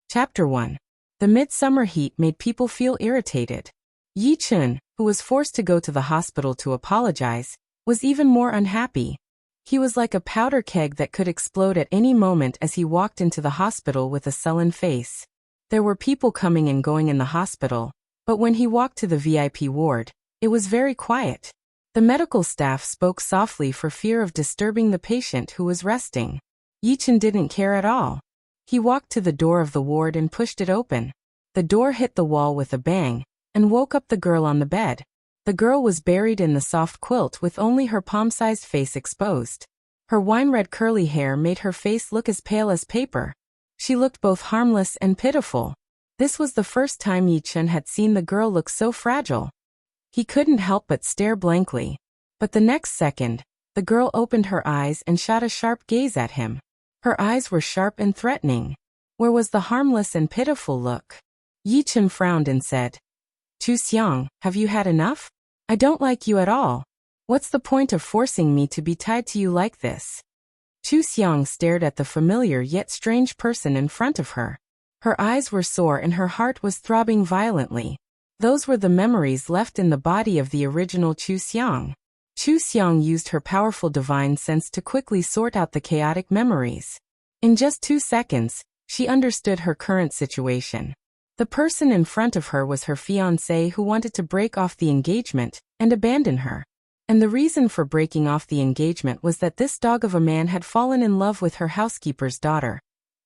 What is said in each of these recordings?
Chapter 1. The midsummer heat made people feel irritated. Yi Chun, who was forced to go to the hospital to apologize, was even more unhappy. He was like a powder keg that could explode at any moment as he walked into the hospital with a sullen face. There were people coming and going in the hospital, but when he walked to the VIP ward, it was very quiet. The medical staff spoke softly for fear of disturbing the patient who was resting. Yi Chun didn't care at all. He walked to the door of the ward and pushed it open. The door hit the wall with a bang and woke up the girl on the bed. The girl was buried in the soft quilt with only her palm-sized face exposed. Her wine-red curly hair made her face look as pale as paper. She looked both harmless and pitiful. This was the first time Yi Chun had seen the girl look so fragile. He couldn't help but stare blankly. But the next second, the girl opened her eyes and shot a sharp gaze at him. Her eyes were sharp and threatening. Where was the harmless and pitiful look? Yi Chun frowned and said, "Chu Xiang, have you had enough? I don't like you at all. What's the point of forcing me to be tied to you like this?" Chu Xiang stared at the familiar yet strange person in front of her. Her eyes were sore and her heart was throbbing violently. Those were the memories left in the body of the original Chu Xiang. Chu Xiang used her powerful divine sense to quickly sort out the chaotic memories. In just 2 seconds, she understood her current situation. The person in front of her was her fiancé who wanted to break off the engagement and abandon her. And the reason for breaking off the engagement was that this dog of a man had fallen in love with her housekeeper's daughter,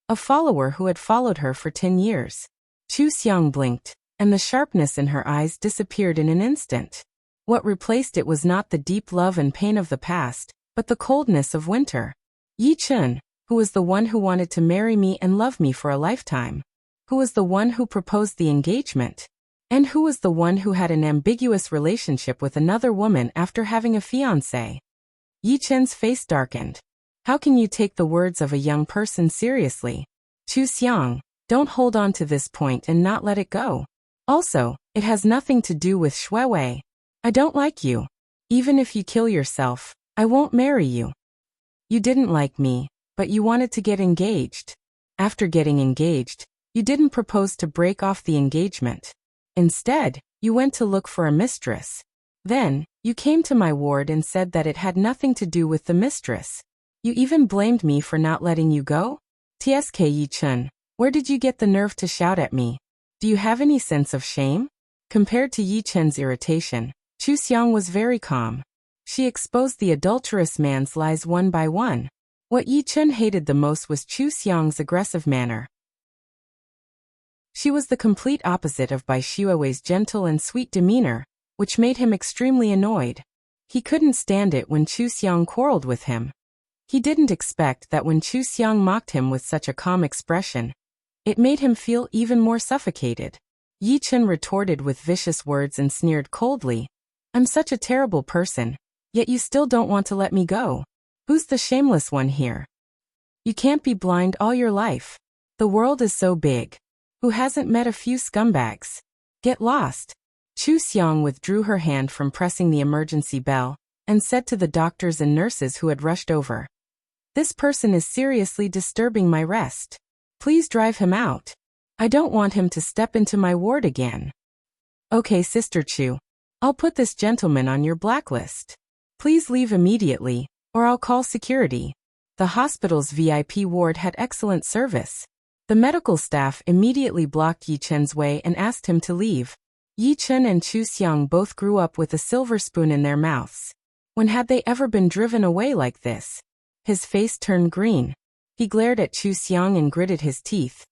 a follower who had followed her for 10 years. Chu Xiang blinked, and the sharpness in her eyes disappeared in an instant. What replaced it was not the deep love and pain of the past, but the coldness of winter. Yi Chun, who was the one who wanted to marry me and love me for a lifetime, who was the one who proposed the engagement, and who was the one who had an ambiguous relationship with another woman after having a fiancé. Yi Chun's face darkened. How can you take the words of a young person seriously? Chu Xiang, don't hold on to this point and not let it go. Also, it has nothing to do with Shui Wei. I don't like you. Even if you kill yourself, I won't marry you. You didn't like me, but you wanted to get engaged. After getting engaged, you didn't propose to break off the engagement. Instead, you went to look for a mistress. Then, you came to my ward and said that it had nothing to do with the mistress. You even blamed me for not letting you go? Tsk Yi Chun, where did you get the nerve to shout at me? Do you have any sense of shame? Compared to Yi Chun's irritation, Chu Xiang was very calm. She exposed the adulterous man's lies one by one. What Yi Chun hated the most was Chu Xiang's aggressive manner. She was the complete opposite of Bai Shuiwei's gentle and sweet demeanor, which made him extremely annoyed. He couldn't stand it when Chu Xiang quarreled with him. He didn't expect that when Chu Xiang mocked him with such a calm expression, it made him feel even more suffocated. Yi Chun retorted with vicious words and sneered coldly, "I'm such a terrible person, yet you still don't want to let me go. Who's the shameless one here? You can't be blind all your life. The world is so big. Who hasn't met a few scumbags? Get lost." Chu Xiang withdrew her hand from pressing the emergency bell and said to the doctors and nurses who had rushed over, "This person is seriously disturbing my rest. Please drive him out. I don't want him to step into my ward again." "Okay, Sister Chu. I'll put this gentleman on your blacklist. Please leave immediately, or I'll call security." The hospital's VIP ward had excellent service. The medical staff immediately blocked Yi Chun's way and asked him to leave. Yi Chun and Chu Xiang both grew up with a silver spoon in their mouths. When had they ever been driven away like this? His face turned green. He glared at Chu Xiang and gritted his teeth.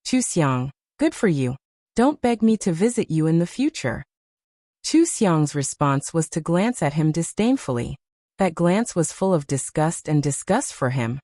"Chu Xiang, good for you. Don't beg me to visit you in the future." Chu Xiang's response was to glance at him disdainfully. That glance was full of disgust and disgust for him,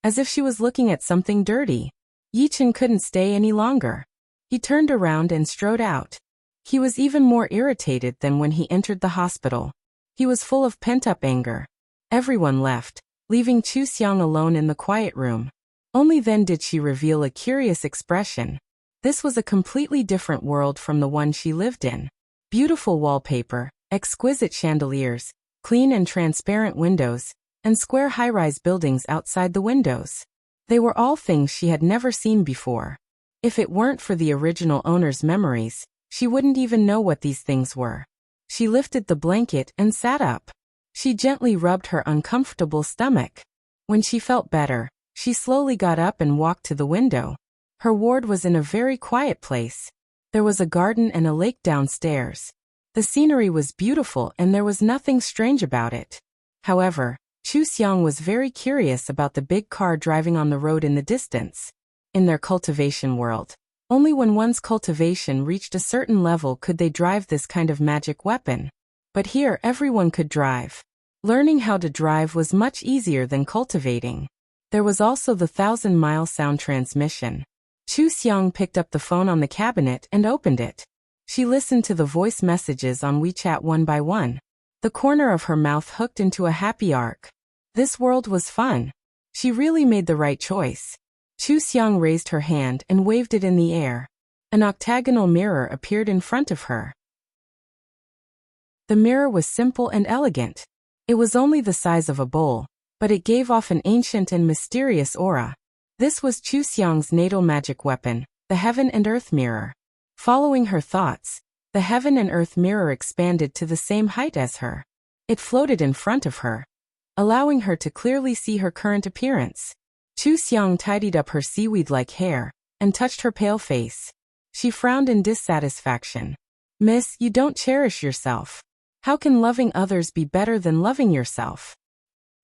as if she was looking at something dirty. Yi Chun couldn't stay any longer. He turned around and strode out. He was even more irritated than when he entered the hospital. He was full of pent-up anger. Everyone left, leaving Chu Xiang alone in the quiet room. Only then did she reveal a curious expression. This was a completely different world from the one she lived in. Beautiful wallpaper, exquisite chandeliers, clean and transparent windows, and square high-rise buildings outside the windows. They were all things she had never seen before. If it weren't for the original owner's memories, she wouldn't even know what these things were. She lifted the blanket and sat up. She gently rubbed her uncomfortable stomach. When she felt better, she slowly got up and walked to the window. Her ward was in a very quiet place. There was a garden and a lake downstairs. The scenery was beautiful and there was nothing strange about it. However, Chu Xiang was very curious about the big car driving on the road in the distance. In their cultivation world, only when one's cultivation reached a certain level could they drive this kind of magic weapon. But here everyone could drive. Learning how to drive was much easier than cultivating. There was also the 1,000-mile sound transmission. Chu Xiang picked up the phone on the cabinet and opened it. She listened to the voice messages on WeChat one by one. The corner of her mouth hooked into a happy arc. This world was fun. She really made the right choice. Chu Xiang raised her hand and waved it in the air. An octagonal mirror appeared in front of her. The mirror was simple and elegant. It was only the size of a bowl, but it gave off an ancient and mysterious aura. This was Chu Xiang's natal magic weapon, the Heaven and Earth Mirror. Following her thoughts, the Heaven and Earth Mirror expanded to the same height as her. It floated in front of her, allowing her to clearly see her current appearance. Chu Xiang tidied up her seaweed-like hair and touched her pale face. She frowned in dissatisfaction. "Miss, you don't cherish yourself. How can loving others be better than loving yourself?"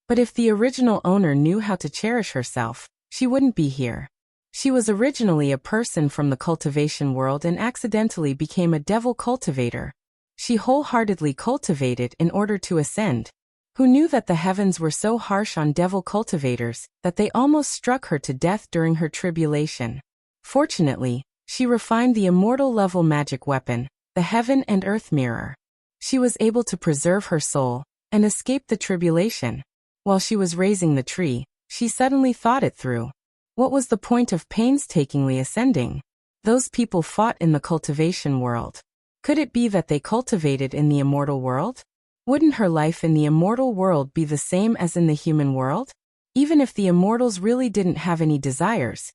But if the original owner knew how to cherish herself, she wouldn't be here. She was originally a person from the cultivation world and accidentally became a devil cultivator. She wholeheartedly cultivated in order to ascend. Who knew that the heavens were so harsh on devil cultivators that they almost struck her to death during her tribulation? Fortunately, she refined the immortal level magic weapon, the Heaven and Earth Mirror. She was able to preserve her soul and escape the tribulation. While she was raising the tree, she suddenly thought it through. What was the point of painstakingly ascending? Those people fought in the cultivation world. Could it be that they cultivated in the immortal world? Wouldn't her life in the immortal world be the same as in the human world? Even if the immortals really didn't have any desires,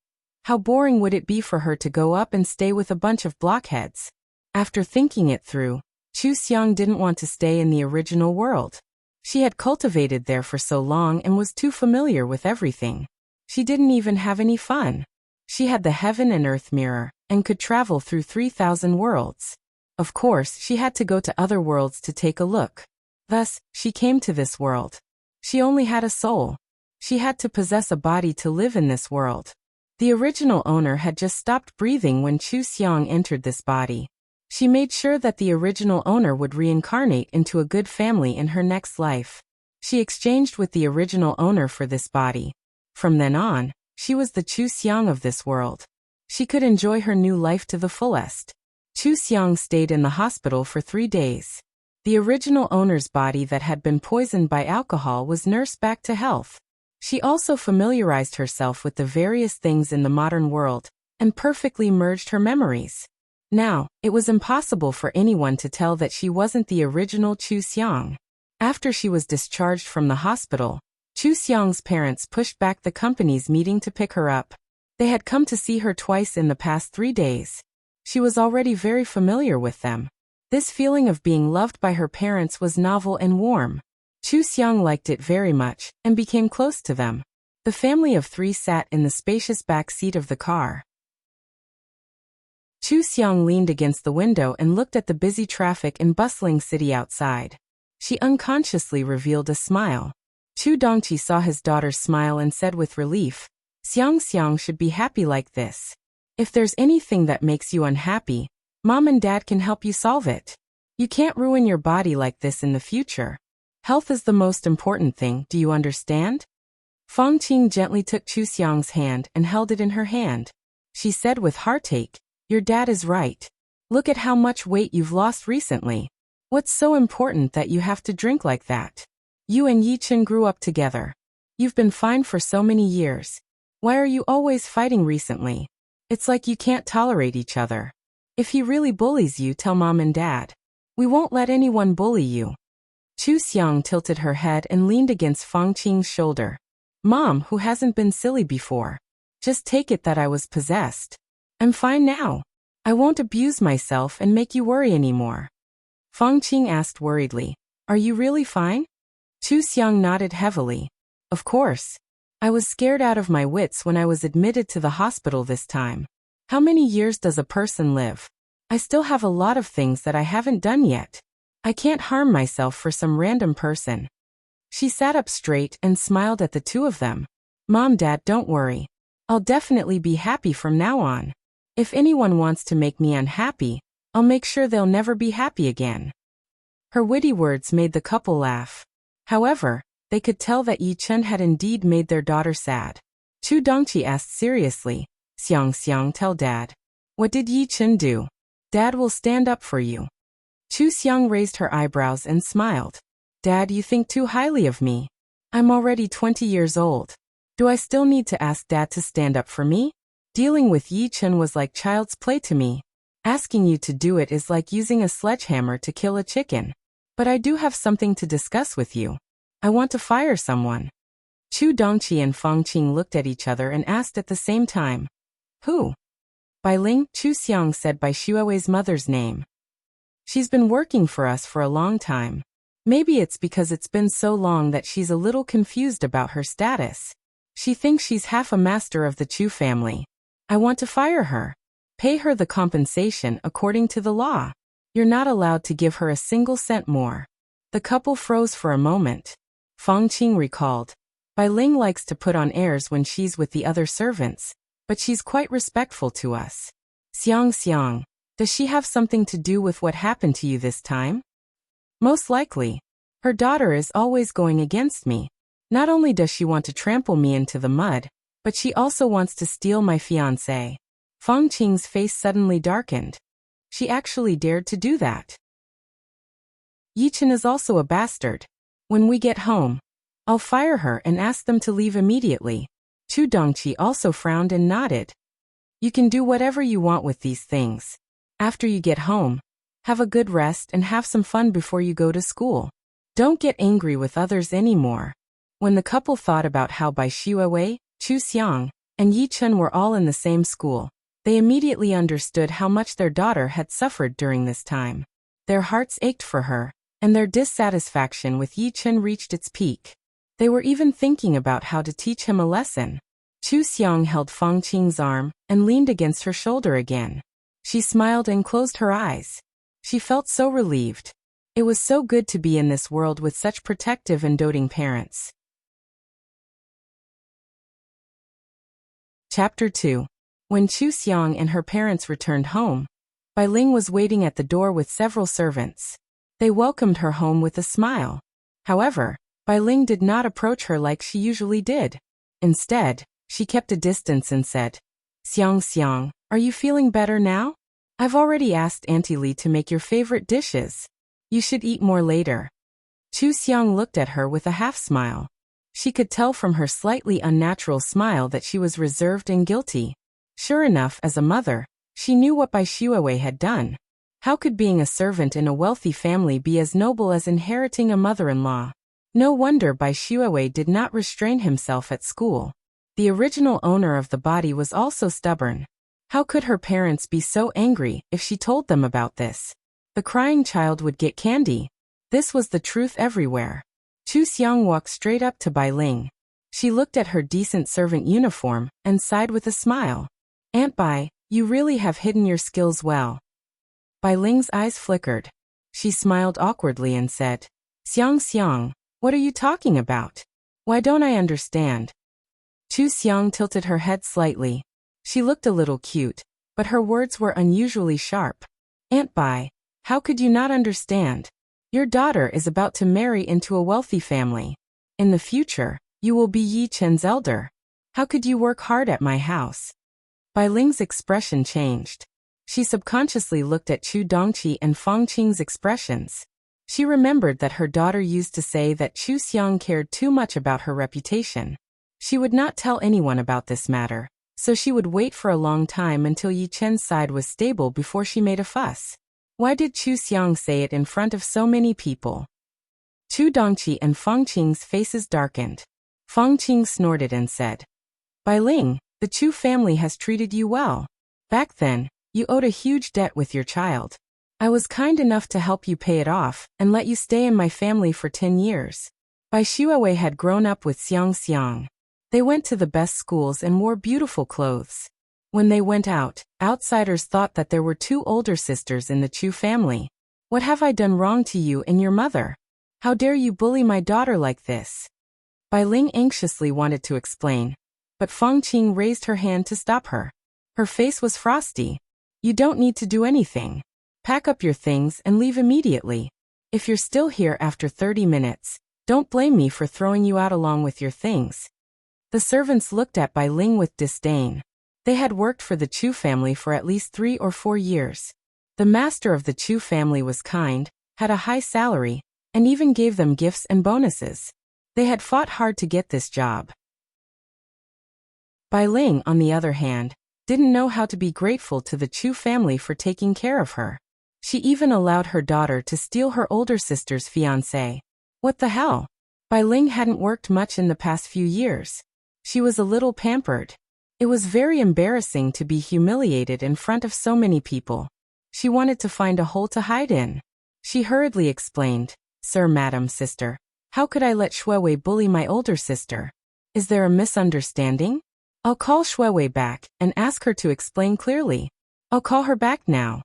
how boring would it be for her to go up and stay with a bunch of blockheads? After thinking it through, Chu Xiang didn't want to stay in the original world. She had cultivated there for so long and was too familiar with everything. She didn't even have any fun. She had the Heaven and Earth Mirror and could travel through 3,000 worlds. Of course, she had to go to other worlds to take a look. Thus, she came to this world. She only had a soul. She had to possess a body to live in this world. The original owner had just stopped breathing when Chu Xiang entered this body. She made sure that the original owner would reincarnate into a good family in her next life. She exchanged with the original owner for this body. From then on, she was the Chu Xiang of this world. She could enjoy her new life to the fullest. Chu Xiang stayed in the hospital for 3 days. The original owner's body that had been poisoned by alcohol was nursed back to health. She also familiarized herself with the various things in the modern world and perfectly merged her memories. Now, it was impossible for anyone to tell that she wasn't the original Chu Xiang. After she was discharged from the hospital, Chu Xiang's parents pushed back the company's meeting to pick her up. They had come to see her twice in the past 3 days. She was already very familiar with them. This feeling of being loved by her parents was novel and warm. Chu Xiang liked it very much and became close to them. The family of 3 sat in the spacious back seat of the car. Chu Xiang leaned against the window and looked at the busy traffic and bustling city outside. She unconsciously revealed a smile. Chu Dongqi saw his daughter's smile and said with relief, "Xiang Xiang should be happy like this. If there's anything that makes you unhappy, Mom and Dad can help you solve it. You can't ruin your body like this in the future. Health is the most important thing, do you understand?" Fang Qing gently took Chu Xiang's hand and held it in her hand. She said with heartache, "Your dad is right. Look at how much weight you've lost recently. What's so important that you have to drink like that? You and Yichen grew up together. You've been fine for so many years. Why are you always fighting recently? It's like you can't tolerate each other. If he really bullies you, tell Mom and Dad. We won't let anyone bully you." Chu Xiang tilted her head and leaned against Fang Qing's shoulder. "Mom, who hasn't been silly before? Just take it that I was possessed. I'm fine now. I won't abuse myself and make you worry anymore. Feng Qing asked worriedly, Are you really fine? Chu Xiang nodded heavily. Of course. I was scared out of my wits when I was admitted to the hospital this time. How many years does a person live? I still have a lot of things that I haven't done yet. I can't harm myself for some random person. She sat up straight and smiled at the two of them. Mom, Dad, don't worry. I'll definitely be happy from now on. If anyone wants to make me unhappy, I'll make sure they'll never be happy again. Her witty words made the couple laugh. However, they could tell that Yi Chen had indeed made their daughter sad. Chu Dongqi asked seriously, Xiang, tell Dad. What did Yi Chen do? Dad will stand up for you. Chu Xiang raised her eyebrows and smiled. Dad, you think too highly of me. I'm already 20 years old. Do I still need to ask Dad to stand up for me? Dealing with Yi Chen was like child's play to me. Asking you to do it is like using a sledgehammer to kill a chicken. But I do have something to discuss with you. I want to fire someone. Chu Dongqi and Feng Qing looked at each other and asked at the same time. Who? Bai Ling, Chu Xiang said by Xuewei's mother's name. She's been working for us for a long time. Maybe it's because it's been so long that she's a little confused about her status. She thinks she's half a master of the Chu family. I want to fire her. Pay her the compensation according to the law. You're not allowed to give her a single cent more. The couple froze for a moment. Feng Qing recalled. Bai Ling likes to put on airs when she's with the other servants, but she's quite respectful to us. Xiang, does she have something to do with what happened to you this time? Most likely. Her daughter is always going against me. Not only does she want to trample me into the mud, but she also wants to steal my fiancé. Feng Qing's face suddenly darkened. She actually dared to do that. Yi Chen is also a bastard. When we get home, I'll fire her and ask them to leave immediately. Chu Dongqi also frowned and nodded. You can do whatever you want with these things. After you get home, have a good rest and have some fun before you go to school. Don't get angry with others anymore. When the couple thought about how Bai Xuewei, Chu Xiang, and Yi Chen were all in the same school, they immediately understood how much their daughter had suffered during this time. Their hearts ached for her, and their dissatisfaction with Yi Chen reached its peak. They were even thinking about how to teach him a lesson. Chu Xiang held Feng Qing's arm and leaned against her shoulder again. She smiled and closed her eyes. She felt so relieved. It was so good to be in this world with such protective and doting parents. Chapter 2. When Chu Xiang and her parents returned home, Bai Ling was waiting at the door with several servants. They welcomed her home with a smile. However, Bai Ling did not approach her like she usually did. Instead, she kept a distance and said, Xiang, are you feeling better now? I've already asked Auntie Li to make your favorite dishes. You should eat more later. Chu Xiang looked at her with a half-smile. She could tell from her slightly unnatural smile that she was reserved and guilty. Sure enough, as a mother, she knew what Bai Xuewei had done. How could being a servant in a wealthy family be as noble as inheriting a mother-in-law? No wonder Bai Xuewei did not restrain himself at school. The original owner of the body was also stubborn. How could her parents be so angry if she told them about this? The crying child would get candy. This was the truth everywhere. Chu Xiang walked straight up to Bai Ling. She looked at her decent servant uniform and sighed with a smile. Aunt Bai, you really have hidden your skills well. Bai Ling's eyes flickered. She smiled awkwardly and said, Xiang, what are you talking about? Why don't I understand? Chu Xiang tilted her head slightly. She looked a little cute, but her words were unusually sharp. Aunt Bai, how could you not understand? Your daughter is about to marry into a wealthy family. In the future, you will be Yi Chen's elder. How could you work hard at my house? Bai Ling's expression changed. She subconsciously looked at Chu Dongqi and Feng Qing's expressions. She remembered that her daughter used to say that Chu Xiang cared too much about her reputation. She would not tell anyone about this matter, so she would wait for a long time until Yi Chen's side was stable before she made a fuss. Why did Chu Xiang say it in front of so many people? Chu Dongqi and Feng Qing's faces darkened. Feng Qing snorted and said, Bai Ling, the Chu family has treated you well. Back then, you owed a huge debt with your child. I was kind enough to help you pay it off and let you stay in my family for 10 years. Bai Xuewei had grown up with Xiang Xiang. They went to the best schools and wore beautiful clothes. When they went out, outsiders thought that there were 2 older sisters in the Chu family. What have I done wrong to you and your mother? How dare you bully my daughter like this? Bai Ling anxiously wanted to explain, but Fang Qing raised her hand to stop her. Her face was frosty. You don't need to do anything. Pack up your things and leave immediately. If you're still here after 30 minutes, don't blame me for throwing you out along with your things. The servants looked at Bai Ling with disdain. They had worked for the Chu family for at least 3 or 4 years. The master of the Chu family was kind, had a high salary, and even gave them gifts and bonuses. They had fought hard to get this job. Bai Ling, on the other hand, didn't know how to be grateful to the Chu family for taking care of her. She even allowed her daughter to steal her older sister's fiancé. What the hell? Bai Ling hadn't worked much in the past few years. She was a little pampered. It was very embarrassing to be humiliated in front of so many people. She wanted to find a hole to hide in. She hurriedly explained, Sir, Madam, Sister, how could I let Xuewei bully my older sister? Is there a misunderstanding? I'll call Xuewei back and ask her to explain clearly. I'll call her back now.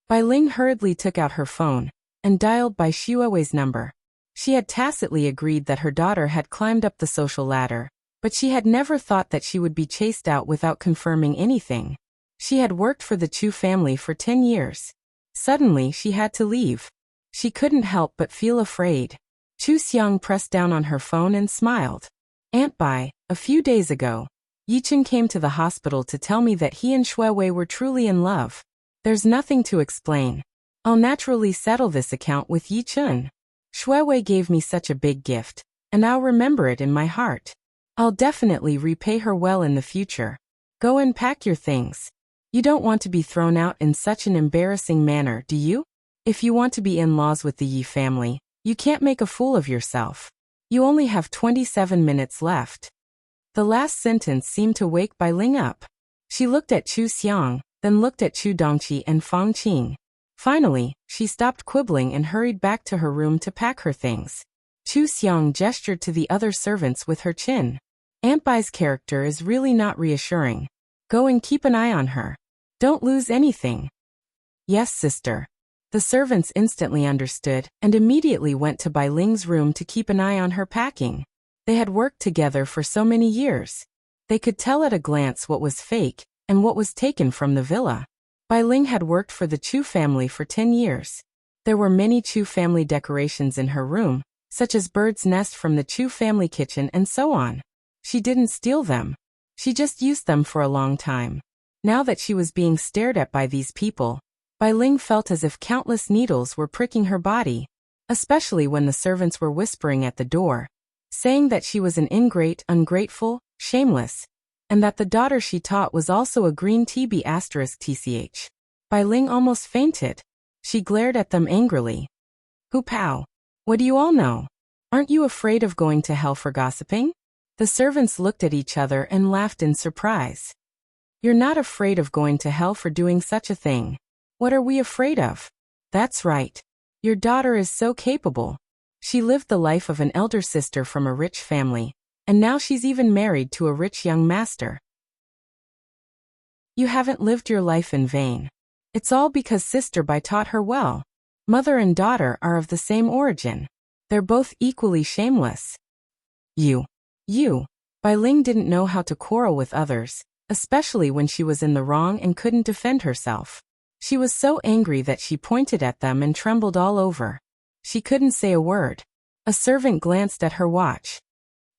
Bai Ling hurriedly took out her phone and dialed Bai Xuewei's number. She had tacitly agreed that her daughter had climbed up the social ladder, but she had never thought that she would be chased out without confirming anything. She had worked for the Chu family for 10 years. Suddenly she had to leave. She couldn't help but feel afraid. Chu Xiang pressed down on her phone and smiled. Aunt Bai, a few days ago, Yichen came to the hospital to tell me that he and Xuewei were truly in love. There's nothing to explain. I'll naturally settle this account with Yichen. Xuewei gave me such a big gift, and I'll remember it in my heart. I'll definitely repay her well in the future. Go and pack your things. You don't want to be thrown out in such an embarrassing manner, do you? If you want to be in-laws with the Yi family, you can't make a fool of yourself. You only have 27 minutes left. The last sentence seemed to wake Bai Ling up. She looked at Chu Xiang, then looked at Chu Dongqi and Fang Qing. Finally, she stopped quibbling and hurried back to her room to pack her things. Chu Xiang gestured to the other servants with her chin. Aunt Bai's character is really not reassuring. Go and keep an eye on her. Don't lose anything. Yes, sister. The servants instantly understood and immediately went to Bai Ling's room to keep an eye on her packing. They had worked together for so many years. They could tell at a glance what was fake and what was taken from the villa. Bai Ling had worked for the Chu family for 10 years. There were many Chu family decorations in her room, such as bird's nest from the Chu family kitchen and so on. She didn't steal them. She just used them for a long time. Now that she was being stared at by these people, Bai Ling felt as if countless needles were pricking her body, especially when the servants were whispering at the door, saying that she was an ingrate, ungrateful, shameless, and that the daughter she taught was also a green TB *tch. Bai Ling almost fainted. She glared at them angrily. Hu Pao, what do you all know? Aren't you afraid of going to hell for gossiping? The servants looked at each other and laughed in surprise. You're not afraid of going to hell for doing such a thing. What are we afraid of? That's right. Your daughter is so capable. She lived the life of an elder sister from a rich family, and now she's even married to a rich young master. You haven't lived your life in vain. It's all because Sister Bai taught her well. Mother and daughter are of the same origin. They're both equally shameless. You. Bai Ling didn't know how to quarrel with others, especially when she was in the wrong and couldn't defend herself. She was so angry that she pointed at them and trembled all over. She couldn't say a word. A servant glanced at her watch.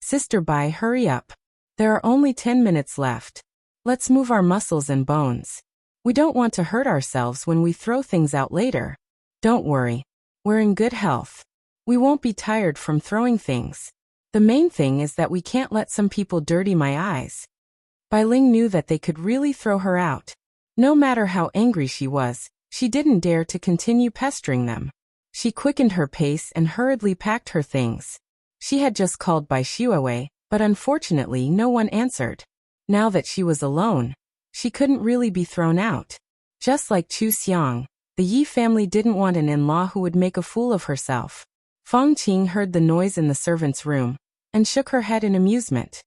Sister Bai, hurry up. There are only 10 minutes left. Let's move our muscles and bones. We don't want to hurt ourselves when we throw things out later. Don't worry. We're in good health. We won't be tired from throwing things. The main thing is that we can't let some people dirty my eyes. Bai Ling knew that they could really throw her out. No matter how angry she was, she didn't dare to continue pestering them. She quickened her pace and hurriedly packed her things. She had just called Bai Xuewei, but unfortunately no one answered. Now that she was alone, She couldn't really be thrown out. Just like Chu Xiang, the Yi family didn't want an in-law who would make a fool of herself. Fang Qing heard the noise in the servants' room and shook her head in amusement.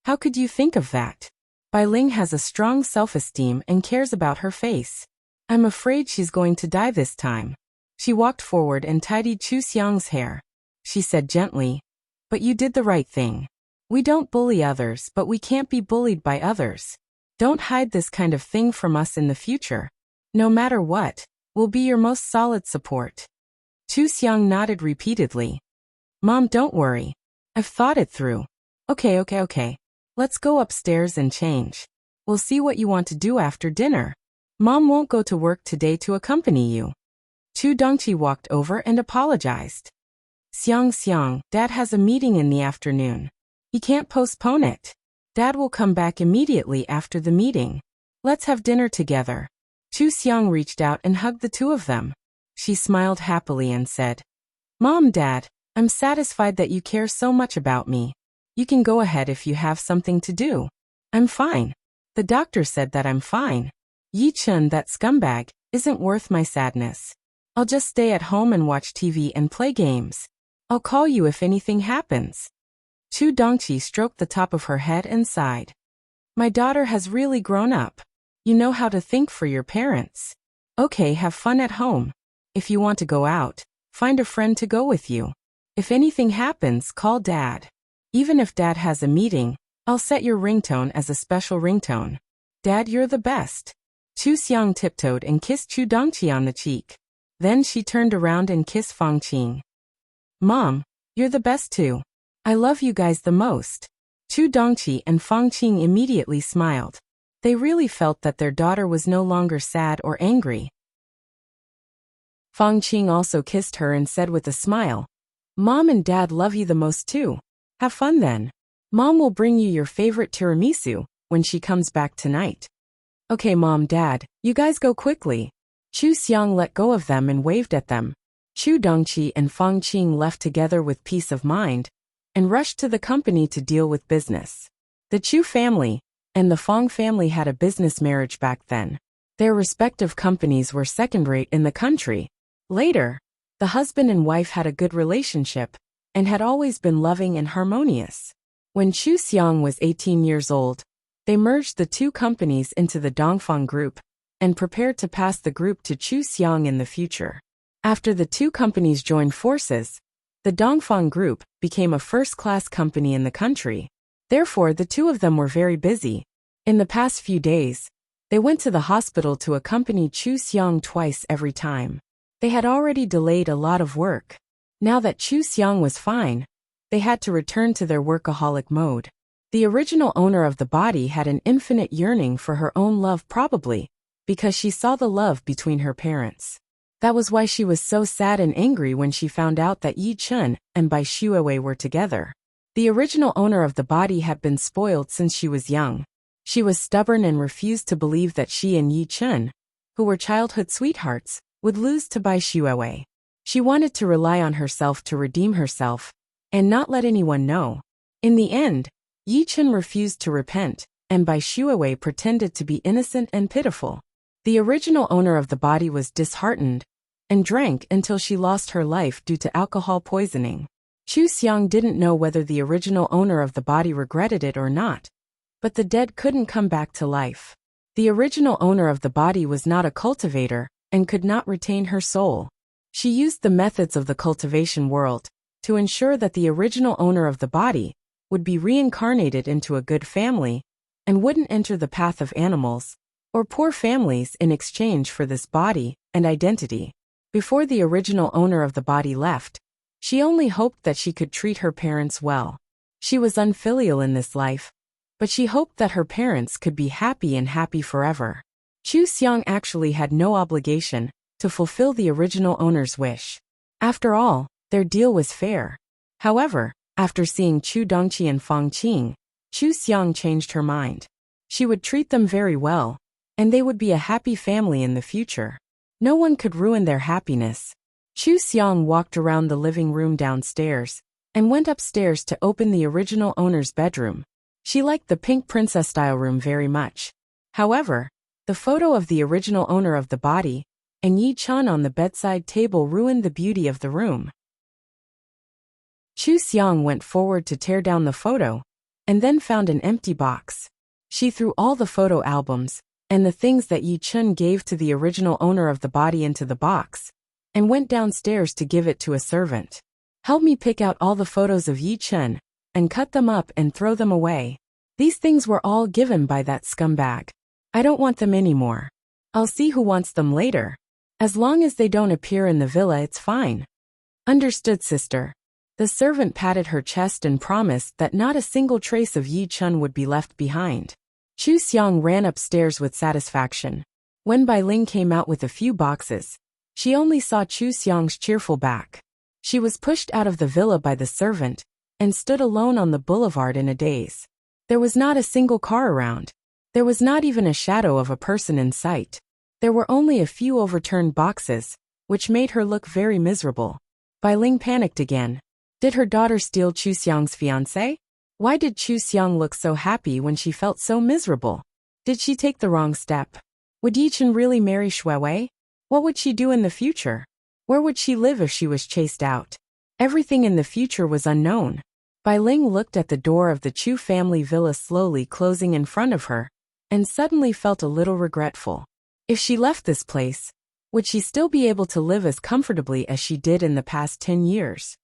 How could you think of that? Bai Ling has a strong self-esteem and cares about her face. I'm afraid she's going to die this time. She walked forward and tidied Chu Xiang's hair. She said gently, but you did the right thing. We don't bully others, but we can't be bullied by others. Don't hide this kind of thing from us in the future. No matter what, we'll be your most solid support. Chu Xiang nodded repeatedly. Mom, don't worry. I've thought it through. Okay. Let's go upstairs and change. We'll see what you want to do after dinner. Mom won't go to work today to accompany you. Chu Dongqi walked over and apologized. Xiang, Dad has a meeting in the afternoon. He can't postpone it. Dad will come back immediately after the meeting. Let's have dinner together. Chu Xiang reached out and hugged the two of them. She smiled happily and said, Mom, Dad, I'm satisfied that you care so much about me. You can go ahead if you have something to do. I'm fine. The doctor said that I'm fine. Yi Chun, that scumbag, isn't worth my sadness. I'll just stay at home and watch TV and play games. I'll call you if anything happens. Chu Dongqi stroked the top of her head and sighed. My daughter has really grown up. You know how to think for your parents. Okay, have fun at home. If you want to go out, find a friend to go with you. If anything happens, call Dad. Even if Dad has a meeting, I'll set your ringtone as a special ringtone. Dad, you're the best. Chu Xiang tiptoed and kissed Chu Dongqi on the cheek. Then she turned around and kissed Fang Qing. Mom, you're the best too. I love you guys the most. Chu Dongqi and Fang Qing immediately smiled. They really felt that their daughter was no longer sad or angry. Fang Qing also kissed her and said with a smile, Mom and Dad love you the most too. Have fun then. Mom will bring you your favorite tiramisu when she comes back tonight. Okay, Mom, Dad, you guys go quickly. Chu Xiang let go of them and waved at them. Chu Dongqi and Fang Qing left together with peace of mind and rushed to the company to deal with business. The Chu family and the Fang family had a business marriage back then. Their respective companies were second-rate in the country. Later, the husband and wife had a good relationship and had always been loving and harmonious. When Chu Xiang was 18 years old, they merged the two companies into the Dongfang Group and prepared to pass the group to Chu Xiang in the future. After the two companies joined forces, the Dongfang Group became a first-class company in the country. Therefore, the two of them were very busy. In the past few days, they went to the hospital to accompany Chu Xiang twice every time. They had already delayed a lot of work. Now that Chu Xiang was fine, they had to return to their workaholic mode. The original owner of the body had an infinite yearning for her own love, probably because she saw the love between her parents. That was why she was so sad and angry when she found out that Yi Chun and Bai Xuewei were together. The original owner of the body had been spoiled since she was young. She was stubborn and refused to believe that she and Yi Chun, who were childhood sweethearts, would lose to Bai Xuewei. She wanted to rely on herself to redeem herself and not let anyone know. In the end, Yi Chun refused to repent, and Bai Xuewei pretended to be innocent and pitiful. The original owner of the body was disheartened and drank until she lost her life due to alcohol poisoning. Chu Xiang didn't know whether the original owner of the body regretted it or not, but the dead couldn't come back to life. The original owner of the body was not a cultivator and could not retain her soul. She used the methods of the cultivation world to ensure that the original owner of the body would be reincarnated into a good family and wouldn't enter the path of animals or poor families in exchange for this body and identity. Before the original owner of the body left, she only hoped that she could treat her parents well. She was unfilial in this life, but she hoped that her parents could be happy and happy forever. Chu Xiang actually had no obligation to fulfill the original owner's wish. After all, their deal was fair. However, after seeing Chu Dongqi and Fang Qing, Chu Xiang changed her mind. She would treat them very well, and they would be a happy family in the future. No one could ruin their happiness. Chu Xiang walked around the living room downstairs and went upstairs to open the original owner's bedroom. She liked the pink princess-style room very much. However, the photo of the original owner of the body and Yi-chun on the bedside table ruined the beauty of the room. Chu Xiang went forward to tear down the photo, and then found an empty box. She threw all the photo albums and the things that Yi-chun gave to the original owner of the body into the box, and went downstairs to give it to a servant. "Help me pick out all the photos of Yi-chun, and cut them up and throw them away. These things were all given by that scumbag. I don't want them anymore. I'll see who wants them later. As long as they don't appear in the villa, it's fine." "Understood, sister." The servant patted her chest and promised that not a single trace of Yi-chun would be left behind. Chu Xiang ran upstairs with satisfaction. When Bai Ling came out with a few boxes, she only saw Chu Xiang's cheerful back. She was pushed out of the villa by the servant and stood alone on the boulevard in a daze. There was not a single car around. There was not even a shadow of a person in sight. There were only a few overturned boxes, which made her look very miserable. Bai Ling panicked again. Did her daughter steal Chu Xiang's fiancé? Why did Chu Xiang look so happy when she felt so miserable? Did she take the wrong step? Would Yi-chun really marry Shuewei? What would she do in the future? Where would she live if she was chased out? Everything in the future was unknown. Bai Ling looked at the door of the Chu family villa slowly closing in front of her, and suddenly felt a little regretful. If she left this place, would she still be able to live as comfortably as she did in the past 10 years?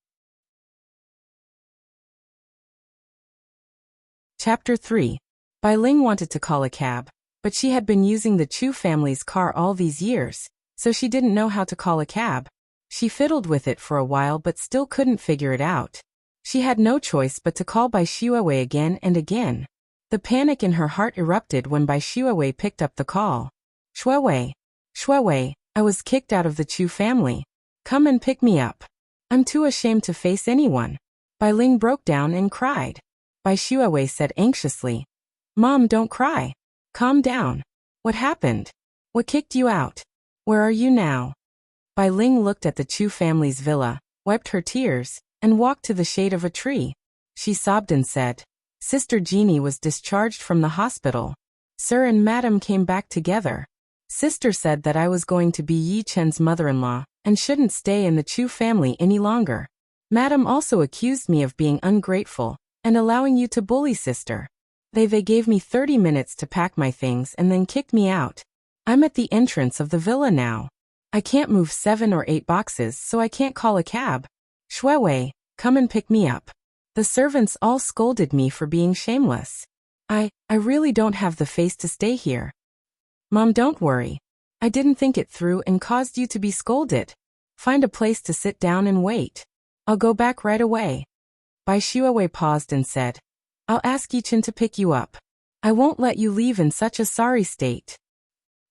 Chapter 3. Bai Ling wanted to call a cab, but she had been using the Chu family's car all these years, so she didn't know how to call a cab. She fiddled with it for a while but still couldn't figure it out. She had no choice but to call Bai Shuewei again and again. The panic in her heart erupted when Bai Shuewei picked up the call. "Shuewei, Shuewei, I was kicked out of the Chu family. Come and pick me up. I'm too ashamed to face anyone." Bai Ling broke down and cried. Bai Shuewei said anxiously, "Mom, don't cry. Calm down. What happened? What kicked you out? Where are you now?" Bai Ling looked at the Chu family's villa, wiped her tears, and walked to the shade of a tree. She sobbed and said, "Sister Jeannie was discharged from the hospital. Sir and Madam came back together. Sister said that I was going to be Yi-chun's mother-in-law and shouldn't stay in the Chu family any longer. Madam also accused me of being ungrateful and allowing you to bully sister. They gave me 30 minutes to pack my things and then kicked me out. I'm at the entrance of the villa now. I can't move 7 or 8 boxes, so I can't call a cab. Shuewei, come and pick me up. The servants all scolded me for being shameless. I really don't have the face to stay here." "Mom, don't worry. I didn't think it through and caused you to be scolded. Find a place to sit down and wait. I'll go back right away." Bai Shuewei paused and said, "I'll ask Yi-chun to pick you up. I won't let you leave in such a sorry state."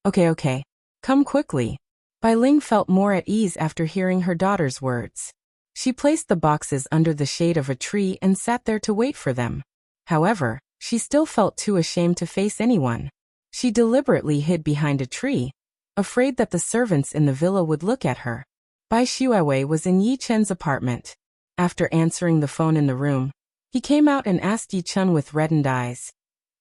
Okay. Come quickly." Bai Ling felt more at ease after hearing her daughter's words. She placed the boxes under the shade of a tree and sat there to wait for them. However, she still felt too ashamed to face anyone. She deliberately hid behind a tree, afraid that the servants in the villa would look at her. Bai Shuewei was in Yi-chun's apartment. After answering the phone in the room, he came out and asked Yi-chun with reddened eyes,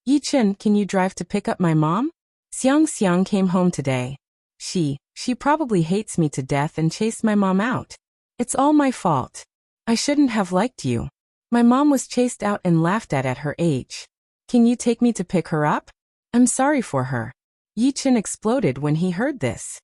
"Yi-chun, can you drive to pick up my mom? Xiang came home today. She probably hates me to death and chased my mom out. It's all my fault. I shouldn't have liked you. My mom was chased out and laughed at her age. Can you take me to pick her up? I'm sorry for her." Yi-chun exploded when he heard this.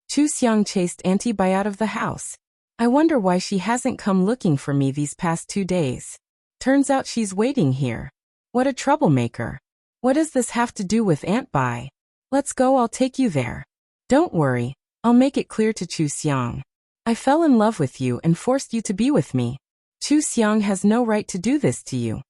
"Chu Xiang chased Auntie Bai out of the house. I wonder why she hasn't come looking for me these past 2 days. Turns out she's waiting here. What a troublemaker. What does this have to do with Aunt Bai? Let's go, I'll take you there. Don't worry, I'll make it clear to Chu Xiang. I fell in love with you and forced you to be with me. Chu Xiang has no right to do this to you."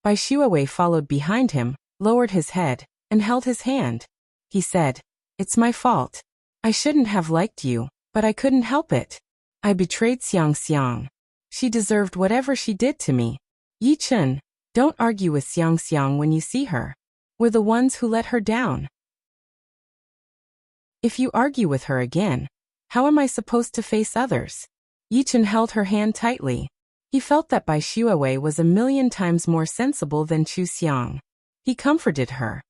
Bai Shuewei followed behind him, lowered his head, and held his hand. He said, "It's my fault. I shouldn't have liked you, but I couldn't help it. I betrayed Xiang. She deserved whatever she did to me. Yi-chun, don't argue with Xiang when you see her. We're the ones who let her down. If you argue with her again, how am I supposed to face others?" Yi-chun held her hand tightly. He felt that Bai Shuewei was a million times more sensible than Chu Xiang. He comforted her.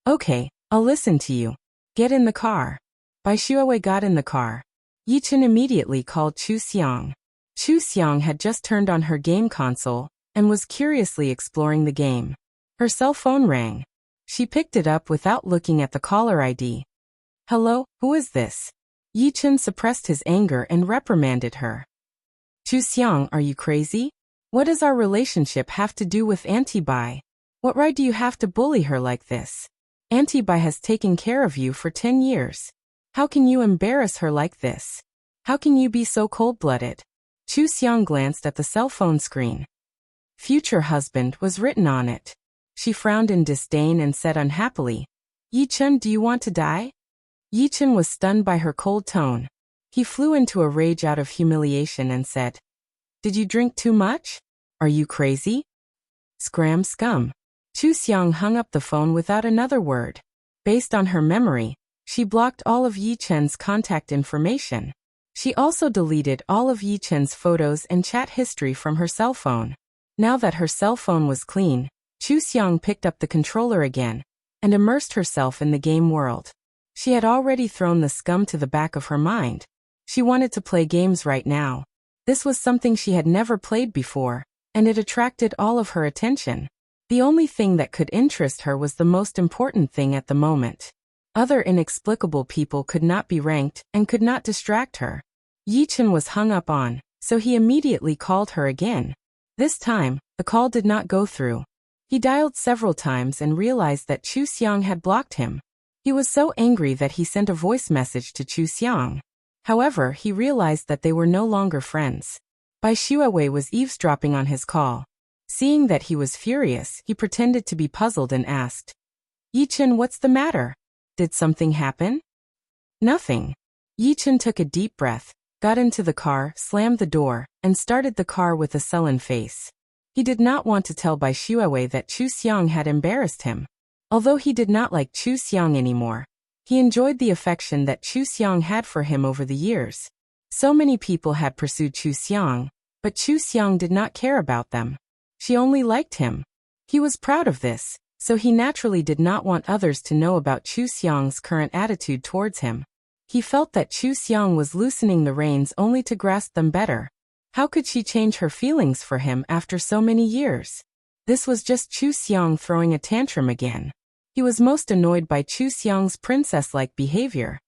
"Okay, I'll listen to you. Get in the car. Bai Shuawei got in the car. Yichen immediately called Chu Xiang. Chu Xiang had just turned on her game console and was curiously exploring the game. Her cell phone rang. She picked it up without looking at the caller ID. Hello, who is this? Yichen suppressed his anger and reprimanded her. Chu Xiang, are you crazy? What does our relationship have to do with Auntie Bai? What right do you have to bully her like this? Auntie Bai has taken care of you for 10 years. How can you embarrass her like this? How can you be so cold-blooded? Chu Xiang glanced at the cell phone screen. Future husband was written on it. She frowned in disdain and said unhappily, Yichen, do you want to die? Yichen was stunned by her cold tone. He flew into a rage out of humiliation and said, Did you drink too much? Are you crazy? Scram scum. Chu Xiang hung up the phone without another word. Based on her memory, she blocked all of Yichen's contact information. She also deleted all of Yichen's photos and chat history from her cell phone. Now that her cell phone was clean, Chu Xiang picked up the controller again and immersed herself in the game world. She had already thrown the scum to the back of her mind. She wanted to play games right now. This was something she had never played before, and it attracted all of her attention. The only thing that could interest her was the most important thing at the moment. Other inexplicable people could not be ranked and could not distract her. Yichen was hung up on, so he immediately called her again. This time, the call did not go through. He dialed several times and realized that Chu Xiang had blocked him. He was so angry that he sent a voice message to Chu Xiang. However, he realized that they were no longer friends. Bai Shuawei was eavesdropping on his call. Seeing that he was furious, he pretended to be puzzled and asked, Yichen, what's the matter? Did something happen? Nothing. Yichen took a deep breath, got into the car, slammed the door, and started the car with a sullen face. He did not want to tell Bai Shuawei that Chu Xiang had embarrassed him. Although he did not like Chu Xiang anymore, he enjoyed the affection that Chu Xiang had for him over the years. So many people had pursued Chu Xiang, but Chu Xiang did not care about them. She only liked him. He was proud of this, so he naturally did not want others to know about Chu Xiang's current attitude towards him. He felt that Chu Xiang was loosening the reins only to grasp them better. How could she change her feelings for him after so many years? This was just Chu Xiang throwing a tantrum again. He was most annoyed by Chu Xiang's princess-like behavior.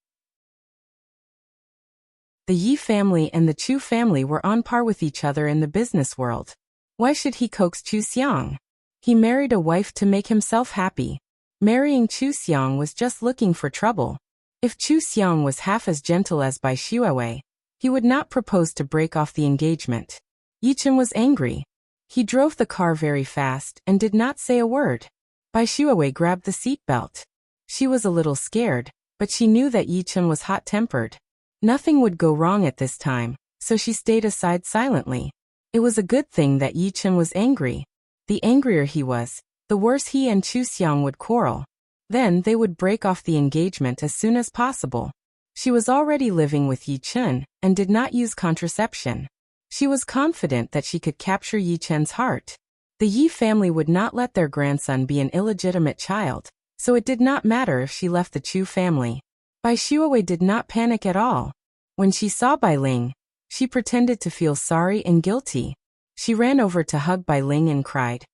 The Yi family and the Chu family were on par with each other in the business world. Why should he coax Chu Xiang? He married a wife to make himself happy. Marrying Chu Xiang was just looking for trouble. If Chu Xiang was half as gentle as Bai Shuawei, he would not propose to break off the engagement. Yichen was angry. He drove the car very fast and did not say a word. Bai Shuawei grabbed the seat belt. She was a little scared, but she knew that Yichen was hot-tempered. Nothing would go wrong at this time, so she stayed aside silently. It was a good thing that Yichen was angry. The angrier he was, the worse he and Chu Xiang would quarrel. Then they would break off the engagement as soon as possible. She was already living with Yichen and did not use contraception. She was confident that she could capture Yichen's heart. The Yi family would not let their grandson be an illegitimate child, so it did not matter if she left the Chu family. Bai Shuawei did not panic at all. When she saw Bai Ling, she pretended to feel sorry and guilty. She ran over to hug Bai Ling and cried,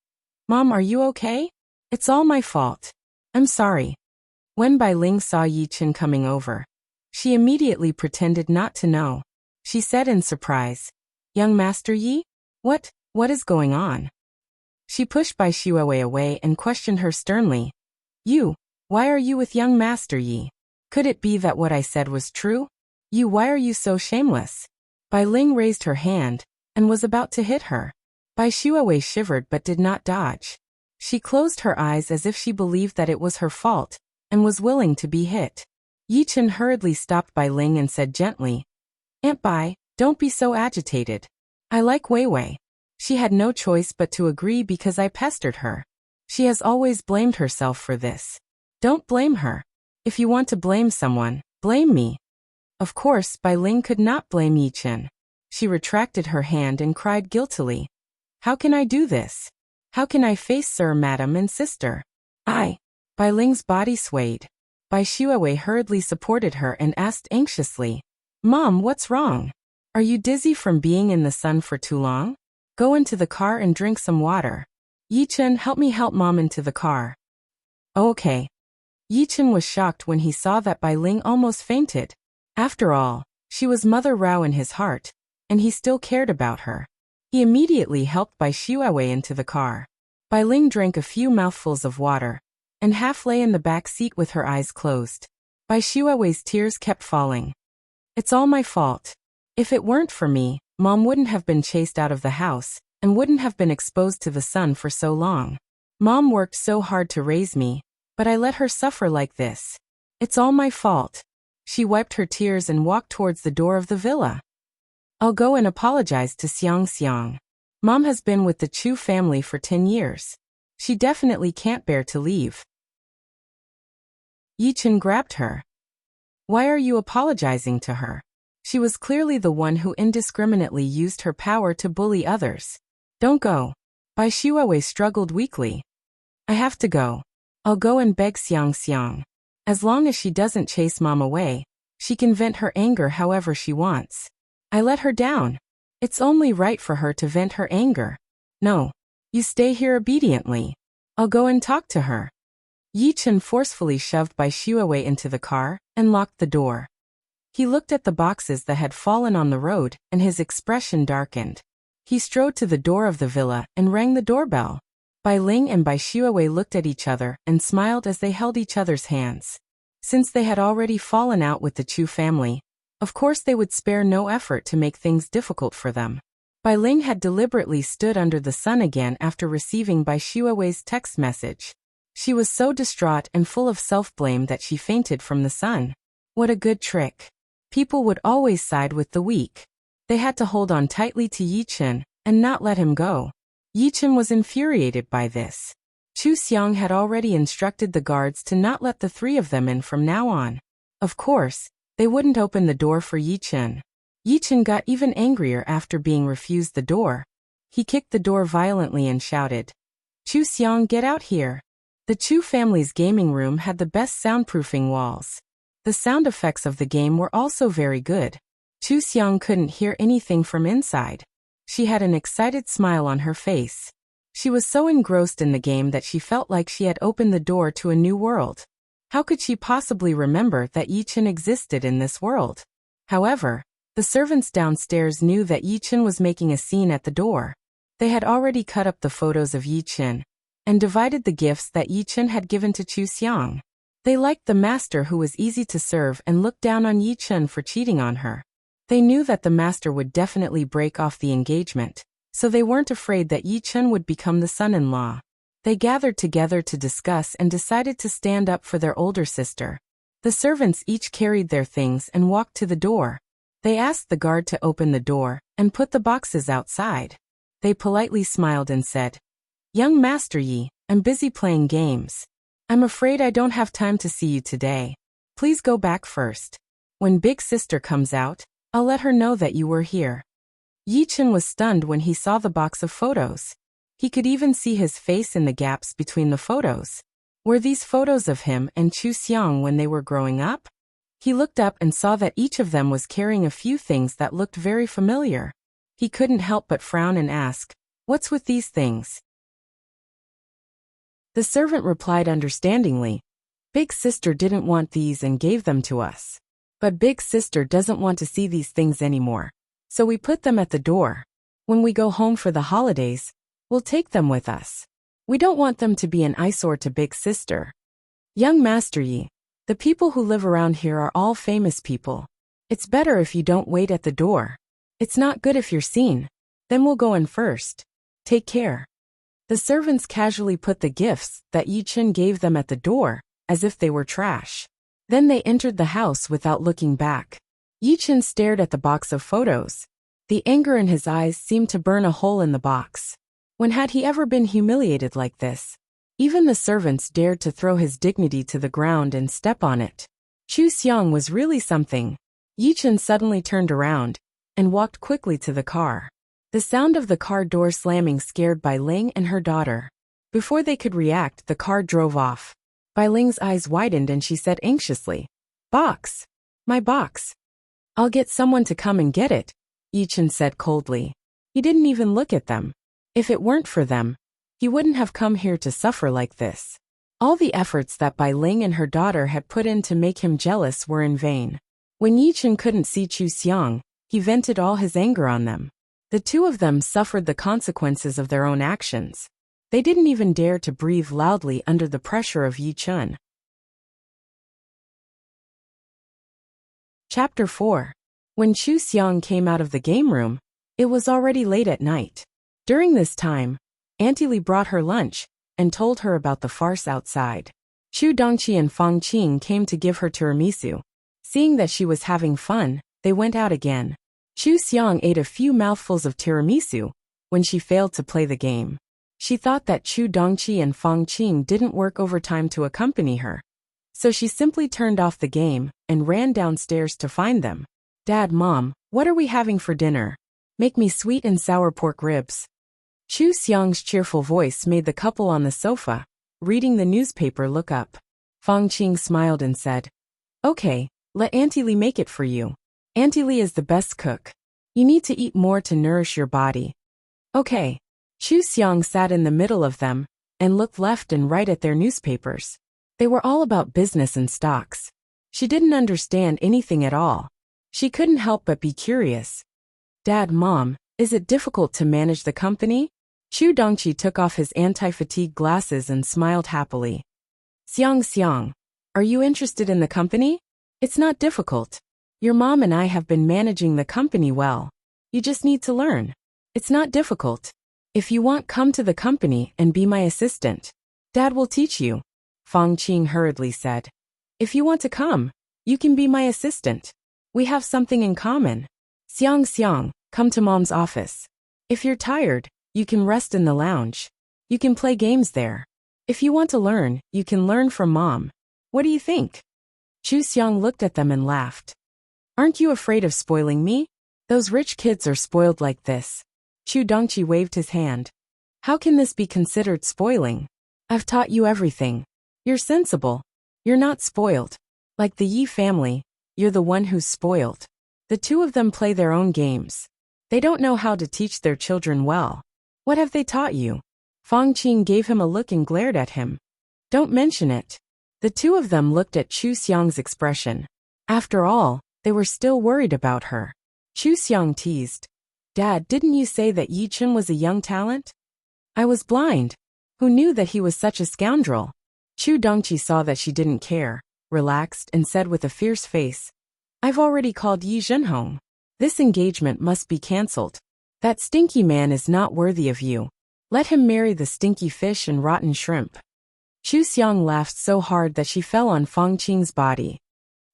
Mom, are you okay? It's all my fault. I'm sorry. When Bai Ling saw Yichen coming over, she immediately pretended not to know. She said in surprise, Young Master Yi? What is going on? She pushed Bai Shuawei away and questioned her sternly. You, why are you with young Master Yi? Could it be that what I said was true? You, why are you so shameless? Bai Ling raised her hand and was about to hit her. Bai Shuawei shivered but did not dodge. She closed her eyes as if she believed that it was her fault and was willing to be hit. Yichen hurriedly stopped Bai Ling and said gently, Aunt Bai, don't be so agitated. I like Wei Wei. She had no choice but to agree because I pestered her. She has always blamed herself for this. Don't blame her. If you want to blame someone, blame me. Of course, Bai Ling could not blame Yichen. She retracted her hand and cried guiltily. How can I do this? How can I face Sir, Madam, and Sister? Bai Ling's body swayed. Bai Shuawei hurriedly supported her and asked anxiously, "Mom, what's wrong? Are you dizzy from being in the sun for too long? Go into the car and drink some water. Yichen, help me help Mom into the car." "Okay." Yichen was shocked when he saw that Bai Ling almost fainted. After all, she was Mother Rao in his heart, and he still cared about her. He immediately helped Bai Shuawei into the car. Bai Ling drank a few mouthfuls of water, and half lay in the back seat with her eyes closed. Bai Shuawei's tears kept falling. "It's all my fault. If it weren't for me, Mom wouldn't have been chased out of the house, and wouldn't have been exposed to the sun for so long. Mom worked so hard to raise me, but I let her suffer like this. It's all my fault." She wiped her tears and walked towards the door of the villa. "I'll go and apologize to Xiang Xiang. Mom has been with the Chu family for 10 years. She definitely can't bear to leave." Yichen grabbed her. "Why are you apologizing to her? She was clearly the one who indiscriminately used her power to bully others. Don't go." Bai Shuawei struggled weakly. "I have to go. I'll go and beg Xiang Xiang. As long as she doesn't chase Mom away, she can vent her anger however she wants. I let her down. It's only right for her to vent her anger. No, you stay here obediently. I'll go and talk to her." Yichen forcefully shoved Bai Shuawei into the car and locked the door. He looked at the boxes that had fallen on the road, and his expression darkened. He strode to the door of the villa and rang the doorbell. Bai Ling and Bai Shuawei looked at each other and smiled as they held each other's hands. Since they had already fallen out with the Chu family, of course they would spare no effort to make things difficult for them. Bai Ling had deliberately stood under the sun again after receiving Bai Shuawei's text message. She was so distraught and full of self-blame that she fainted from the sun. What a good trick. People would always side with the weak. They had to hold on tightly to Yichen and not let him go. Yichen was infuriated by this. Chu Xiang had already instructed the guards to not let the three of them in from now on. Of course, they wouldn't open the door for Yichen. Yichen got even angrier after being refused the door. He kicked the door violently and shouted, "Chu Xiang, get out here." The Chu family's gaming room had the best soundproofing walls. The sound effects of the game were also very good. Chu Xiang couldn't hear anything from inside. She had an excited smile on her face. She was so engrossed in the game that she felt like she had opened the door to a new world. How could she possibly remember that Yichen existed in this world? However, the servants downstairs knew that Yichen was making a scene at the door. They had already cut up the photos of Yichen and divided the gifts that Yichen had given to Chu Xiang. They liked the master who was easy to serve and looked down on Yichen for cheating on her. They knew that the master would definitely break off the engagement, so they weren't afraid that Yichen would become the son-in-law. They gathered together to discuss and decided to stand up for their older sister. The servants each carried their things and walked to the door. They asked the guard to open the door and put the boxes outside. They politely smiled and said, "Young Master Yi, I'm busy playing games. I'm afraid I don't have time to see you today. Please go back first. When Big Sister comes out, I'll let her know that you were here." Yichen was stunned when he saw the box of photos. He could even see his face in the gaps between the photos. Were these photos of him and Chu Xiang when they were growing up? He looked up and saw that each of them was carrying a few things that looked very familiar. He couldn't help but frown and ask, "What's with these things?" The servant replied understandingly, "Big Sister didn't want these and gave them to us. But Big Sister doesn't want to see these things anymore, so we put them at the door. When we go home for the holidays, we'll take them with us. We don't want them to be an eyesore to Big Sister. Young Master Yi, the people who live around here are all famous people. It's better if you don't wait at the door. It's not good if you're seen. Then we'll go in first. Take care." The servants casually put the gifts that Yichen gave them at the door, as if they were trash. Then they entered the house without looking back. Yichen stared at the box of photos. The anger in his eyes seemed to burn a hole in the box. When had he ever been humiliated like this? Even the servants dared to throw his dignity to the ground and step on it. Chu Xiang was really something. Yichen suddenly turned around and walked quickly to the car. The sound of the car door slamming scared Bai Ling and her daughter. Before they could react, the car drove off. Bai Ling's eyes widened and she said anxiously, "Box. My box." "I'll get someone to come and get it," Yichen said coldly. He didn't even look at them. If it weren't for them, he wouldn't have come here to suffer like this. All the efforts that Bai Ling and her daughter had put in to make him jealous were in vain. When Yichen couldn't see Chu Xiang, he vented all his anger on them. The two of them suffered the consequences of their own actions. They didn't even dare to breathe loudly under the pressure of Yichen. Chapter 4. When Chu Xiang came out of the game room, it was already late at night. During this time, Auntie Li brought her lunch and told her about the farce outside. Chu Dongqi and Fang Qing came to give her tiramisu. Seeing that she was having fun, they went out again. Chu Xiang ate a few mouthfuls of tiramisu when she failed to play the game. She thought that Chu Dongqi and Fang Qing didn't work overtime to accompany her. So she simply turned off the game and ran downstairs to find them. "Dad, Mom, what are we having for dinner? Make me sweet and sour pork ribs." Chu Xiang's cheerful voice made the couple on the sofa, reading the newspaper, look up. Fang Qing smiled and said, "Okay, let Auntie Li make it for you. Auntie Li is the best cook. You need to eat more to nourish your body." "Okay." Chu Xiang sat in the middle of them and looked left and right at their newspapers. They were all about business and stocks. She didn't understand anything at all. She couldn't help but be curious. "Dad, Mom, is it difficult to manage the company?" Chu Dongqi took off his anti-fatigue glasses and smiled happily. Xiang, are you interested in the company? It's not difficult. Your mom and I have been managing the company well. You just need to learn. It's not difficult. If you want, come to the company and be my assistant. Dad will teach you," Fang Qing hurriedly said. "If you want to come, you can be my assistant. We have something in common. Xiang, come to Mom's office. If you're tired, you can rest in the lounge. You can play games there. If you want to learn, you can learn from Mom. What do you think?" Chu Xiang looked at them and laughed. "Aren't you afraid of spoiling me? Those rich kids are spoiled like this." Chu Dongqi waved his hand. "How can this be considered spoiling? I've taught you everything. You're sensible. You're not spoiled. Like the Yi family, you're the one who's spoiled." The two of them play their own games. They don't know how to teach their children well. "What have they taught you?" Fang Qing gave him a look and glared at him. "Don't mention it." The two of them looked at Chu Xiang's expression. After all, they were still worried about her. Chu Xiang teased, "Dad, didn't you say that Yichen was a young talent?" "I was blind. Who knew that he was such a scoundrel?" Chu Dongqi saw that she didn't care, relaxed, and said with a fierce face, "I've already called Yi Zhenhong. This engagement must be cancelled. That stinky man is not worthy of you. Let him marry the stinky fish and rotten shrimp." Chu Xiang laughed so hard that she fell on Fang Qing's body.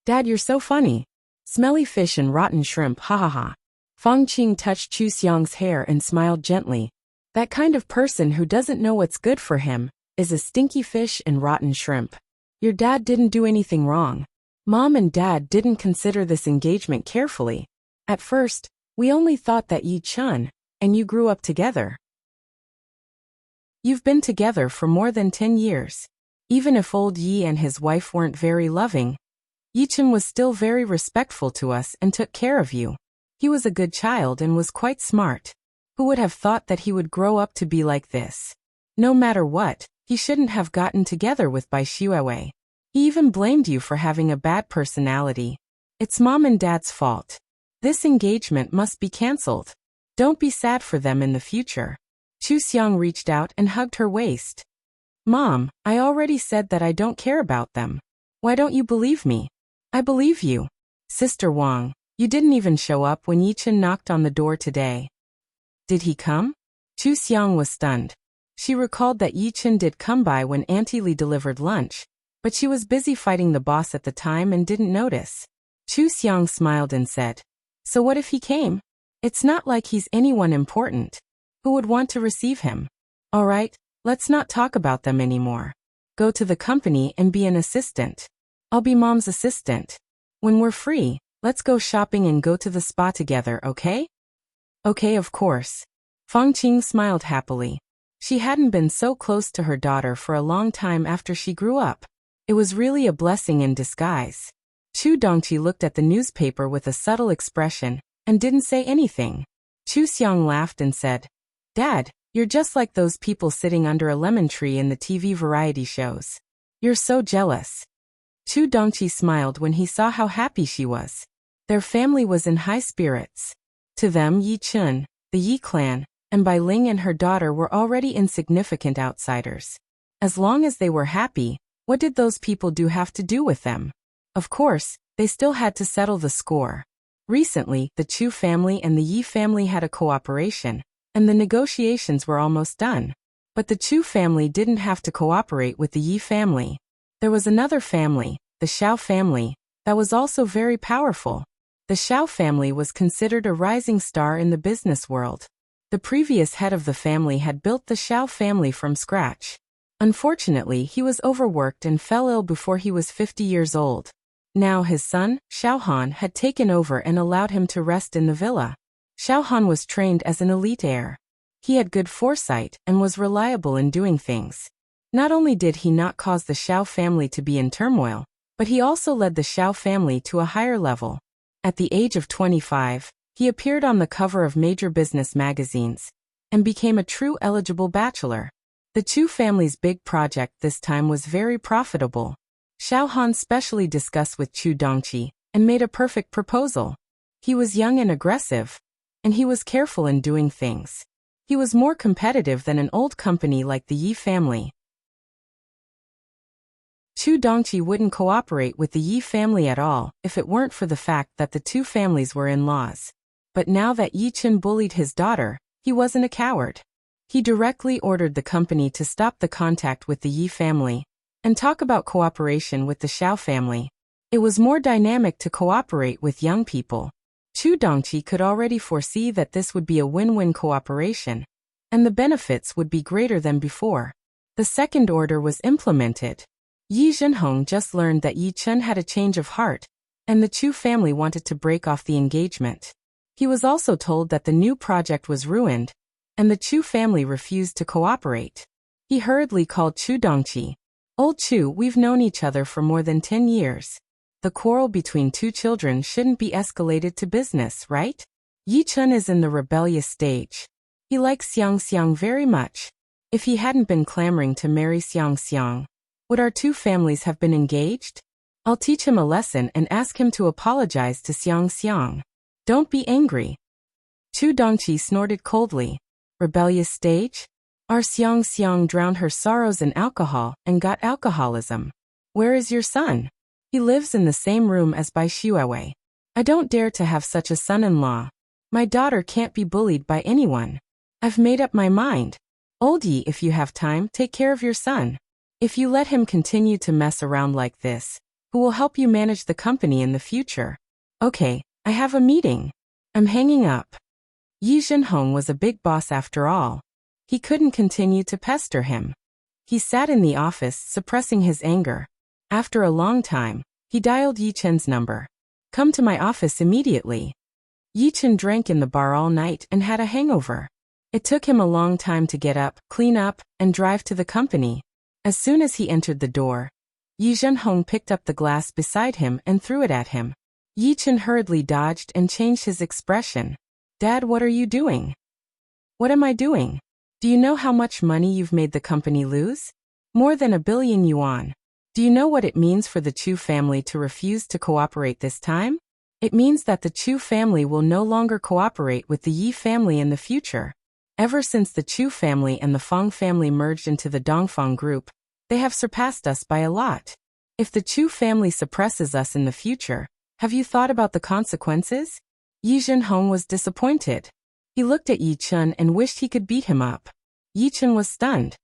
"Dad, you're so funny. Smelly fish and rotten shrimp, ha ha ha." Fang Qing touched Chu Xiang's hair and smiled gently. "That kind of person who doesn't know what's good for him is a stinky fish and rotten shrimp. Your dad didn't do anything wrong. Mom and Dad didn't consider this engagement carefully. At first, we only thought that Yi Chun and you grew up together. You've been together for more than 10 years. Even if old Yi and his wife weren't very loving, Yi Chun was still very respectful to us and took care of you. He was a good child and was quite smart. Who would have thought that he would grow up to be like this? No matter what, he shouldn't have gotten together with Bai Xuewei. He even blamed you for having a bad personality. It's Mom and Dad's fault. This engagement must be cancelled. Don't be sad for them in the future." Chu Xiang reached out and hugged her waist. "Mom, I already said that I don't care about them. Why don't you believe me?" "I believe you. Sister Wang, you didn't even show up when Yichen knocked on the door today." "Did he come?" Chu Xiang was stunned. She recalled that Yichen did come by when Auntie Li delivered lunch, but she was busy fighting the boss at the time and didn't notice. Chu Xiang smiled and said, "So what if he came? It's not like he's anyone important. Who would want to receive him? All right, let's not talk about them anymore. Go to the company and be an assistant. I'll be Mom's assistant. When we're free, let's go shopping and go to the spa together, okay?" "Okay, of course." Fang Qing smiled happily. She hadn't been so close to her daughter for a long time after she grew up. It was really a blessing in disguise. Chu Dongqi looked at the newspaper with a subtle expression and didn't say anything. Chu Xiang laughed and said, "Dad, you're just like those people sitting under a lemon tree in the TV variety shows. You're so jealous." Chu Dongqi smiled when he saw how happy she was. Their family was in high spirits. To them, Yi Chun, the Yi clan, and Bai Ling and her daughter were already insignificant outsiders. As long as they were happy, what did those people have to do with them? Of course, they still had to settle the score. Recently, the Chu family and the Yi family had a cooperation, and the negotiations were almost done. But the Chu family didn't have to cooperate with the Yi family. There was another family, the Xiao family, that was also very powerful. The Xiao family was considered a rising star in the business world. The previous head of the family had built the Xiao family from scratch. Unfortunately, he was overworked and fell ill before he was 50 years old. Now his son, Xiaohan, had taken over and allowed him to rest in the villa. Xiaohan was trained as an elite heir. He had good foresight and was reliable in doing things. Not only did he not cause the Xiao family to be in turmoil, but he also led the Xiao family to a higher level. At the age of 25, he appeared on the cover of major business magazines and became a true eligible bachelor. The Chu family's big project this time was very profitable. Xiaohan specially discussed with Chu Dongqi and made a perfect proposal. He was young and aggressive, and he was careful in doing things. He was more competitive than an old company like the Yi family. Chu Dongqi wouldn't cooperate with the Yi family at all if it weren't for the fact that the two families were in-laws. But now that Yi Chen bullied his daughter, he wasn't a coward. He directly ordered the company to stop the contact with the Yi family and talk about cooperation with the Xiao family. It was more dynamic to cooperate with young people. Chu Dongqi could already foresee that this would be a win-win cooperation, and the benefits would be greater than before. The second order was implemented. Yi Zhenhong just learned that Yi Chen had a change of heart, and the Chu family wanted to break off the engagement. He was also told that the new project was ruined, and the Chu family refused to cooperate. He hurriedly called Chu Dongqi. "Old Chu, we've known each other for more than 10 years. The quarrel between two children shouldn't be escalated to business, right? Yi Chen is in the rebellious stage. He likes Xiang Xiang very much. If he hadn't been clamoring to marry Xiang Xiang, would our two families have been engaged? I'll teach him a lesson and ask him to apologize to Xiang Xiang. Don't be angry." Chu Dongqi snorted coldly. Rebellious stage? Our Xiang Xiang drowned her sorrows in alcohol and got alcoholism. Where is your son? He lives in the same room as Bai Xuewei. I don't dare to have such a son-in-law. My daughter can't be bullied by anyone. I've made up my mind. Old Yi, if you have time, take care of your son. If you let him continue to mess around like this, who will help you manage the company in the future? Okay, I have a meeting. I'm hanging up. Yi Zhenhong was a big boss after all. He couldn't continue to pester him. He sat in the office, suppressing his anger. After a long time, he dialed Yi Chen's number. "Come to my office immediately." Yi Chen drank in the bar all night and had a hangover. It took him a long time to get up, clean up, and drive to the company. As soon as he entered the door, Yi Zhenhong picked up the glass beside him and threw it at him. Yi Chen hurriedly dodged and changed his expression. "Dad, what are you doing?" "What am I doing? Do you know how much money you've made the company lose? More than 1 billion yuan. Do you know what it means for the Chu family to refuse to cooperate this time? It means that the Chu family will no longer cooperate with the Yi family in the future. Ever since the Chu family and the Fang family merged into the Dongfang group, they have surpassed us by a lot. If the Chu family suppresses us in the future, have you thought about the consequences?" Yi Zhenhong was disappointed. He looked at Yi Chen and wished he could beat him up. Yi Chen was stunned.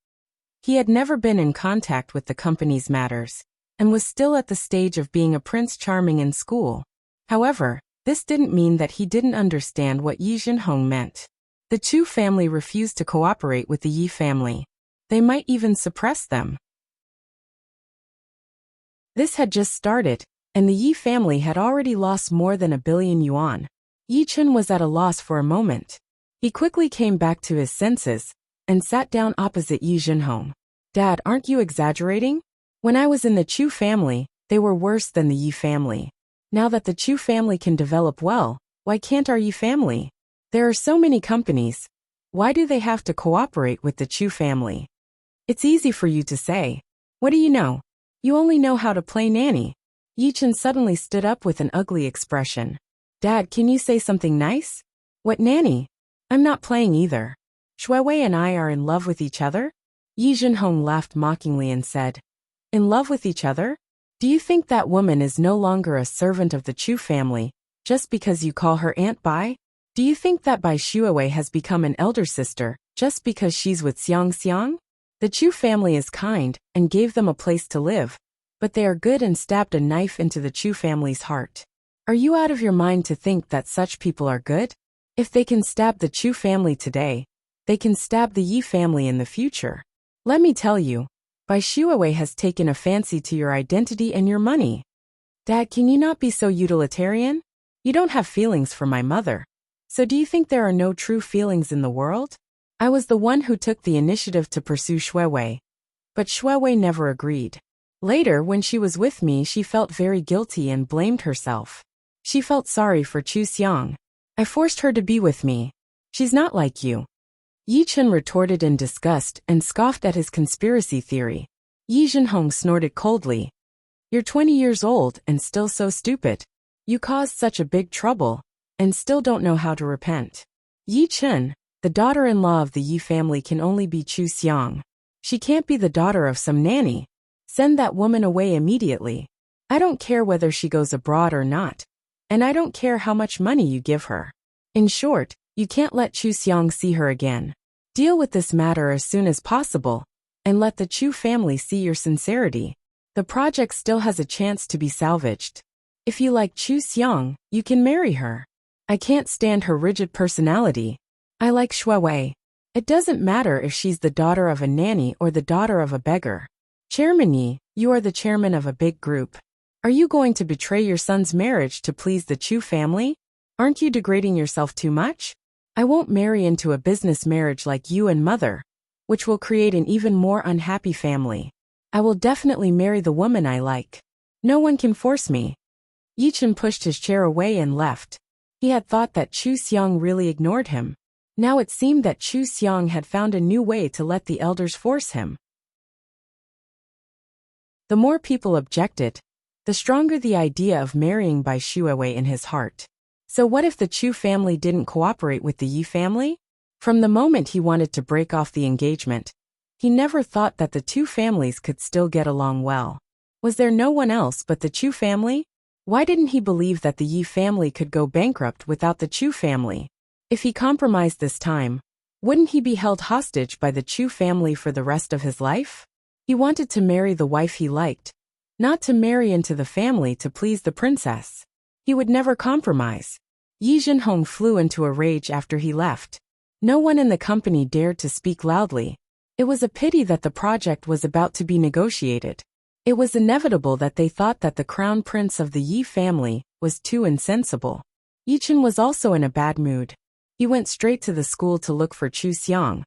He had never been in contact with the company's matters, and was still at the stage of being a Prince Charming in school. However, this didn't mean that he didn't understand what Yi Zhenhong meant. The Chu family refused to cooperate with the Yi family. They might even suppress them. This had just started, and the Yi family had already lost more than 1 billion yuan. Yi Chen was at a loss for a moment. He quickly came back to his senses and sat down opposite Yi Zhenhong. "Dad, aren't you exaggerating? When I was in the Chu family, they were worse than the Yi family. Now that the Chu family can develop well, why can't our Yi family? There are so many companies. Why do they have to cooperate with the Chu family? It's easy for you to say. What do you know? You only know how to play nanny. Yichen suddenly stood up with an ugly expression. Dad, can you say something nice? What nanny? I'm not playing either. Shuiwei and I are in love with each other? Yi Jinhong laughed mockingly and said, In love with each other? Do you think that woman is no longer a servant of the Chu family, just because you call her Aunt Bai? Do you think that Bai Shuiwei has become an elder sister, just because she's with Xiang Xiang? The Chu family is kind, and gave them a place to live, but they are good and stabbed a knife into the Chu family's heart. Are you out of your mind to think that such people are good? If they can stab the Chu family today, they can stab the Yi family in the future. Let me tell you, Bai Shuiwei has taken a fancy to your identity and your money. Dad, can you not be so utilitarian? You don't have feelings for my mother. So do you think there are no true feelings in the world? I was the one who took the initiative to pursue Shuiwei. But Shuiwei never agreed. Later, when she was with me, she felt very guilty and blamed herself. She felt sorry for Chu Xiang. I forced her to be with me. She's not like you. Yi Chen retorted in disgust and scoffed at his conspiracy theory. Yi Jinhong snorted coldly. You're 20 years old and still so stupid. You caused such a big trouble, and still don't know how to repent. Yi Chen, the daughter-in-law of the Yi family, can only be Chu Xiang. She can't be the daughter of some nanny. Send that woman away immediately. I don't care whether she goes abroad or not. And I don't care how much money you give her. In short, you can't let Chu Xiang see her again. Deal with this matter as soon as possible, and let the Chu family see your sincerity. The project still has a chance to be salvaged. If you like Chu Xiang, you can marry her. I can't stand her rigid personality. I like Shuiwei. It doesn't matter if she's the daughter of a nanny or the daughter of a beggar. Chairman Yi, you are the chairman of a big group. Are you going to betray your son's marriage to please the Chu family? Aren't you degrading yourself too much? I won't marry into a business marriage like you and mother, which will create an even more unhappy family. I will definitely marry the woman I like. No one can force me. Yi Chen pushed his chair away and left. He had thought that Chu Xiang really ignored him. Now it seemed that Chu Xiang had found a new way to let the elders force him. The more people objected, the stronger the idea of marrying Bai Shuiwei in his heart. So what if the Chu family didn't cooperate with the Yi family? From the moment he wanted to break off the engagement, he never thought that the two families could still get along well. Was there no one else but the Chu family? Why didn't he believe that the Yi family could go bankrupt without the Chu family? If he compromised this time, wouldn't he be held hostage by the Chu family for the rest of his life? He wanted to marry the wife he liked, not to marry into the family to please the princess. He would never compromise. Yi Jinhong flew into a rage after he left. No one in the company dared to speak loudly. It was a pity that the project was about to be negotiated. It was inevitable that they thought that the crown prince of the Yi family was too insensible. Yi Chen was also in a bad mood. He went straight to the school to look for Chu Xiang,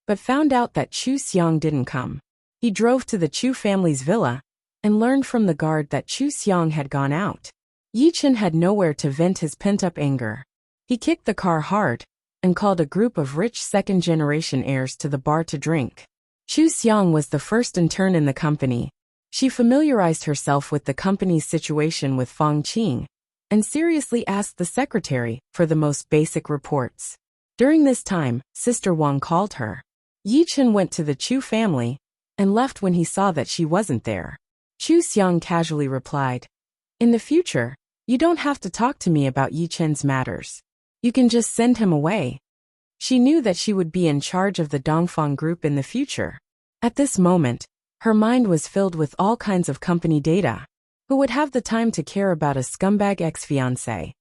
but found out that Chu Xiang didn't come. He drove to the Chu family's villa and learned from the guard that Chu Xiang had gone out. Yi Chen had nowhere to vent his pent-up anger. He kicked the car hard and called a group of rich second-generation heirs to the bar to drink. Chu Xiang was the first intern in the company. She familiarized herself with the company's situation with Fang Qing and seriously asked the secretary for the most basic reports. During this time, Sister Wang called her. Yi Chen went to the Chu family and left when he saw that she wasn't there. Chu Xiang casually replied, "In the future, you don't have to talk to me about Yi Chen's matters. You can just send him away." She knew that she would be in charge of the Dongfang group in the future. At this moment, her mind was filled with all kinds of company data. Who would have the time to care about a scumbag ex-fiancé?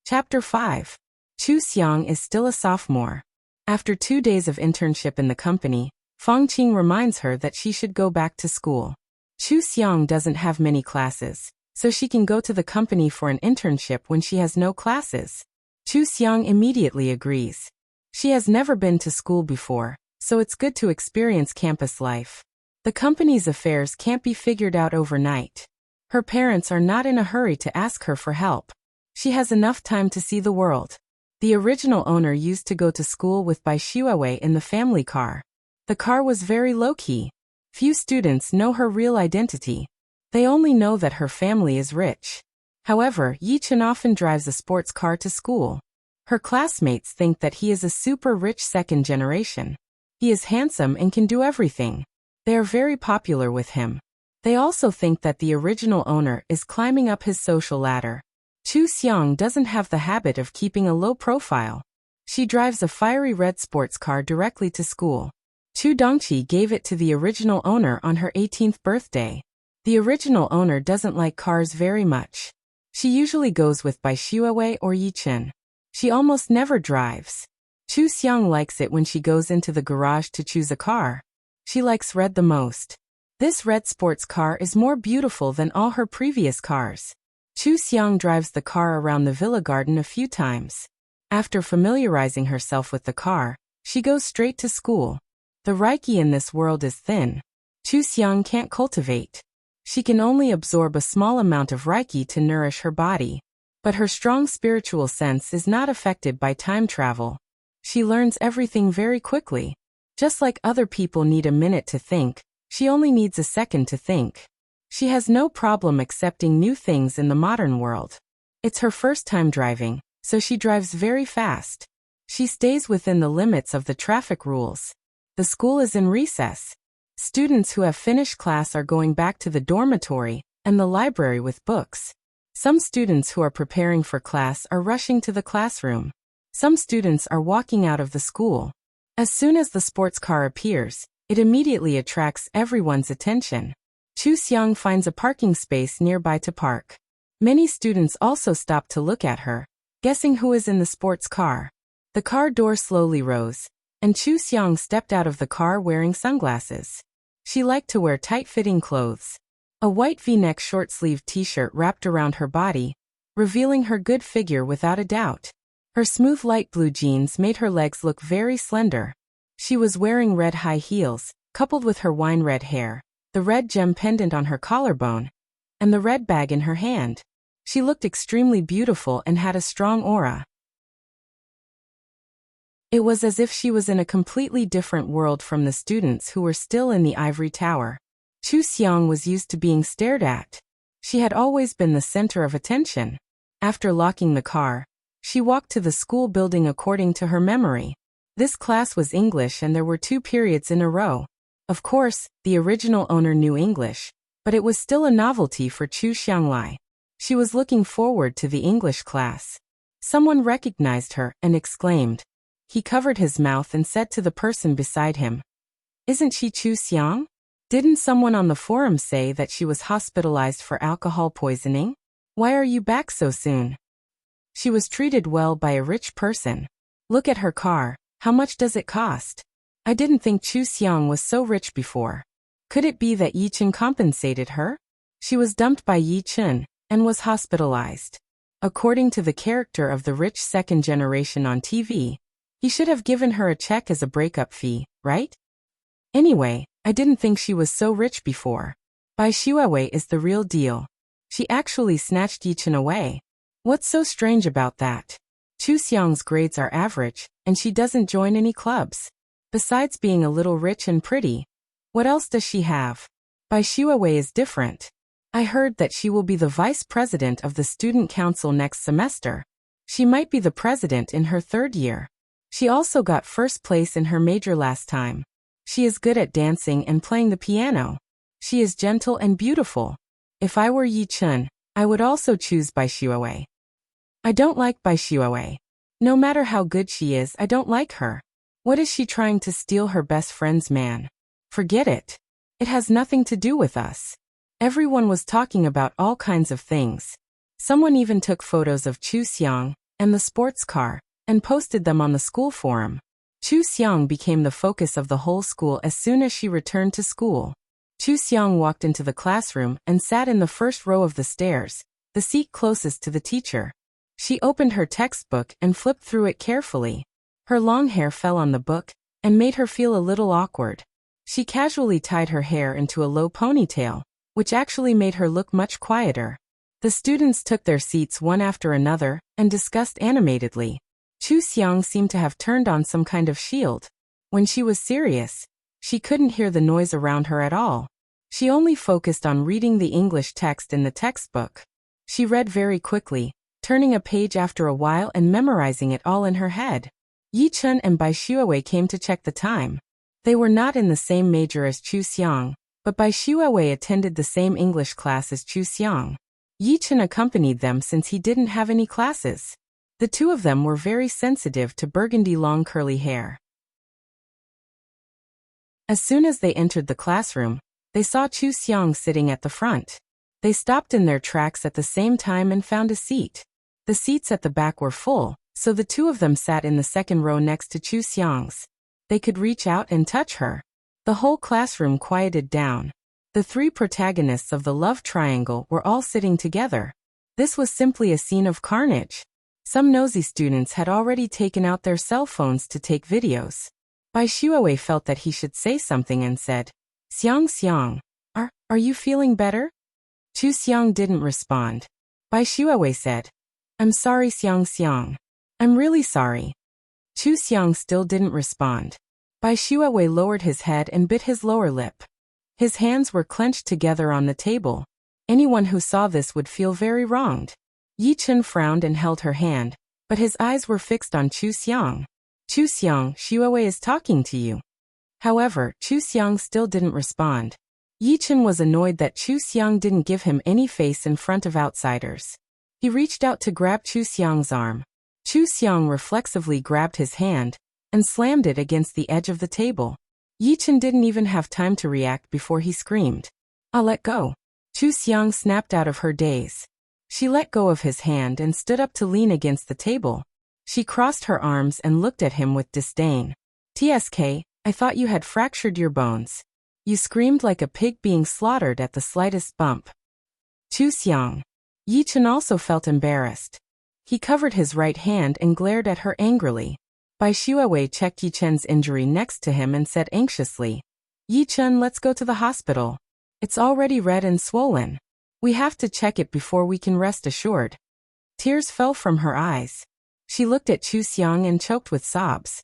Chapter 5. Chu Xiang is still a sophomore. After 2 days of internship in the company, Fang Qing reminds her that she should go back to school. Chu Xiang doesn't have many classes, so she can go to the company for an internship when she has no classes. Chu Xiang immediately agrees. She has never been to school before, so it's good to experience campus life. The company's affairs can't be figured out overnight. Her parents are not in a hurry to ask her for help. She has enough time to see the world. The original owner used to go to school with Bai Xuewei in the family car. The car was very low-key. Few students know her real identity. They only know that her family is rich. However, Yichen often drives a sports car to school. Her classmates think that he is a super rich second generation. He is handsome and can do everything. They are very popular with him. They also think that the original owner is climbing up his social ladder. Chu Xiang doesn't have the habit of keeping a low profile. She drives a fiery red sports car directly to school. Chu Dongqi gave it to the original owner on her 18th birthday. The original owner doesn't like cars very much. She usually goes with Bai Xuewei or Yichen. She almost never drives. Chu Xiang likes it when she goes into the garage to choose a car. She likes red the most. This red sports car is more beautiful than all her previous cars. Chu Xiang drives the car around the villa garden a few times. After familiarizing herself with the car, she goes straight to school. The Reiki in this world is thin. Chu Xiang can't cultivate. She can only absorb a small amount of Reiki to nourish her body. But her strong spiritual sense is not affected by time travel. She learns everything very quickly. Just like other people need a minute to think, she only needs a second to think. She has no problem accepting new things in the modern world. It's her first time driving, so she drives very fast. She stays within the limits of the traffic rules. The school is in recess. Students who have finished class are going back to the dormitory and the library with books. Some students who are preparing for class are rushing to the classroom. Some students are walking out of the school. As soon as the sports car appears, it immediately attracts everyone's attention. Chu Xiang finds a parking space nearby to park. Many students also stop to look at her, guessing who is in the sports car. The car door slowly rose, and Chu Xiang stepped out of the car wearing sunglasses. She liked to wear tight-fitting clothes. A white V-neck short-sleeved t-shirt wrapped around her body, revealing her good figure without a doubt. Her smooth light blue jeans made her legs look very slender. She was wearing red high heels, coupled with her wine-red hair, the red gem pendant on her collarbone, and the red bag in her hand. She looked extremely beautiful and had a strong aura. It was as if she was in a completely different world from the students who were still in the ivory tower. Chu Xiang was used to being stared at. She had always been the center of attention. After locking the car, she walked to the school building according to her memory. This class was English and there were 2 periods in a row. Of course, the original owner knew English, but it was still a novelty for Chu Xianglai. She was looking forward to the English class. Someone recognized her and exclaimed. He covered his mouth and said to the person beside him, "Isn't she Chu Xiang? Didn't someone on the forum say that she was hospitalized for alcohol poisoning? Why are you back so soon? She was treated well by a rich person. Look at her car, how much does it cost? I didn't think Chu Xiang was so rich before. Could it be that Yichen compensated her? She was dumped by Yichen and was hospitalized. According to the character of the rich second generation on TV, he should have given her a check as a breakup fee, right? Anyway, I didn't think she was so rich before. Bai Xuewei is the real deal. She actually snatched Yichen away. What's so strange about that? Chu Xiang's grades are average, and she doesn't join any clubs. Besides being a little rich and pretty, what else does she have? Bai Xuewei is different. I heard that she will be the vice president of the student council next semester. She might be the president in her 3rd year. She also got first place in her major last time. She is good at dancing and playing the piano. She is gentle and beautiful. If I were Yichen, I would also choose Bai Xuewei. I don't like Bai Xuewei. No matter how good she is, I don't like her. What is she trying to steal her best friend's man? Forget it. It has nothing to do with us. Everyone was talking about all kinds of things. Someone even took photos of Chu Xiang and the sports car and posted them on the school forum. Chu Xiang became the focus of the whole school as soon as she returned to school. Chu Xiang walked into the classroom and sat in the first row of the stairs, the seat closest to the teacher. She opened her textbook and flipped through it carefully. Her long hair fell on the book, and made her feel a little awkward. She casually tied her hair into a low ponytail, which actually made her look much quieter. The students took their seats one after another and discussed animatedly. Chu Xiang seemed to have turned on some kind of shield. When she was serious, she couldn't hear the noise around her at all. She only focused on reading the English text in the textbook. She read very quickly, turning a page after a while and memorizing it all in her head. Yi Chun and Bai Xuewei came to check the time. They were not in the same major as Chu Xiang, but Bai Xuewei attended the same English class as Chu Xiang. Yi Chun accompanied them since he didn't have any classes. The two of them were very sensitive to burgundy long curly hair. As soon as they entered the classroom, they saw Chu Xiang sitting at the front. They stopped in their tracks at the same time and found a seat. The seats at the back were full, so the two of them sat in the second row next to Chu Xiang's. They could reach out and touch her. The whole classroom quieted down. The three protagonists of the love triangle were all sitting together. This was simply a scene of carnage. Some nosy students had already taken out their cell phones to take videos. Bai Xuewei felt that he should say something and said, Xiang, are you feeling better? Chu Xiang didn't respond. Bai Xuewei said, I'm sorry Xiang. I'm really sorry. Chu Xiang still didn't respond. Bai Xuewei lowered his head and bit his lower lip. His hands were clenched together on the table. Anyone who saw this would feel very wronged. Yi Chun frowned and held her hand, but his eyes were fixed on Chu Xiang. Chu Xiang, Xuewei is talking to you. However, Chu Xiang still didn't respond. Yi Chun was annoyed that Chu Xiang didn't give him any face in front of outsiders. He reached out to grab Chu Xiang's arm. Chu Xiang reflexively grabbed his hand and slammed it against the edge of the table. Yi Chun didn't even have time to react before he screamed, I'll let go. Chu Xiang snapped out of her daze. She let go of his hand and stood up to lean against the table. She crossed her arms and looked at him with disdain. TSK, I thought you had fractured your bones. You screamed like a pig being slaughtered at the slightest bump. Chu Xiang. Yi Chun also felt embarrassed. He covered his right hand and glared at her angrily. Bai Xuewei checked Yi Chun's injury next to him and said anxiously, Yi Chun, let's go to the hospital. It's already red and swollen. We have to check it before we can rest assured. Tears fell from her eyes. She looked at Chu Xiang and choked with sobs.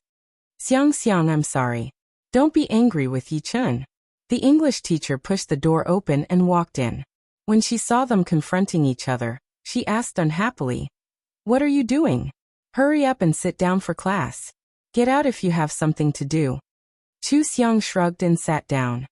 Xiang, I'm sorry. Don't be angry with Yi Chun. The English teacher pushed the door open and walked in. When she saw them confronting each other, she asked unhappily, What are you doing? Hurry up and sit down for class. Get out if you have something to do. Chu Xiang shrugged and sat down.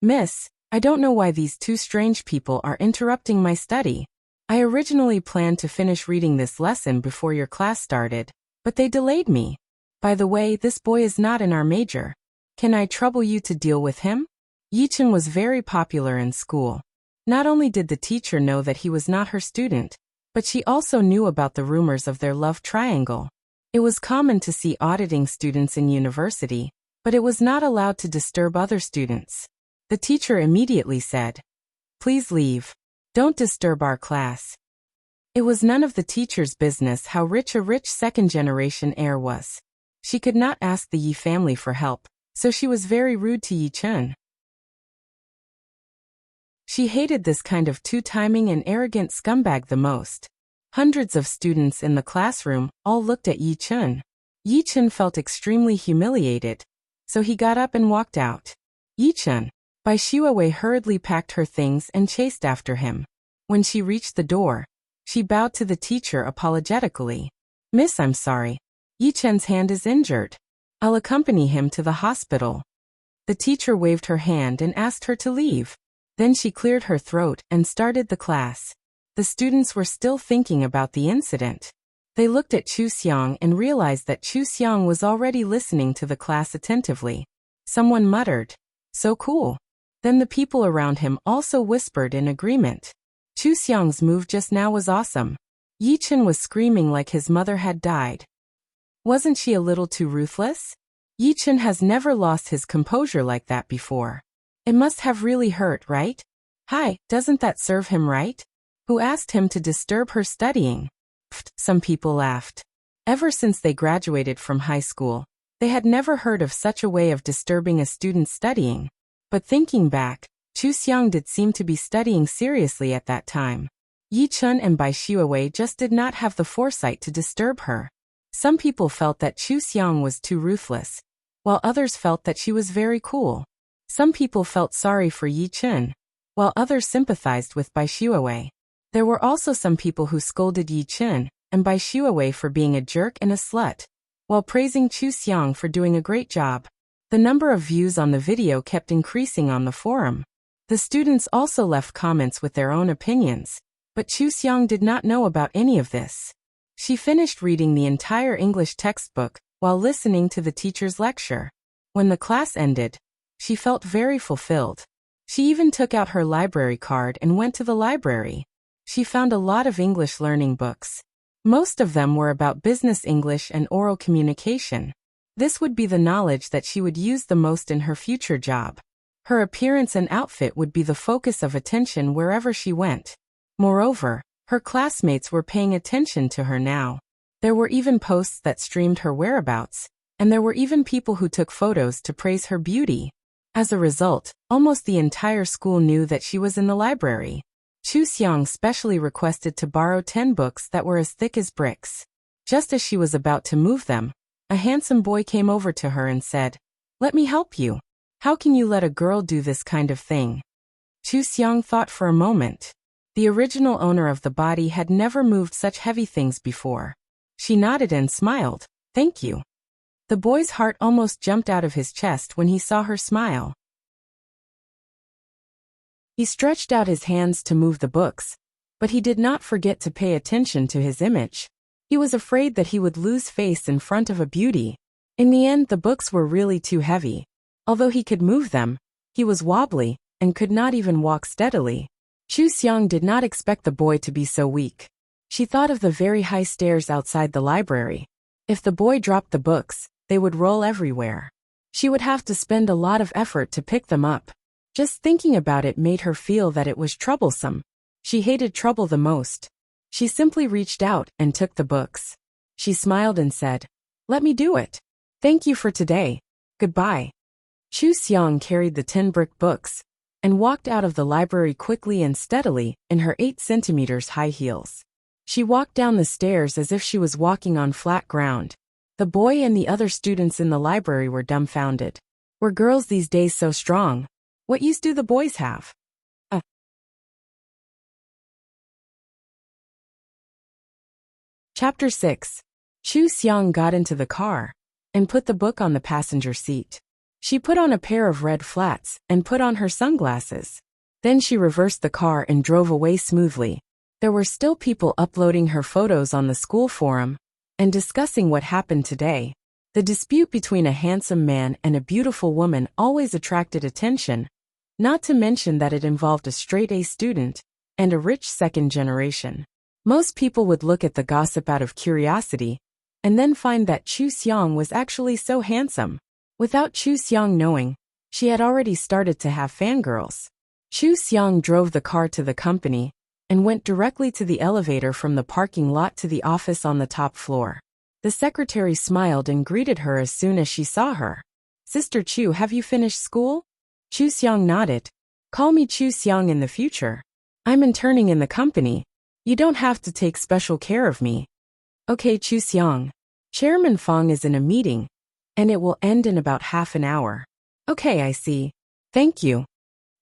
Miss, I don't know why these two strange people are interrupting my study. I originally planned to finish reading this lesson before your class started, but they delayed me. By the way, this boy is not in our major. Can I trouble you to deal with him? Yi Chun was very popular in school. Not only did the teacher know that he was not her student, but she also knew about the rumors of their love triangle. It was common to see auditing students in university, but it was not allowed to disturb other students. The teacher immediately said, Please leave. Don't disturb our class. It was none of the teacher's business how rich a rich second-generation heir was. She could not ask the Yi family for help, so she was very rude to Yi Chun. She hated this kind of two-timing and arrogant scumbag the most. Hundreds of students in the classroom all looked at Yi Chun. Yi Chun felt extremely humiliated, so he got up and walked out. Yi Chun. Bai Xuewei hurriedly packed her things and chased after him. When she reached the door, she bowed to the teacher apologetically. Miss, I'm sorry. Yi Chun's hand is injured. I'll accompany him to the hospital. The teacher waved her hand and asked her to leave. Then she cleared her throat and started the class. The students were still thinking about the incident. They looked at Chu Xiang and realized that Chu Xiang was already listening to the class attentively. Someone muttered, So cool. Then the people around him also whispered in agreement. Chu Xiang's move just now was awesome. Yi Chun was screaming like his mother had died. Wasn't she a little too ruthless? Yi Chun has never lost his composure like that before. It must have really hurt, right? Hi, doesn't that serve him right? Who asked him to disturb her studying? Pfft, some people laughed. Ever since they graduated from high school, They had never heard of such a way of disturbing a student studying. But thinking back, Chu Xiang did seem to be studying seriously at that time. Yi Chun and Bai Xiuwei just did not have the foresight to disturb her. Some people felt that Chu Xiang was too ruthless, while others felt that she was very cool. Some people felt sorry for Yi Chun, while others sympathized with Bai Xiuwei. There were also some people who scolded Yi Chun and Bai Xiuwei for being a jerk and a slut, while praising Chu Xiang for doing a great job. The number of views on the video kept increasing on the forum. The students also left comments with their own opinions, but Chu Xiang did not know about any of this. She finished reading the entire English textbook while listening to the teacher's lecture. When the class ended, she felt very fulfilled. She even took out her library card and went to the library. She found a lot of English learning books. Most of them were about business English and oral communication. This would be the knowledge that she would use the most in her future job. Her appearance and outfit would be the focus of attention wherever she went. Moreover, her classmates were paying attention to her now. There were even posts that streamed her whereabouts, and there were even people who took photos to praise her beauty. As a result, almost the entire school knew that she was in the library. Chu Xiang specially requested to borrow 10 books that were as thick as bricks. Just as she was about to move them, a handsome boy came over to her and said, "Let me help you. How can you let a girl do this kind of thing?" Chu Xiang thought for a moment. The original owner of the body had never moved such heavy things before. She nodded and smiled. "Thank you." The boy's heart almost jumped out of his chest when he saw her smile. He stretched out his hands to move the books, but he did not forget to pay attention to his image. He was afraid that he would lose face in front of a beauty. In the end, the books were really too heavy. Although he could move them, he was wobbly and could not even walk steadily. Chu Xiang did not expect the boy to be so weak. She thought of the very high stairs outside the library. If the boy dropped the books, they would roll everywhere. She would have to spend a lot of effort to pick them up. Just thinking about it made her feel that it was troublesome. She hated trouble the most. She simply reached out and took the books. She smiled and said, "Let me do it. Thank you for today. Goodbye." Chu Xiang carried the 10 brick books and walked out of the library quickly and steadily in her 8 centimeters high heels. She walked down the stairs as if she was walking on flat ground. The boy and the other students in the library were dumbfounded. Were girls these days so strong? What use do the boys have? Chapter 6. Chu Xiang got into the car and put the book on the passenger seat. She put on a pair of red flats and put on her sunglasses. Then she reversed the car and drove away smoothly. There were still people uploading her photos on the school forum and discussing what happened today. The dispute between a handsome man and a beautiful woman always attracted attention, not to mention that it involved a straight-A student and a rich second generation. Most people would look at the gossip out of curiosity and then find that Chu Xiang was actually so handsome. Without Chu Xiang knowing, she had already started to have fangirls. Chu Xiang drove the car to the company and went directly to the elevator from the parking lot to the office on the top floor. The secretary smiled and greeted her as soon as she saw her. "Sister Chu, have you finished school?" Chu Xiang nodded. "Call me Chu Xiang in the future. I'm interning in the company. You don't have to take special care of me." "Okay, Chu Xiang. Chairman Fang is in a meeting, and it will end in about half an hour." "Okay, I see. Thank you."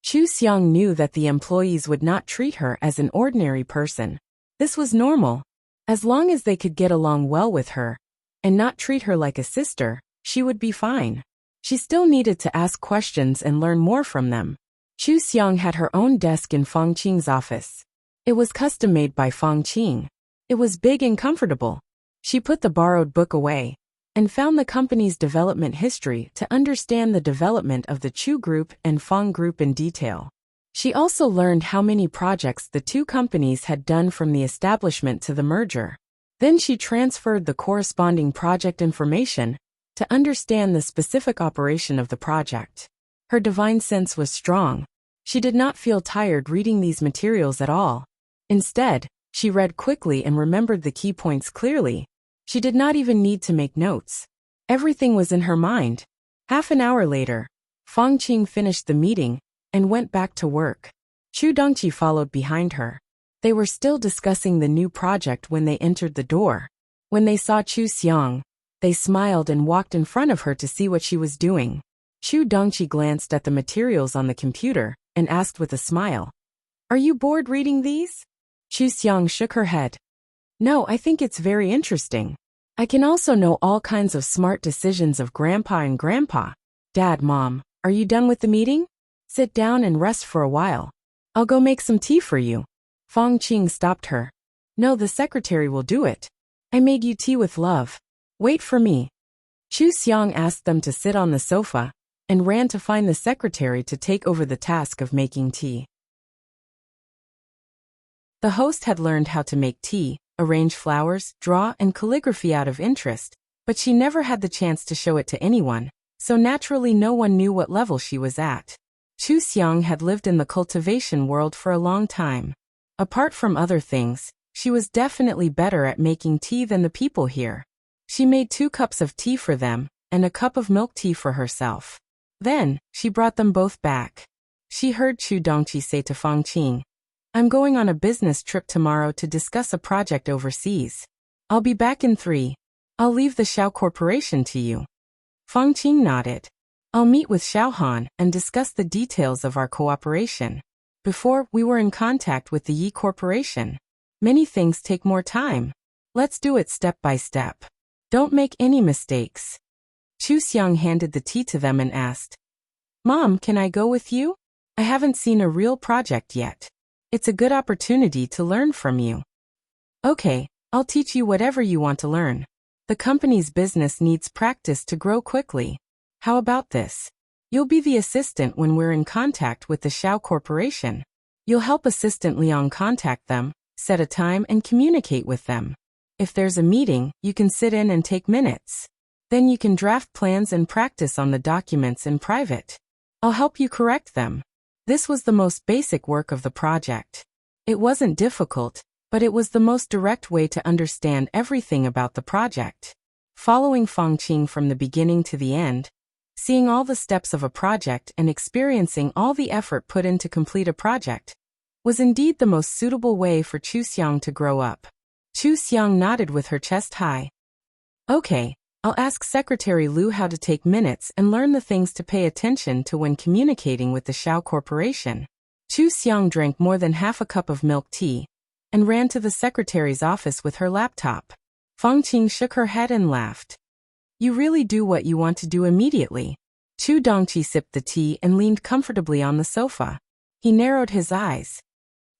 Chu Xiang knew that the employees would not treat her as an ordinary person. This was normal. As long as they could get along well with her and not treat her like a sister, she would be fine. She still needed to ask questions and learn more from them. Chu Xiang had her own desk in Fang Qing's office. It was custom-made by Fang Qing. It was big and comfortable. She put the borrowed book away and found the company's development history to understand the development of the Chu Group and Fang Group in detail. She also learned how many projects the two companies had done from the establishment to the merger. Then she transferred the corresponding project information to understand the specific operation of the project. Her divine sense was strong. She did not feel tired reading these materials at all. Instead, she read quickly and remembered the key points clearly. She did not even need to make notes. Everything was in her mind. Half an hour later, Fang Qing finished the meeting and went back to work. Chu Dongqi followed behind her. They were still discussing the new project when they entered the door. When they saw Chu Xiang, they smiled and walked in front of her to see what she was doing. Chu Dongqi glanced at the materials on the computer and asked with a smile, "Are you bored reading these?" Chu Xiang shook her head. "No, I think it's very interesting. I can also know all kinds of smart decisions of Grandpa and Grandpa. Dad, Mom, are you done with the meeting? Sit down and rest for a while. I'll go make some tea for you." Fang Qing stopped her. "No, the secretary will do it. I made you tea with love. Wait for me." Chu Xiang asked them to sit on the sofa and ran to find the secretary to take over the task of making tea. The host had learned how to make tea, arrange flowers, draw, and calligraphy out of interest, but she never had the chance to show it to anyone, so naturally no one knew what level she was at. Chu Xiang had lived in the cultivation world for a long time. Apart from other things, she was definitely better at making tea than the people here. She made 2 cups of tea for them, and a cup of milk tea for herself. Then, she brought them both back. She heard Chu Dongqi say to Fang Qing, "I'm going on a business trip tomorrow to discuss a project overseas. I'll be back in 3. I'll leave the Xiao Corporation to you." Fang Qing nodded. "I'll meet with Xiao Han and discuss the details of our cooperation. Before, we were in contact with the Yi Corporation. Many things take more time. Let's do it step by step. Don't make any mistakes." Chu Xiang handed the tea to them and asked, "Mom, can I go with you? I haven't seen a real project yet. It's a good opportunity to learn from you." "Okay, I'll teach you whatever you want to learn. The company's business needs practice to grow quickly. How about this? You'll be the assistant when we're in contact with the Xiao Corporation. You'll help Assistant Liang contact them, set a time and communicate with them. If there's a meeting, you can sit in and take minutes. Then you can draft plans and practice on the documents in private. I'll help you correct them." This was the most basic work of the project. It wasn't difficult, but it was the most direct way to understand everything about the project. Following Fang Qing from the beginning to the end, seeing all the steps of a project and experiencing all the effort put in to complete a project, was indeed the most suitable way for Chu Xiang to grow up. Chu Xiang nodded with her chest high. "Okay, I'll ask Secretary Liu how to take minutes and learn the things to pay attention to when communicating with the Xiao Corporation." Chu Xiang drank more than half a cup of milk tea and ran to the secretary's office with her laptop. Fang Qing shook her head and laughed. "You really do what you want to do immediately." Chu Dongqi sipped the tea and leaned comfortably on the sofa. He narrowed his eyes.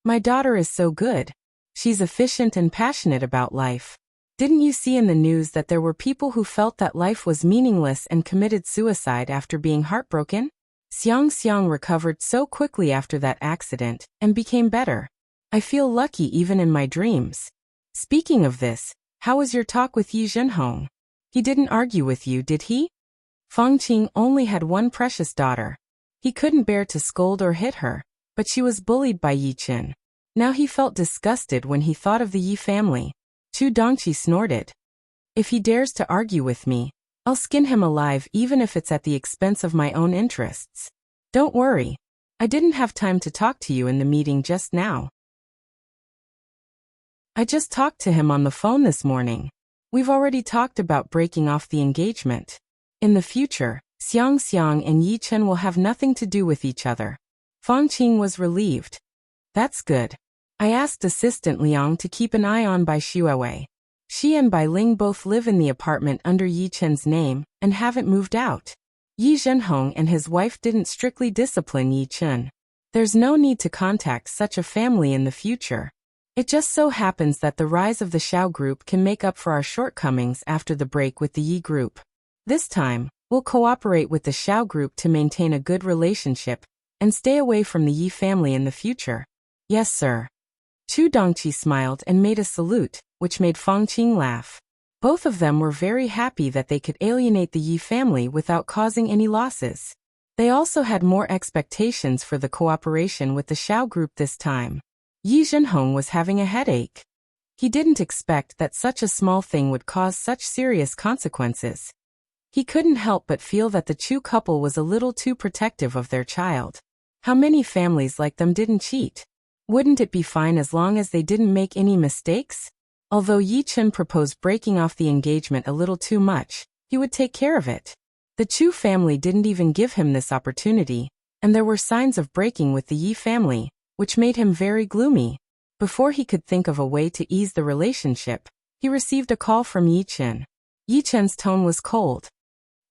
"My daughter is so good. She's efficient and passionate about life. Didn't you see in the news that there were people who felt that life was meaningless and committed suicide after being heartbroken? Xiang recovered so quickly after that accident and became better. I feel lucky even in my dreams. Speaking of this, how was your talk with Yi Zhenhong? He didn't argue with you, did he?" Fang Qing only had one precious daughter. He couldn't bear to scold or hit her, but she was bullied by Yi Chen. Now he felt disgusted when he thought of the Yi family. Chu Dongqi snorted. "If he dares to argue with me, I'll skin him alive even if it's at the expense of my own interests. Don't worry. I didn't have time to talk to you in the meeting just now. I just talked to him on the phone this morning. We've already talked about breaking off the engagement. In the future, Xiang and Yi Chen will have nothing to do with each other." Fang Qing was relieved. "That's good. I asked Assistant Liang to keep an eye on Bai Xuewei. She and Bai Ling both live in the apartment under Yi Chen's name and haven't moved out. Yi Zhenhong and his wife didn't strictly discipline Yi Chen. There's no need to contact such a family in the future. It just so happens that the rise of the Xiao group can make up for our shortcomings after the break with the Yi group. This time, we'll cooperate with the Xiao group to maintain a good relationship and stay away from the Yi family in the future." "Yes, sir." Chu Dongqi smiled and made a salute, which made Fang Qing laugh. Both of them were very happy that they could alienate the Yi family without causing any losses. They also had more expectations for the cooperation with the Xiao group this time. Yi Zhenhong was having a headache. He didn't expect that such a small thing would cause such serious consequences. He couldn't help but feel that the Chu couple was a little too protective of their child. How many families like them didn't cheat? Wouldn't it be fine as long as they didn't make any mistakes? Although Yi Chen proposed breaking off the engagement a little too much, he would take care of it. The Chu family didn't even give him this opportunity, and there were signs of breaking with the Yi family, which made him very gloomy. Before he could think of a way to ease the relationship, he received a call from Yi Chen. Yi Chen's tone was cold.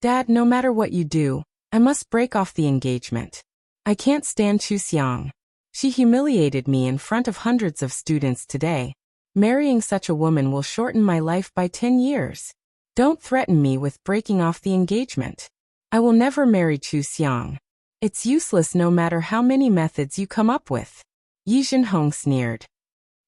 "Dad, no matter what you do, I must break off the engagement. I can't stand Chu Xiang. She humiliated me in front of hundreds of students today. Marrying such a woman will shorten my life by 10 years. Don't threaten me with breaking off the engagement. I will never marry Chu Xiang. It's useless no matter how many methods you come up with." Yi Zhenhong sneered.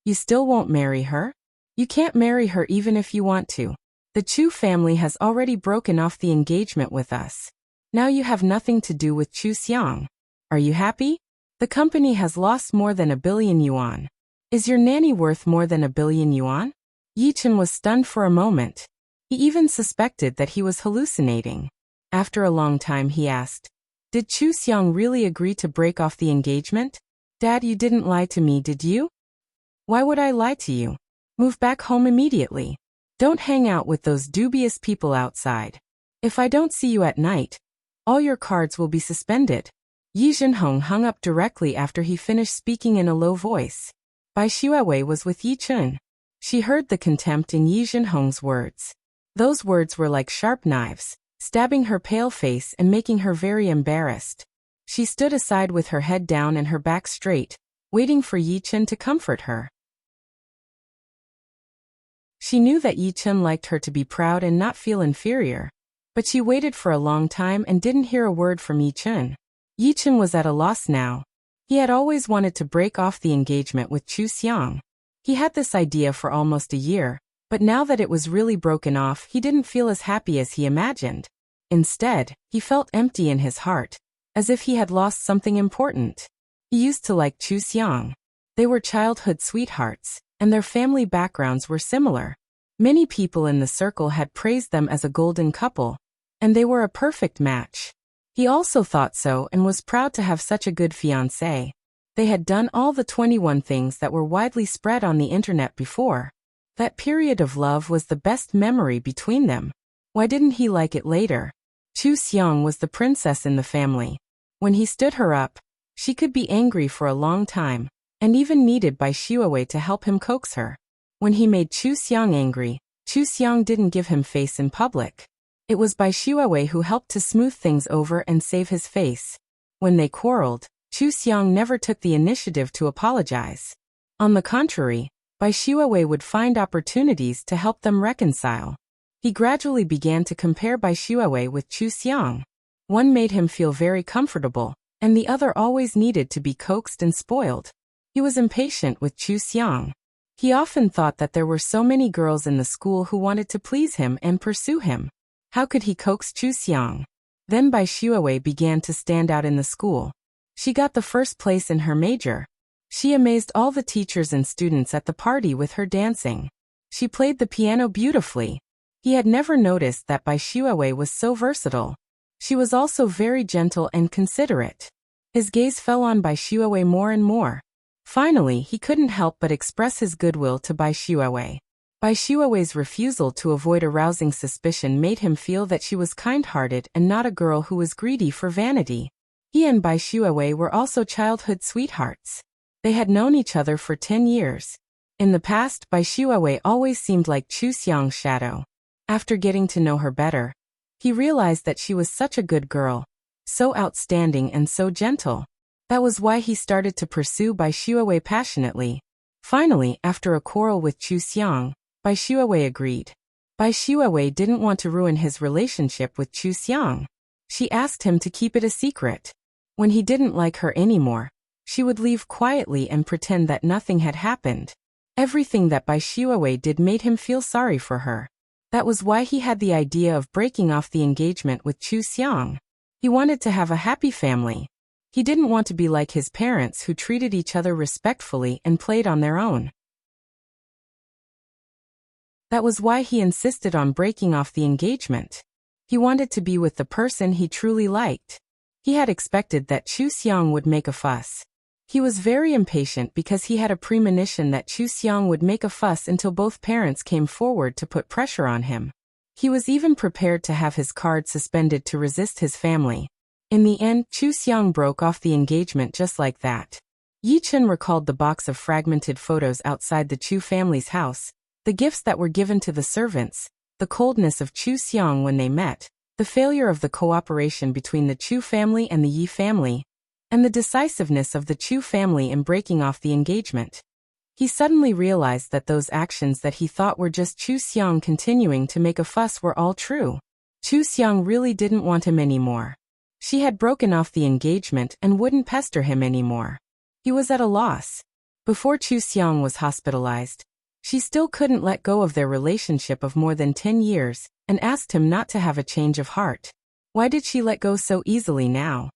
"You still won't marry her? You can't marry her even if you want to. The Chu family has already broken off the engagement with us. Now you have nothing to do with Chu Xiang. Are you happy? The company has lost more than 1 billion yuan. Is your nanny worth more than 1 billion yuan?" Yi Chen was stunned for a moment. He even suspected that he was hallucinating. After a long time he asked, "Did Chu Xiang really agree to break off the engagement? Dad, you didn't lie to me, did you?" "Why would I lie to you? Move back home immediately. Don't hang out with those dubious people outside. If I don't see you at night, all your cards will be suspended." Yi Zhenhong hung up directly after he finished speaking in a low voice. Bai Xuewei was with Yi Chen. She heard the contempt in Yi Zhenhong's words. Those words were like sharp knives, stabbing her pale face and making her very embarrassed. She stood aside with her head down and her back straight, waiting for Yi Chen to comfort her. She knew that Yi Chen liked her to be proud and not feel inferior, but she waited for a long time and didn't hear a word from Yi Chen. Yi Chen was at a loss now. He had always wanted to break off the engagement with Chu Xiang. He had this idea for almost a year, but now that it was really broken off, he didn't feel as happy as he imagined. Instead, he felt empty in his heart, as if he had lost something important. He used to like Chu Xiang. They were childhood sweethearts, and their family backgrounds were similar. Many people in the circle had praised them as a golden couple, and they were a perfect match. He also thought so and was proud to have such a good fiancé. They had done all the 21 things that were widely spread on the internet before. That period of love was the best memory between them. Why didn't he like it later? Chu Xiang was the princess in the family. When he stood her up, she could be angry for a long time, and even needed Bai Xuewei to help him coax her. When he made Chu Xiang angry, Chu Xiang didn't give him face in public. It was Bai Xuewei who helped to smooth things over and save his face. When they quarreled, Chu Xiang never took the initiative to apologize. On the contrary, Bai Xuewei would find opportunities to help them reconcile. He gradually began to compare Bai Xuewei with Chu Xiang. One made him feel very comfortable, and the other always needed to be coaxed and spoiled. He was impatient with Chu Xiang. He often thought that there were so many girls in the school who wanted to please him and pursue him. How could he coax Chu Xiang? Then Bai Xuewei began to stand out in the school. She got the first place in her major. She amazed all the teachers and students at the party with her dancing. She played the piano beautifully. He had never noticed that Bai Xuewei was so versatile. She was also very gentle and considerate. His gaze fell on Bai Xuewei more and more. Finally, he couldn't help but express his goodwill to Bai Xuewei. Bai Xuewei's refusal to avoid arousing suspicion made him feel that she was kind-hearted and not a girl who was greedy for vanity. He and Bai Xuewei were also childhood sweethearts. They had known each other for 10 years. In the past, Bai Xuewei always seemed like Chu Xiang's shadow. After getting to know her better, he realized that she was such a good girl, so outstanding and so gentle. That was why he started to pursue Bai Xuewei passionately. Finally, after a quarrel with Chu Xiang, Bai Xuewei agreed. Bai Xuewei didn't want to ruin his relationship with Chu Xiang. She asked him to keep it a secret. When he didn't like her anymore, she would leave quietly and pretend that nothing had happened. Everything that Bai Xuewei did made him feel sorry for her. That was why he had the idea of breaking off the engagement with Chu Xiang. He wanted to have a happy family. He didn't want to be like his parents who treated each other respectfully and played on their own. That was why he insisted on breaking off the engagement. He wanted to be with the person he truly liked. He had expected that Chu Xiang would make a fuss. He was very impatient because he had a premonition that Chu Xiang would make a fuss until both parents came forward to put pressure on him. He was even prepared to have his card suspended to resist his family. In the end, Chu Xiang broke off the engagement just like that. Yi Chen recalled the box of fragmented photos outside the Chu family's house, the gifts that were given to the servants, the coldness of Chu Xiang when they met, the failure of the cooperation between the Chu family and the Yi family, and the decisiveness of the Chu family in breaking off the engagement. He suddenly realized that those actions that he thought were just Chu Xiang continuing to make a fuss were all true. Chu Xiang really didn't want him anymore. She had broken off the engagement and wouldn't pester him anymore. He was at a loss. Before Chu Xiang was hospitalized, she still couldn't let go of their relationship of more than 10 years and asked him not to have a change of heart. Why did she let go so easily now?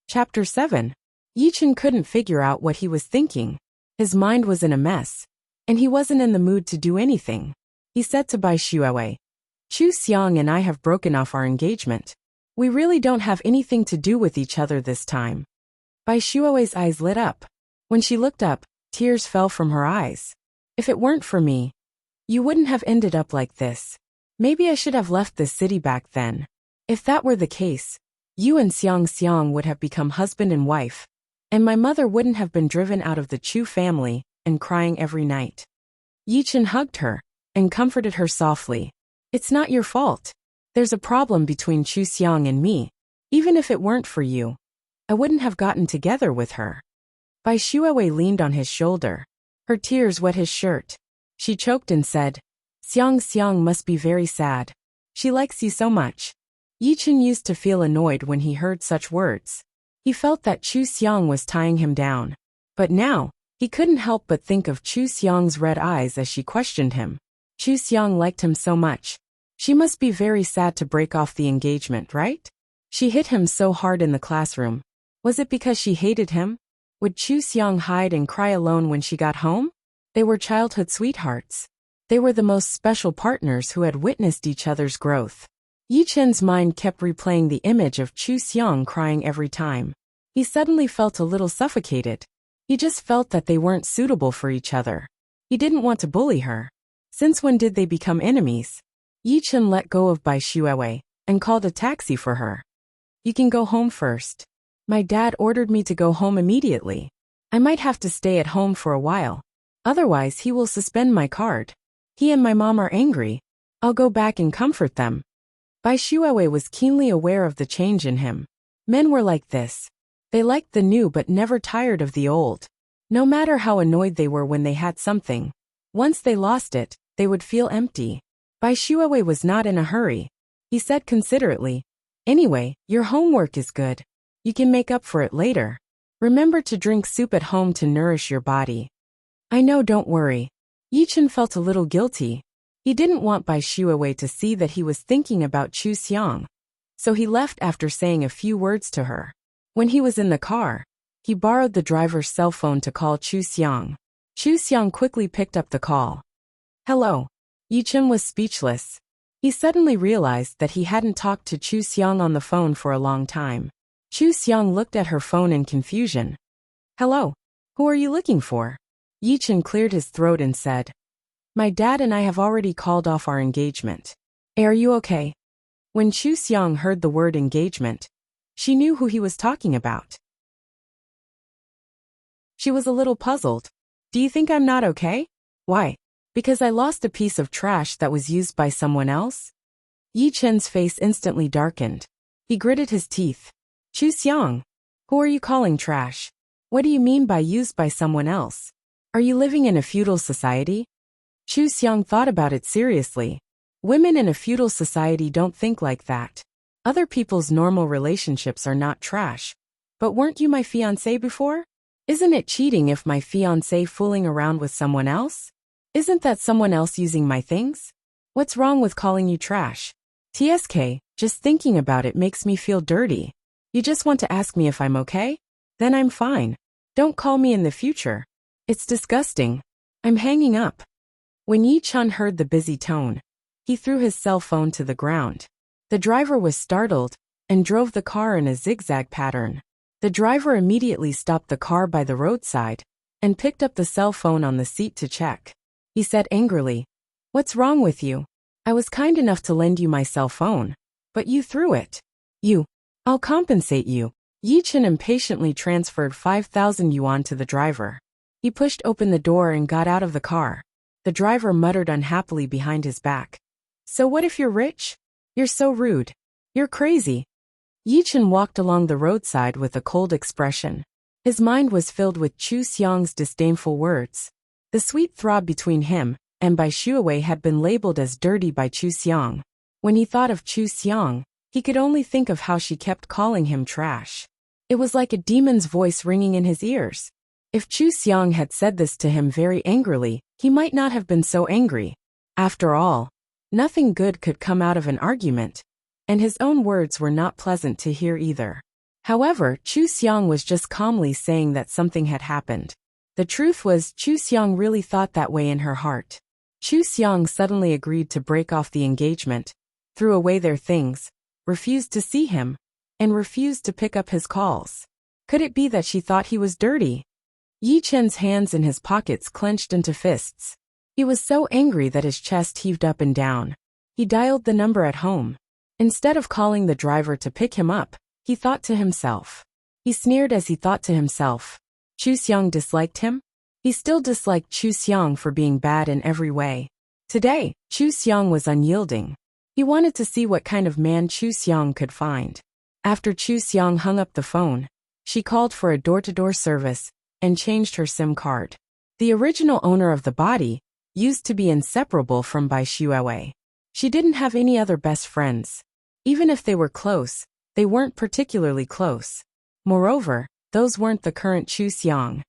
Chapter 7. Yi Chen couldn't figure out what he was thinking. His mind was in a mess, and he wasn't in the mood to do anything. He said to Bai Xuewei, "Chu Xiang and I have broken off our engagement. We really don't have anything to do with each other this time." Bai Xuewei's eyes lit up. When she looked up, tears fell from her eyes. "If it weren't for me, you wouldn't have ended up like this. Maybe I should have left this city back then. If that were the case, you and Xiang Xiang would have become husband and wife, and my mother wouldn't have been driven out of the Chu family and crying every night." Yi Chen hugged her and comforted her softly. "It's not your fault. There's a problem between Chu Xiang and me. Even if it weren't for you, I wouldn't have gotten together with her." Bai Xuewei leaned on his shoulder. Her tears wet his shirt. She choked and said, "Xiang Xiang must be very sad. She likes you so much." Yi Chen used to feel annoyed when he heard such words. He felt that Chu Xiang was tying him down. But now, he couldn't help but think of Chu Xiang's red eyes as she questioned him. Chu Xiang liked him so much. She must be very sad to break off the engagement, right? She hit him so hard in the classroom. Was it because she hated him? Would Chu Xiang hide and cry alone when she got home? They were childhood sweethearts. They were the most special partners who had witnessed each other's growth. Yi Chen's mind kept replaying the image of Chu Xiang crying every time. He suddenly felt a little suffocated. He just felt that they weren't suitable for each other. He didn't want to bully her. Since when did they become enemies? Yi Chen let go of Bai Xuewei and called a taxi for her. "You can go home first. My dad ordered me to go home immediately. I might have to stay at home for a while. Otherwise, he will suspend my card. He and my mom are angry. I'll go back and comfort them." Bai Xuewei was keenly aware of the change in him. Men were like this. They liked the new but never tired of the old. No matter how annoyed they were when they had something, once they lost it, they would feel empty. Bai Xuewei was not in a hurry. He said considerately, "Anyway, your homework is good. You can make up for it later. Remember to drink soup at home to nourish your body." "I know, don't worry." Yi Chen felt a little guilty. He didn't want Bai Xuewei to see that he was thinking about Chu Xiang, so he left after saying a few words to her. When he was in the car, he borrowed the driver's cell phone to call Chu Xiang. Chu Xiang quickly picked up the call. "Hello." Yi Chen was speechless. He suddenly realized that he hadn't talked to Chu Xiang on the phone for a long time. Chu Xiang looked at her phone in confusion. "Hello. Who are you looking for?" Yi Chen cleared his throat and said, "My dad and I have already called off our engagement. Are you okay?" When Chu Xiang heard the word engagement, she knew who he was talking about. She was a little puzzled. "Do you think I'm not okay?" "Why?" "Because I lost a piece of trash that was used by someone else?" Yi Chen's face instantly darkened. He gritted his teeth. "Chu Xiang, who are you calling trash? What do you mean by used by someone else? Are you living in a feudal society?" Chu Xiang thought about it seriously. Women in a feudal society don't think like that. Other people's normal relationships are not trash. "But weren't you my fiancé before? Isn't it cheating if my fiancé fooling around with someone else? Isn't that someone else using my things? What's wrong with calling you trash?" "TSK, just thinking about it makes me feel dirty. You just want to ask me if I'm okay? Then I'm fine. Don't call me in the future. It's disgusting. I'm hanging up." When Yi-chun heard the busy tone, he threw his cell phone to the ground. The driver was startled and drove the car in a zigzag pattern. The driver immediately stopped the car by the roadside and picked up the cell phone on the seat to check. He said angrily, "What's wrong with you? I was kind enough to lend you my cell phone, but you threw it." I'll compensate you." Yi-chun impatiently transferred 5,000 yuan to the driver. He pushed open the door and got out of the car. The driver muttered unhappily behind his back, "So what if you're rich? You're so rude. You're crazy." Yi-chun walked along the roadside with a cold expression. His mind was filled with Chu Xiang's disdainful words. The sweet throb between him and Bai Shuawei had been labeled as dirty by Chu Xiang. When he thought of Chu Xiang, he could only think of how she kept calling him trash. It was like a demon's voice ringing in his ears. If Chu Xiang had said this to him very angrily, he might not have been so angry. After all, nothing good could come out of an argument, and his own words were not pleasant to hear either. However, Chu Xiang was just calmly saying that something had happened. The truth was, Chu Xiang really thought that way in her heart. Chu Xiang suddenly agreed to break off the engagement, threw away their things, refused to see him, and refused to pick up his calls. Could it be that she thought he was dirty? Yi-chun's hands in his pockets clenched into fists. He was so angry that his chest heaved up and down. He dialed the number at home. Instead of calling the driver to pick him up, he thought to himself. He sneered as he thought to himself. Chu Xiang disliked him? He still disliked Chu Xiang for being bad in every way. Today, Chu Xiang was unyielding. He wanted to see what kind of man Chu Xiang could find. After Chu Xiang hung up the phone, she called for a door-to-door service and changed her SIM card. The original owner of the body used to be inseparable from Bai Shuawei. She didn't have any other best friends. Even if they were close, they weren't particularly close. Moreover, those weren't the current Chu Xiang.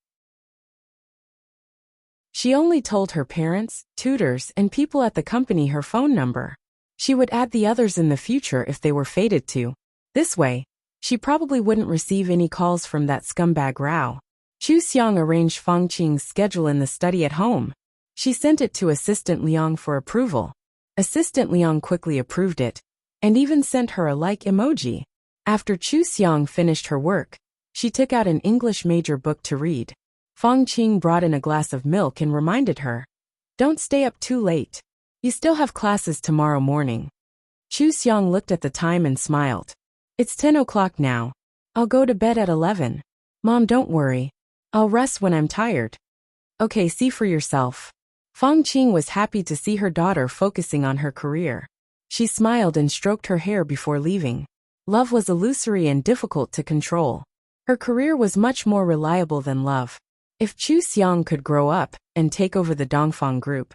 She only told her parents, tutors, and people at the company her phone number. She would add the others in the future if they were fated to. This way, she probably wouldn't receive any calls from that scumbag Rao. Chu Xiang arranged Fang Qing's schedule in the study at home. She sent it to Assistant Liang for approval. Assistant Liang quickly approved it, and even sent her a like emoji. After Chu Xiang finished her work, she took out an English major book to read. Fang Qing brought in a glass of milk and reminded her, "Don't stay up too late. You still have classes tomorrow morning." Chu Xiang looked at the time and smiled. "It's 10 o'clock now. I'll go to bed at 11. Mom, don't worry. I'll rest when I'm tired." "Okay, see for yourself." Fang Qing was happy to see her daughter focusing on her career. She smiled and stroked her hair before leaving. Love was illusory and difficult to control. Her career was much more reliable than love. If Chu Xiang could grow up and take over the Dongfang group,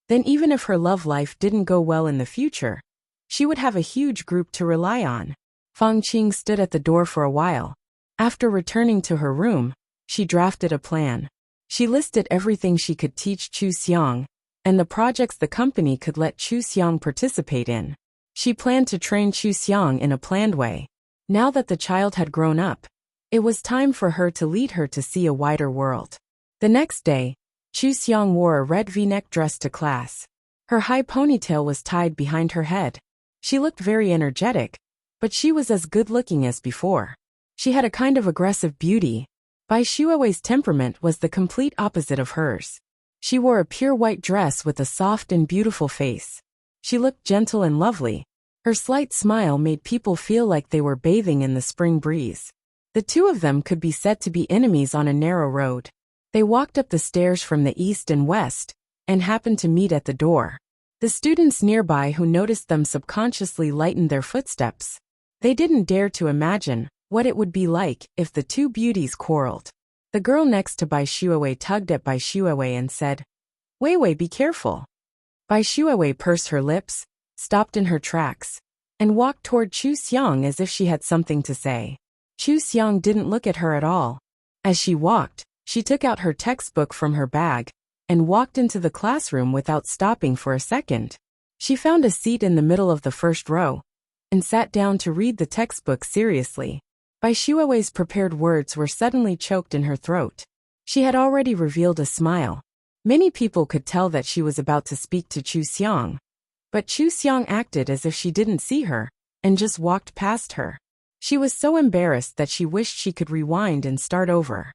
then even if her love life didn't go well in the future, she would have a huge group to rely on. Fang Qing stood at the door for a while. After returning to her room, she drafted a plan. She listed everything she could teach Chu Xiang, and the projects the company could let Chu Xiang participate in. She planned to train Chu Xiang in a planned way. Now that the child had grown up, it was time for her to lead her to see a wider world. The next day, Chu Xiang wore a red V-neck dress to class. Her high ponytail was tied behind her head. She looked very energetic, but she was as good-looking as before. She had a kind of aggressive beauty. Bai Shuawei's temperament was the complete opposite of hers. She wore a pure white dress with a soft and beautiful face. She looked gentle and lovely. Her slight smile made people feel like they were bathing in the spring breeze. The two of them could be said to be enemies on a narrow road. They walked up the stairs from the east and west, and happened to meet at the door. The students nearby who noticed them subconsciously lightened their footsteps. They didn't dare to imagine what it would be like if the two beauties quarreled. The girl next to Bai Shuawei tugged at Bai Shuawei and said, "Wei Wei, be careful." Bai Shuawei pursed her lips, stopped in her tracks, and walked toward Chu Xiang as if she had something to say. Chu Xiang didn't look at her at all. As she walked, she took out her textbook from her bag and walked into the classroom without stopping for a second. She found a seat in the middle of the first row and sat down to read the textbook seriously. Bai Shuawei's prepared words were suddenly choked in her throat. She had already revealed a smile, Many people could tell that she was about to speak to Chu Xiang, but Chu Xiang acted as if she didn't see her, and just walked past her. She was so embarrassed that she wished she could rewind and start over.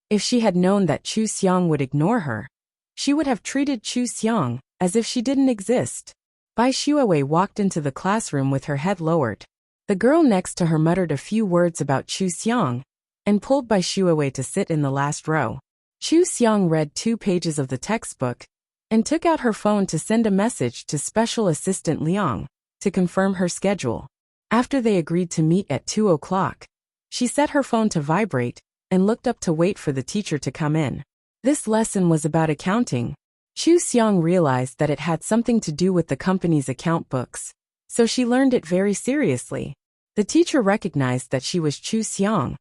If she had known that Chu Xiang would ignore her, she would have treated Chu Xiang as if she didn't exist. Bai Xuewei walked into the classroom with her head lowered. The girl next to her muttered a few words about Chu Xiang and pulled Bai Xuewei to sit in the last row. Chu Xiang read 2 pages of the textbook and took out her phone to send a message to Special Assistant Liang to confirm her schedule. After they agreed to meet at 2 o'clock, she set her phone to vibrate and looked up to wait for the teacher to come in. This lesson was about accounting. Chu Xiang realized that it had something to do with the company's account books, so she learned it very seriously. The teacher recognized that she was Chu Xiang,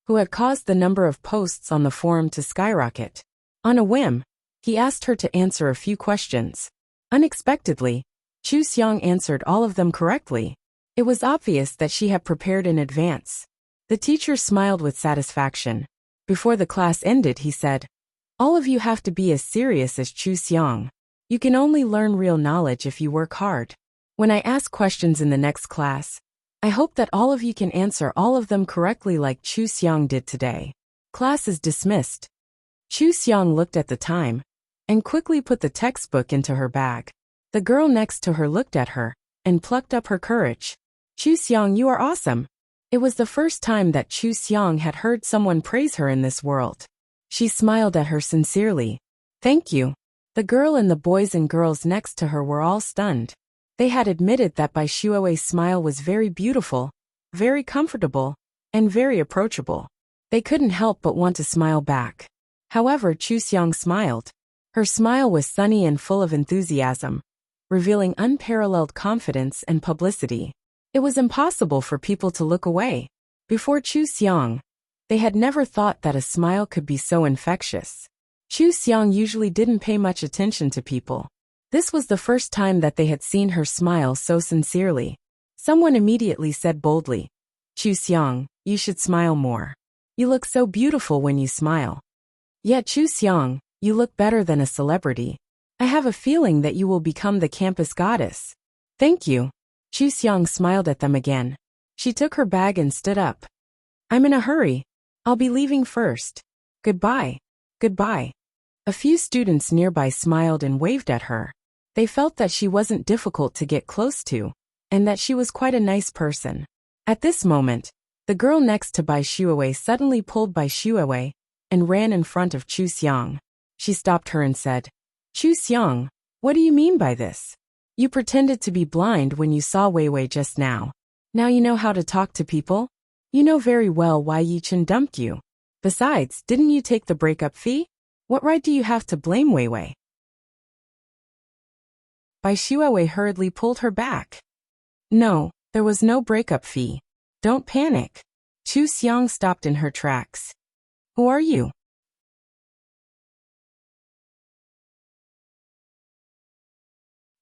who had caused the number of posts on the forum to skyrocket. On a whim, he asked her to answer a few questions. Unexpectedly, Chu Xiang answered all of them correctly. It was obvious that she had prepared in advance. The teacher smiled with satisfaction. Before the class ended, he said, "All of you have to be as serious as Chu Xiang. You can only learn real knowledge if you work hard. When I ask questions in the next class, I hope that all of you can answer all of them correctly like Chu Xiang did today." Class is dismissed. Chu Xiang looked at the time and quickly put the textbook into her bag. The girl next to her looked at her and plucked up her courage. "Chu Xiang, you are awesome." It was the first time that Chu Xiang had heard someone praise her in this world. She smiled at her sincerely. "Thank you." The girl and the boys and girls next to her were all stunned. They had admitted that Bai Xuewei's smile was very beautiful, very comfortable, and very approachable. They couldn't help but want to smile back. However, Chu Xiang smiled. Her smile was sunny and full of enthusiasm, revealing unparalleled confidence and publicity. It was impossible for people to look away. Before Chu Xiang, they had never thought that a smile could be so infectious. Chu Xiang usually didn't pay much attention to people. This was the first time that they had seen her smile so sincerely. Someone immediately said boldly, "Chu Xiang, you should smile more. You look so beautiful when you smile." "Yet Chu Xiang, you look better than a celebrity. I have a feeling that you will become the campus goddess." "Thank you." Chu Xiang smiled at them again. She took her bag and stood up. "I'm in a hurry. I'll be leaving first. Goodbye." "Goodbye." A few students nearby smiled and waved at her. They felt that she wasn't difficult to get close to, and that she was quite a nice person. At this moment, the girl next to Bai Xuewei suddenly pulled Bai Xuewei and ran in front of Chu Xiang. She stopped her and said, "Chu Xiang, what do you mean by this? You pretended to be blind when you saw Wei Wei just now. Now you know how to talk to people? You know very well why Yi Chen dumped you. Besides, didn't you take the breakup fee? What right do you have to blame Wei Wei?" Bai Xuewei hurriedly pulled her back. "No, there was no breakup fee. Don't panic." Chu Xiang stopped in her tracks. "Who are you?"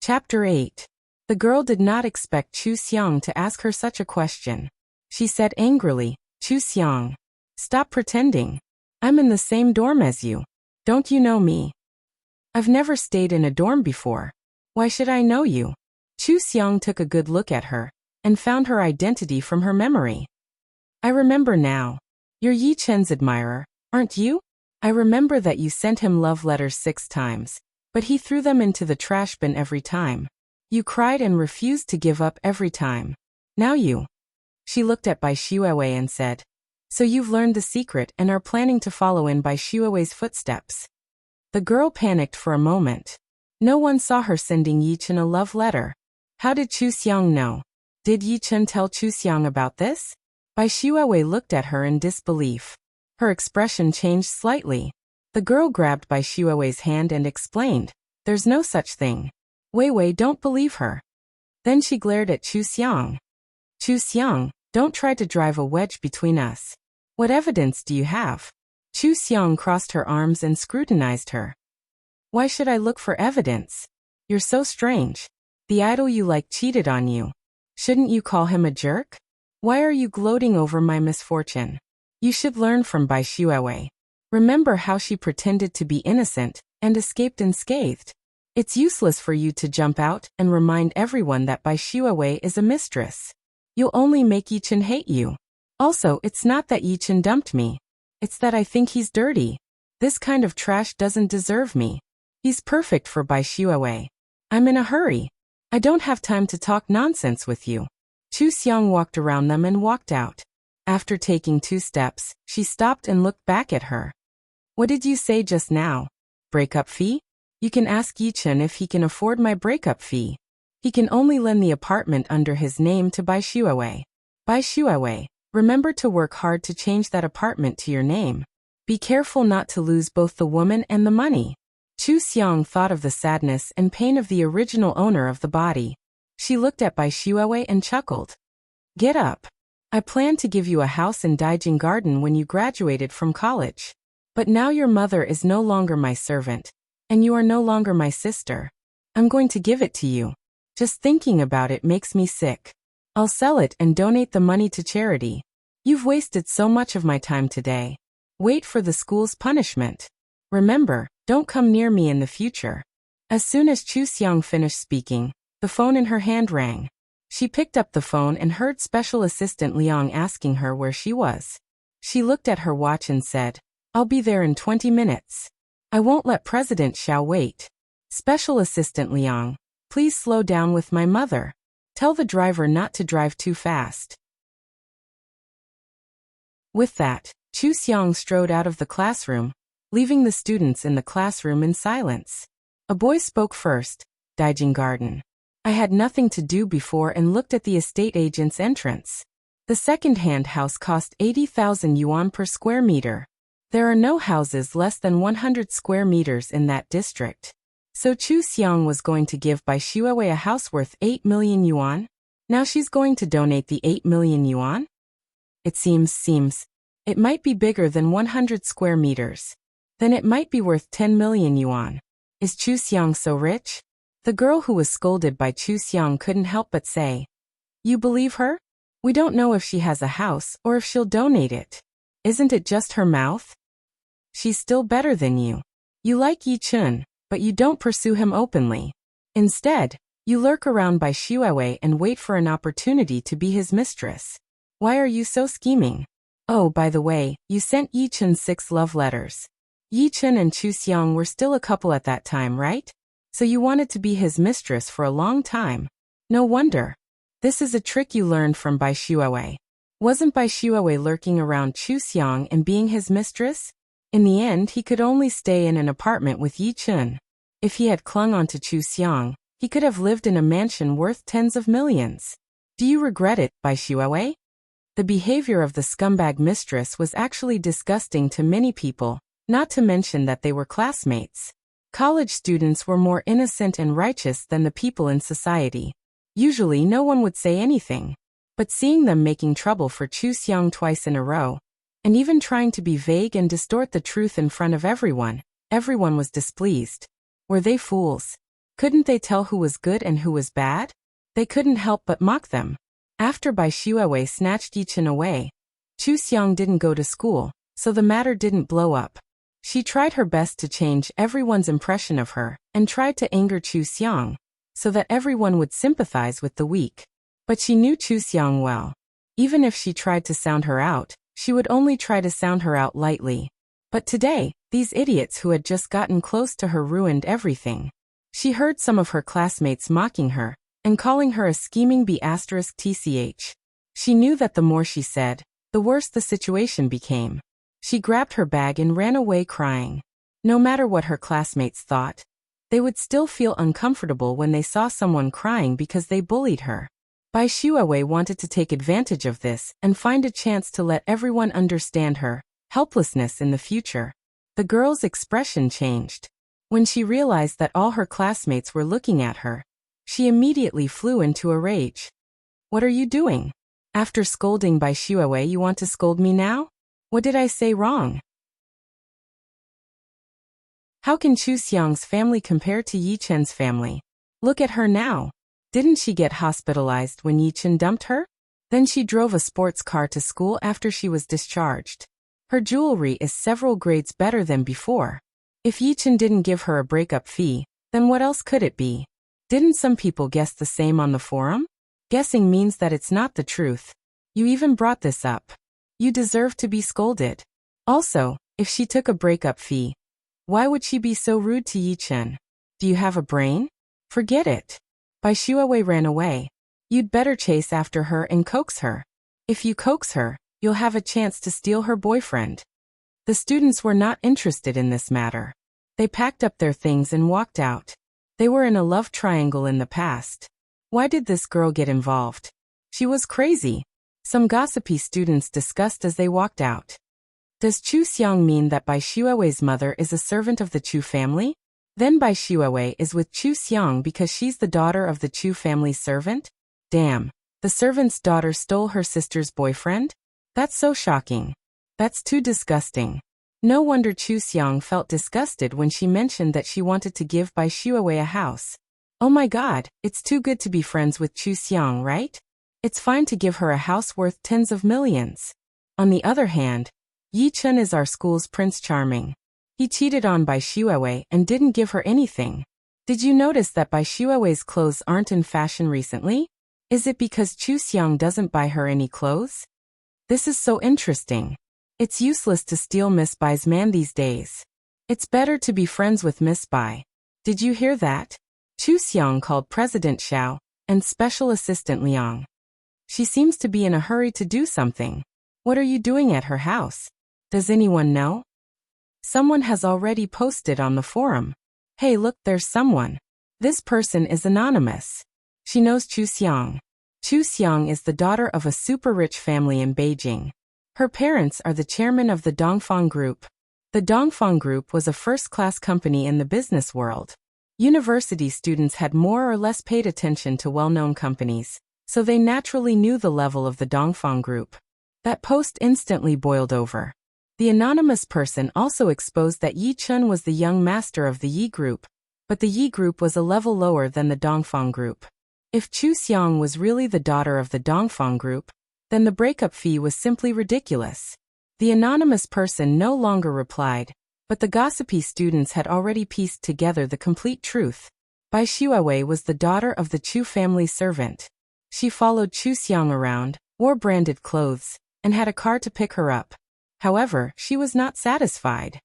Chapter 8. The girl did not expect Chu Xiang to ask her such a question. She said angrily, "Chu Xiang, stop pretending. I'm in the same dorm as you. Don't you know me? I've never stayed in a dorm before. Why should I know you?" Chu Xiang took a good look at her and found her identity from her memory. "I remember now. You're Yi Chen's admirer, aren't you? I remember that you sent him love letters 6 times, but he threw them into the trash bin every time. You cried and refused to give up every time. Now you..." She looked at Bai Xuewei and said, "So you've learned the secret and are planning to follow in Bai Xuewei's footsteps." The girl panicked for a moment. No one saw her sending Yi Chen a love letter. How did Chu Xiang know? Did Yi Chen tell Chu Xiang about this? Bai Xuewei looked at her in disbelief. Her expression changed slightly. The girl grabbed Bai Xuewei's hand and explained, "There's no such thing. Wei Wei, don't believe her." Then she glared at Chu Xiang. "Chu Xiang, don't try to drive a wedge between us. What evidence do you have?" Chu Xiang crossed her arms and scrutinized her. "Why should I look for evidence? You're so strange. The idol you like cheated on you. Shouldn't you call him a jerk? Why are you gloating over my misfortune? You should learn from Bai Xuewei. Remember how she pretended to be innocent and escaped unscathed? It's useless for you to jump out and remind everyone that Bai Shuawei is a mistress. You'll only make Yichen hate you. Also, it's not that Yichen dumped me. It's that I think he's dirty. This kind of trash doesn't deserve me. He's perfect for Bai Shuawei. I'm in a hurry. I don't have time to talk nonsense with you. Chu Xiang walked around them and walked out. After taking 2 steps, she stopped and looked back at her. What did you say just now? Breakup fee? You can ask Yichen if he can afford my breakup fee. He can only lend the apartment under his name to Bai Shuawei. Bai Shuawei, remember to work hard to change that apartment to your name. Be careful not to lose both the woman and the money. Chu Xiang thought of the sadness and pain of the original owner of the body. She looked at Bai Shuawei and chuckled. Get up. I planned to give you a house in Daijing Garden when you graduated from college. But now your mother is no longer my servant, and you are no longer my sister. I'm going to give it to you. Just thinking about it makes me sick. I'll sell it and donate the money to charity. You've wasted so much of my time today. Wait for the school's punishment. Remember, don't come near me in the future. As soon as Chu Xiang finished speaking, the phone in her hand rang. She picked up the phone and heard Special Assistant Liang asking her where she was. She looked at her watch and said, I'll be there in 20 minutes. I won't let President Xiao wait. Special Assistant Liang, please slow down with my mother. Tell the driver not to drive too fast. With that, Chu Xiang strode out of the classroom, leaving the students in the classroom in silence. A boy spoke first. Daijing Garden. I had nothing to do before and looked at the estate agent's entrance. The second-hand house cost 80,000 yuan per square meter. There are no houses less than 100 square meters in that district. So Chu Xiang was going to give Bai Shuawei a house worth 8 million yuan? Now she's going to donate the 8 million yuan? It seems. It might be bigger than 100 square meters. Then it might be worth 10 million yuan. Is Chu Xiang so rich? The girl who was scolded by Chu Xiang couldn't help but say, You believe her? We don't know if she has a house or if she'll donate it. Isn't it just her mouth? She's still better than you. You like Yi Chun, but you don't pursue him openly. Instead, you lurk around Bai Shuawei and wait for an opportunity to be his mistress. Why are you so scheming? Oh, by the way, you sent Yi Chun 6 love letters. Yi Chun and Chu Xiang were still a couple at that time, right? So you wanted to be his mistress for a long time. No wonder. This is a trick you learned from Bai Shuawei. Wasn't Bai Shuawei lurking around Chu Xiang and being his mistress? In the end, he could only stay in an apartment with Yi Chun. If he had clung on to Chu Xiang, he could have lived in a mansion worth tens of millions. Do you regret it, Bai Shuawei? The behavior of the scumbag mistress was actually disgusting to many people, not to mention that they were classmates. College students were more innocent and righteous than the people in society. Usually no one would say anything. But seeing them making trouble for Chu Xiang twice in a row, and even trying to be vague and distort the truth in front of everyone was displeased. Were they fools? Couldn't they tell who was good and who was bad? They couldn't help but mock them. After Bai Shuawei snatched Yi Chun away, Chu Xiang didn't go to school, so the matter didn't blow up. She tried her best to change everyone's impression of her, and tried to anger Chu Xiang, so that everyone would sympathize with the weak. But she knew Chu Xiang well. Even if she tried to sound her out, she would only try to sound her out lightly. But today, these idiots who had just gotten close to her ruined everything. She heard some of her classmates mocking her, and calling her a scheming B***tch. She knew that the more she said, the worse the situation became. She grabbed her bag and ran away crying. No matter what her classmates thought, they would still feel uncomfortable when they saw someone crying because they bullied her. Bai Shuawei wanted to take advantage of this and find a chance to let everyone understand her helplessness in the future. The girl's expression changed. When she realized that all her classmates were looking at her, she immediately flew into a rage. What are you doing? After scolding Bai Shuawei, you want to scold me now? What did I say wrong? How can Chu Xiang's family compare to Yi Chen's family? Look at her now. Didn't she get hospitalized when Yi Chen dumped her? Then she drove a sports car to school after she was discharged. Her jewelry is several grades better than before. If Yichen didn't give her a breakup fee, then what else could it be? Didn't some people guess the same on the forum? Guessing means that it's not the truth. You even brought this up. You deserve to be scolded. Also, if she took a breakup fee, why would she be so rude to Yichen? Do you have a brain? Forget it. Bai Shuawei ran away. You'd better chase after her and coax her. If you coax her, you'll have a chance to steal her boyfriend. The students were not interested in this matter. They packed up their things and walked out. They were in a love triangle in the past. Why did this girl get involved? She was crazy. Some gossipy students discussed as they walked out. Does Chu Xiang mean that Bai Shuawei's mother is a servant of the Chu family? Then Bai Shuawei is with Chu Xiang because she's the daughter of the Chu family servant? Damn, the servant's daughter stole her sister's boyfriend? That's so shocking. That's too disgusting. No wonder Chu Xiang felt disgusted when she mentioned that she wanted to give Bai Shuawei a house. Oh my god, it's too good to be friends with Chu Xiang, right? It's fine to give her a house worth tens of millions. On the other hand, Yi Chun is our school's Prince Charming. He cheated on Bai Shuawei and didn't give her anything. Did you notice that Bai Shuawei's clothes aren't in fashion recently? Is it because Chu Xiang doesn't buy her any clothes? This is so interesting. It's useless to steal Miss Bai's man these days. It's better to be friends with Miss Bai. Did you hear that? Chu Xiang called President Xiao and Special Assistant Liang. She seems to be in a hurry to do something. What are you doing at her house? Does anyone know? Someone has already posted on the forum. Hey look, there's someone. This person is anonymous. She knows Chu Xiang. Chu Xiang is the daughter of a super rich family in Beijing. Her parents are the chairman of the Dongfang Group. The Dongfang Group was a first-class company in the business world. University students had more or less paid attention to well-known companies, so they naturally knew the level of the Dongfang Group. That post instantly boiled over. The anonymous person also exposed that Yi Chun was the young master of the Yi Group, but the Yi Group was a level lower than the Dongfang Group. If Chu Xiang was really the daughter of the Dongfang Group, then the breakup fee was simply ridiculous. The anonymous person no longer replied, but the gossipy students had already pieced together the complete truth. Bai Shuawei was the daughter of the Chu family servant. She followed Chu Xiang around, wore branded clothes, and had a car to pick her up. However, she was not satisfied.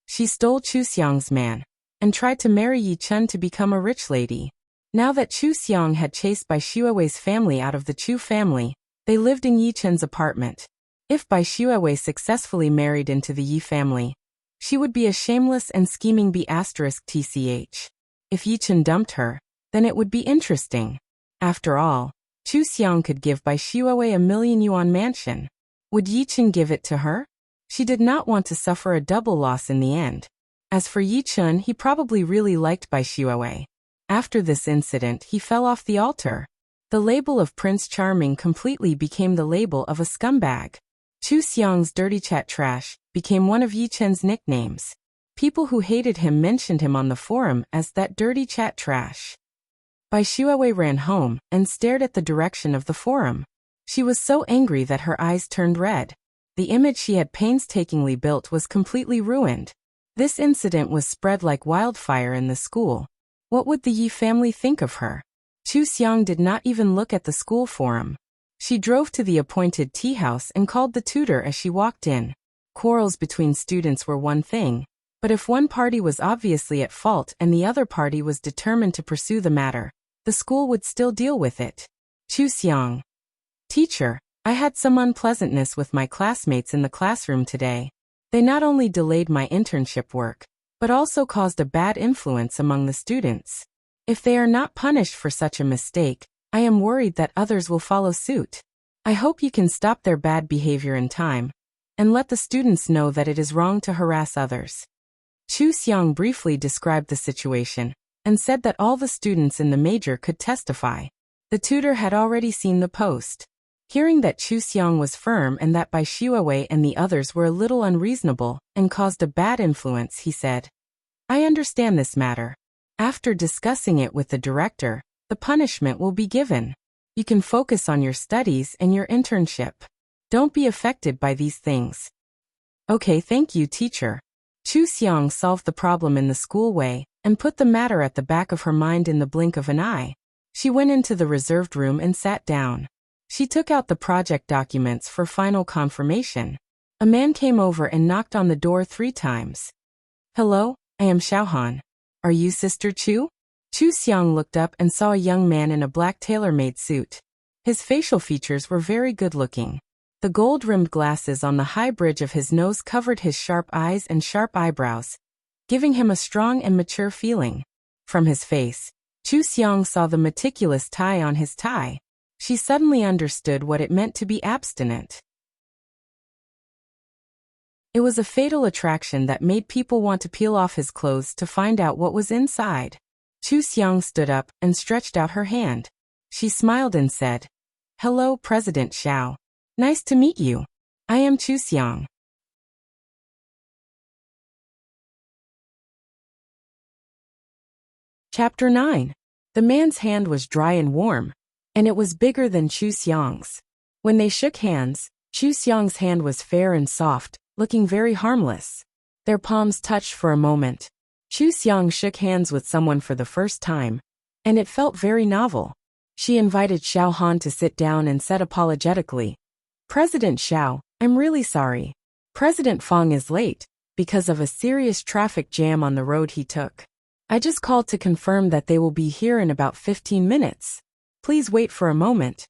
She stole Chu Xiang's man, and tried to marry Yi Chun to become a rich lady. Now that Chu Xiang had chased Bai Shuawei's family out of the Chu family, they lived in Yi Chun's apartment. If Bai Shuawei successfully married into the Yi family, she would be a shameless and scheming B*TCH. If Yi Chun dumped her, then it would be interesting. After all, Chu Xiang could give Bai Shuawei a 1,000,000 yuan mansion. Would Yi Chun give it to her? She did not want to suffer a double loss in the end. As for Yi Chun, he probably really liked Bai Shuawei. After this incident, he fell off the altar. The label of Prince Charming completely became the label of a scumbag. Chu Xiang's dirty chat trash became one of Yi Chun's nicknames. People who hated him mentioned him on the forum as that dirty chat trash. Bai Shuawei ran home and stared at the direction of the forum. She was so angry that her eyes turned red. The image she had painstakingly built was completely ruined. This incident was spread like wildfire in the school. What would the Yi family think of her? Chu Xiang did not even look at the school forum. She drove to the appointed tea house and called the tutor as she walked in. Quarrels between students were one thing, but if one party was obviously at fault and the other party was determined to pursue the matter, the school would still deal with it. Chu Xiang. Teacher, I had some unpleasantness with my classmates in the classroom today. They not only delayed my internship work, but also caused a bad influence among the students. If they are not punished for such a mistake, I am worried that others will follow suit. I hope you can stop their bad behavior in time, and let the students know that it is wrong to harass others. Chu Xiang briefly described the situation, and said that all the students in the major could testify. The tutor had already seen the post. Hearing that Chu Xiang was firm and that Bai Shuawei and the others were a little unreasonable and caused a bad influence, he said, I understand this matter. After discussing it with the director, the punishment will be given. You can focus on your studies and your internship. Don't be affected by these things. Okay, thank you, teacher. Chu Xiang solved the problem in the school way and put the matter at the back of her mind in the blink of an eye. She went into the reserved room and sat down. She took out the project documents for final confirmation. A man came over and knocked on the door 3 times. Hello, I am Xiaohan. Are you Sister Chu? Chu Xiang looked up and saw a young man in a black tailor-made suit. His facial features were very good-looking. The gold-rimmed glasses on the high bridge of his nose covered his sharp eyes and sharp eyebrows, giving him a strong and mature feeling. From his face, Chu Xiang saw the meticulous tie on his tie. She suddenly understood what it meant to be abstinent. It was a fatal attraction that made people want to peel off his clothes to find out what was inside. Chu Xiang stood up and stretched out her hand. She smiled and said, Hello, President Xiao. Nice to meet you. I am Chu Xiang. Chapter 9. The man's hand was dry and warm, and it was bigger than Chu Xiang's. When they shook hands, Chu Xiang's hand was fair and soft, looking very harmless. Their palms touched for a moment. Chu Xiang shook hands with someone for the first time, and it felt very novel. She invited Xiao Han to sit down and said apologetically, President Xiao, I'm really sorry. President Fang is late, because of a serious traffic jam on the road he took. I just called to confirm that they will be here in about 15 minutes. Please wait for a moment.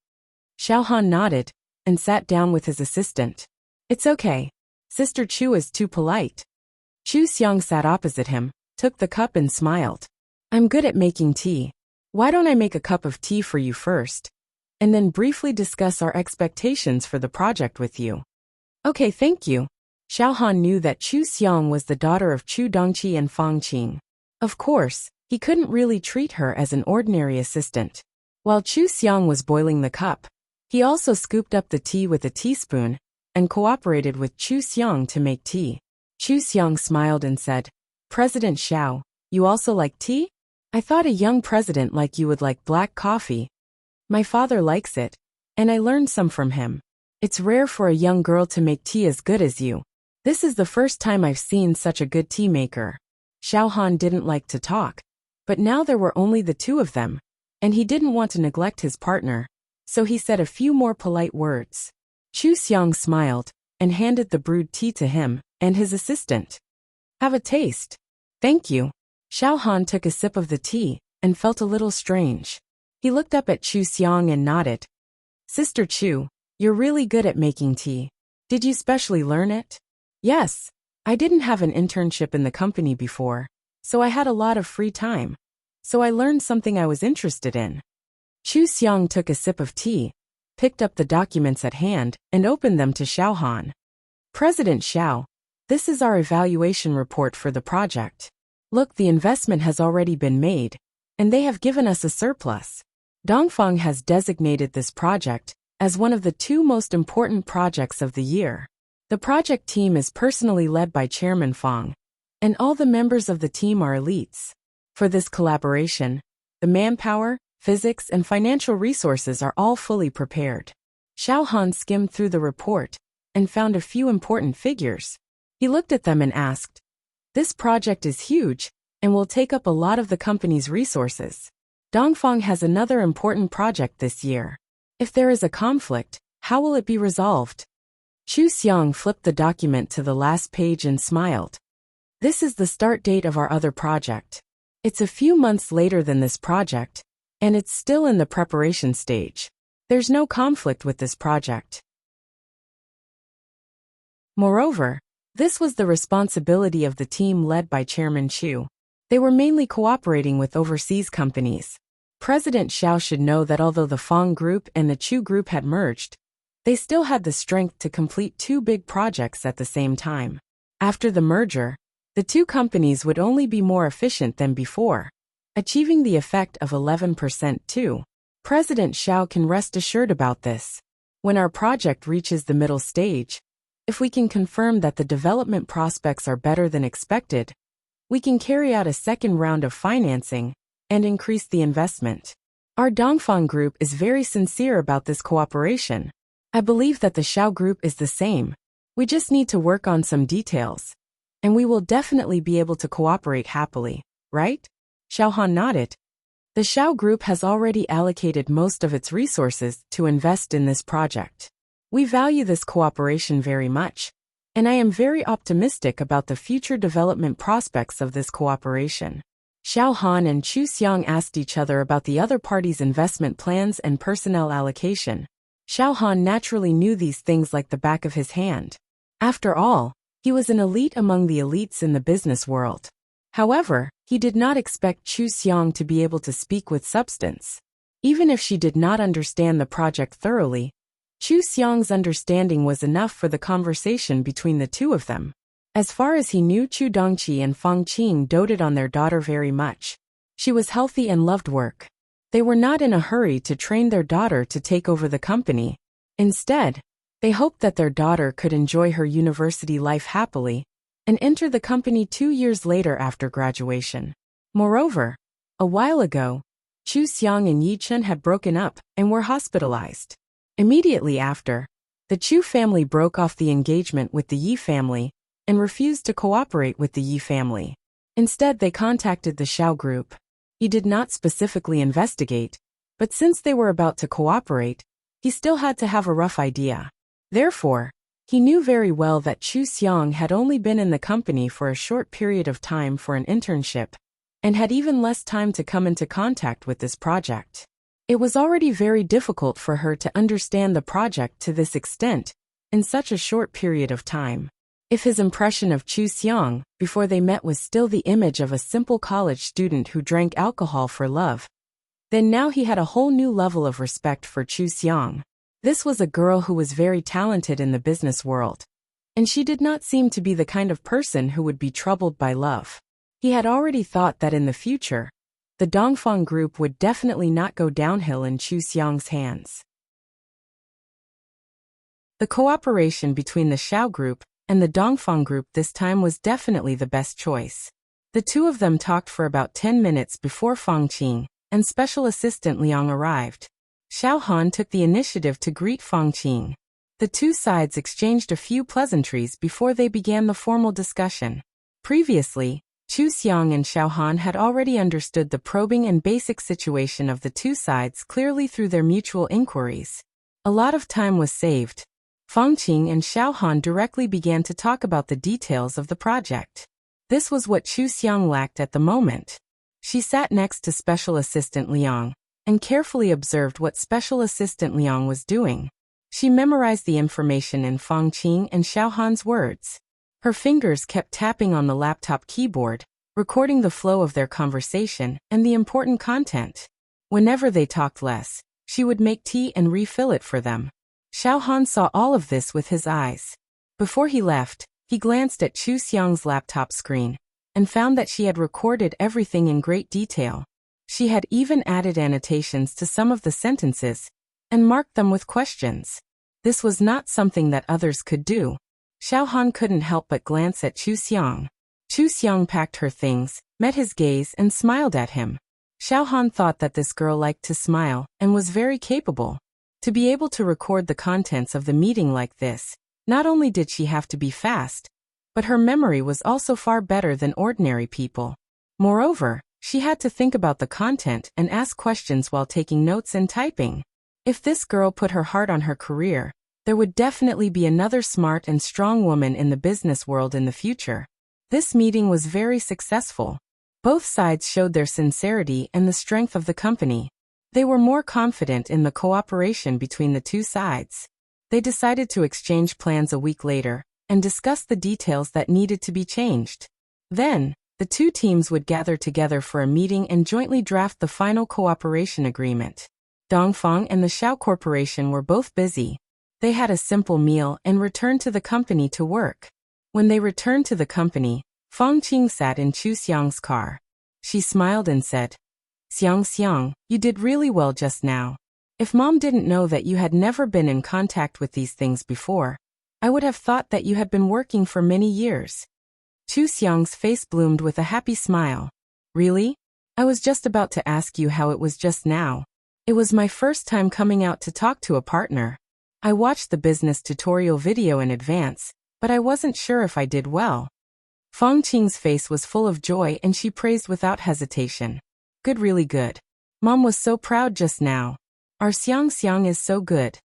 Xiao Han nodded, and sat down with his assistant. It's okay. Sister Chu is too polite. Chu Xiang sat opposite him, took the cup and smiled. I'm good at making tea. Why don't I make a cup of tea for you first, and then briefly discuss our expectations for the project with you? Okay, thank you. Xiao Han knew that Chu Xiang was the daughter of Chu Dongqi and Fang Qing. Of course, he couldn't really treat her as an ordinary assistant. While Chu Xiang was boiling the cup, he also scooped up the tea with a teaspoon and cooperated with Chu Xiang to make tea. Chu Xiang smiled and said, President Xiao, you also like tea? I thought a young president like you would like black coffee. My father likes it, and I learned some from him. It's rare for a young girl to make tea as good as you. This is the first time I've seen such a good tea maker. Xiao Han didn't like to talk, but now there were only the two of them, and he didn't want to neglect his partner, so he said a few more polite words. Chu Xiang smiled and handed the brewed tea to him and his assistant. Have a taste. Thank you. Xiao Han took a sip of the tea and felt a little strange. He looked up at Chu Xiang and nodded. Sister Chu, you're really good at making tea. Did you specially learn it? Yes. I didn't have an internship in the company before, so I had a lot of free time. So I learned something I was interested in. Chu Xiang took a sip of tea, picked up the documents at hand, and opened them to Xiao Han. President Xiao, this is our evaluation report for the project. Look, the investment has already been made, and they have given us a surplus. Dongfang has designated this project as one of the 2 most important projects of the year. The project team is personally led by Chairman Fang, and all the members of the team are elites. For this collaboration, the manpower, physics, and financial resources are all fully prepared. Xiao Han skimmed through the report and found a few important figures. He looked at them and asked, This project is huge and will take up a lot of the company's resources. Dongfang has another important project this year. If there is a conflict, how will it be resolved? Chu Xiang flipped the document to the last page and smiled. This is the start date of our other project. It's a few months later than this project, and it's still in the preparation stage. There's no conflict with this project. Moreover, this was the responsibility of the team led by Chairman Chu. They were mainly cooperating with overseas companies. President Xiao should know that although the Fang Group and the Chu Group had merged, they still had the strength to complete 2 big projects at the same time. After the merger, the 2 companies would only be more efficient than before, achieving the effect of 11% too. President Xiao can rest assured about this. When our project reaches the middle stage, if we can confirm that the development prospects are better than expected, we can carry out a second round of financing and increase the investment. Our Dongfang Group is very sincere about this cooperation. I believe that the Xiao group is the same. We just need to work on some details. And we will definitely be able to cooperate happily, right? Xiao Han nodded. The Xiao group has already allocated most of its resources to invest in this project. We value this cooperation very much, and I am very optimistic about the future development prospects of this cooperation. Xiao Han and Chu Xiang asked each other about the other party's investment plans and personnel allocation. Xiao Han naturally knew these things like the back of his hand. After all, he was an elite among the elites in the business world. However, he did not expect Chu Xiang to be able to speak with substance. Even if she did not understand the project thoroughly, Chu Xiang's understanding was enough for the conversation between the two of them. As far as he knew, Chu Dongqi and Fang Qing doted on their daughter very much. She was healthy and loved work. They were not in a hurry to train their daughter to take over the company. Instead, they hoped that their daughter could enjoy her university life happily and enter the company 2 years later after graduation. Moreover, a while ago, Chu Xiang and Yi Chen had broken up and were hospitalized. Immediately after, the Chu family broke off the engagement with the Yi family and refused to cooperate with the Yi family. Instead, they contacted the Xiao group. He did not specifically investigate, but since they were about to cooperate, he still had to have a rough idea. Therefore, he knew very well that Chu Xiang had only been in the company for a short period of time for an internship, and had even less time to come into contact with this project. It was already very difficult for her to understand the project to this extent, in such a short period of time. If his impression of Chu Xiang before they met was still the image of a simple college student who drank alcohol for love, then now he had a whole new level of respect for Chu Xiang. This was a girl who was very talented in the business world, and she did not seem to be the kind of person who would be troubled by love. He had already thought that in the future, the Dongfang group would definitely not go downhill in Chu Xiang's hands. The cooperation between the Xiao group and the Dongfang group this time was definitely the best choice. The two of them talked for about 10 minutes before Fang Qing and Special Assistant Liang arrived. Xiao Han took the initiative to greet Fang Qing. The two sides exchanged a few pleasantries before they began the formal discussion. Previously, Chu Xiang and Xiao Han had already understood the probing and basic situation of the two sides clearly through their mutual inquiries. A lot of time was saved. Fang Qing and Xiao Han directly began to talk about the details of the project. This was what Chu Xiang lacked at the moment. She sat next to Special Assistant Liang and carefully observed what Special Assistant Liang was doing. She memorized the information in Fang Qing and Xiao Han's words. Her fingers kept tapping on the laptop keyboard, recording the flow of their conversation and the important content. Whenever they talked less, she would make tea and refill it for them. Xiao Han saw all of this with his eyes. Before he left, he glanced at Chu Xiang's laptop screen and found that she had recorded everything in great detail. She had even added annotations to some of the sentences and marked them with questions. This was not something that others could do. Xiao Han couldn't help but glance at Chu Xiang. Chu Xiang packed her things, met his gaze and smiled at him. Xiao Han thought that this girl liked to smile and was very capable. To be able to record the contents of the meeting like this, not only did she have to be fast, but her memory was also far better than ordinary people. Moreover, she had to think about the content and ask questions while taking notes and typing. If this girl put her heart on her career, there would definitely be another smart and strong woman in the business world in the future. This meeting was very successful. Both sides showed their sincerity and the strength of the company. They were more confident in the cooperation between the two sides. They decided to exchange plans a week later and discuss the details that needed to be changed. Then, the two teams would gather together for a meeting and jointly draft the final cooperation agreement. Dongfang and the Xiao Corporation were both busy. They had a simple meal and returned to the company to work. When they returned to the company, Fang Qing sat in Chu Xiang's car. She smiled and said, Xiang, you did really well just now. If Mom didn't know that you had never been in contact with these things before, I would have thought that you had been working for many years. Chu Xiang's face bloomed with a happy smile. Really? I was just about to ask you how it was just now. It was my first time coming out to talk to a partner. I watched the business tutorial video in advance, but I wasn't sure if I did well. Feng Qing's face was full of joy and she praised without hesitation. Good, really good. Mom was so proud just now. Our Xiang Xiang is so good.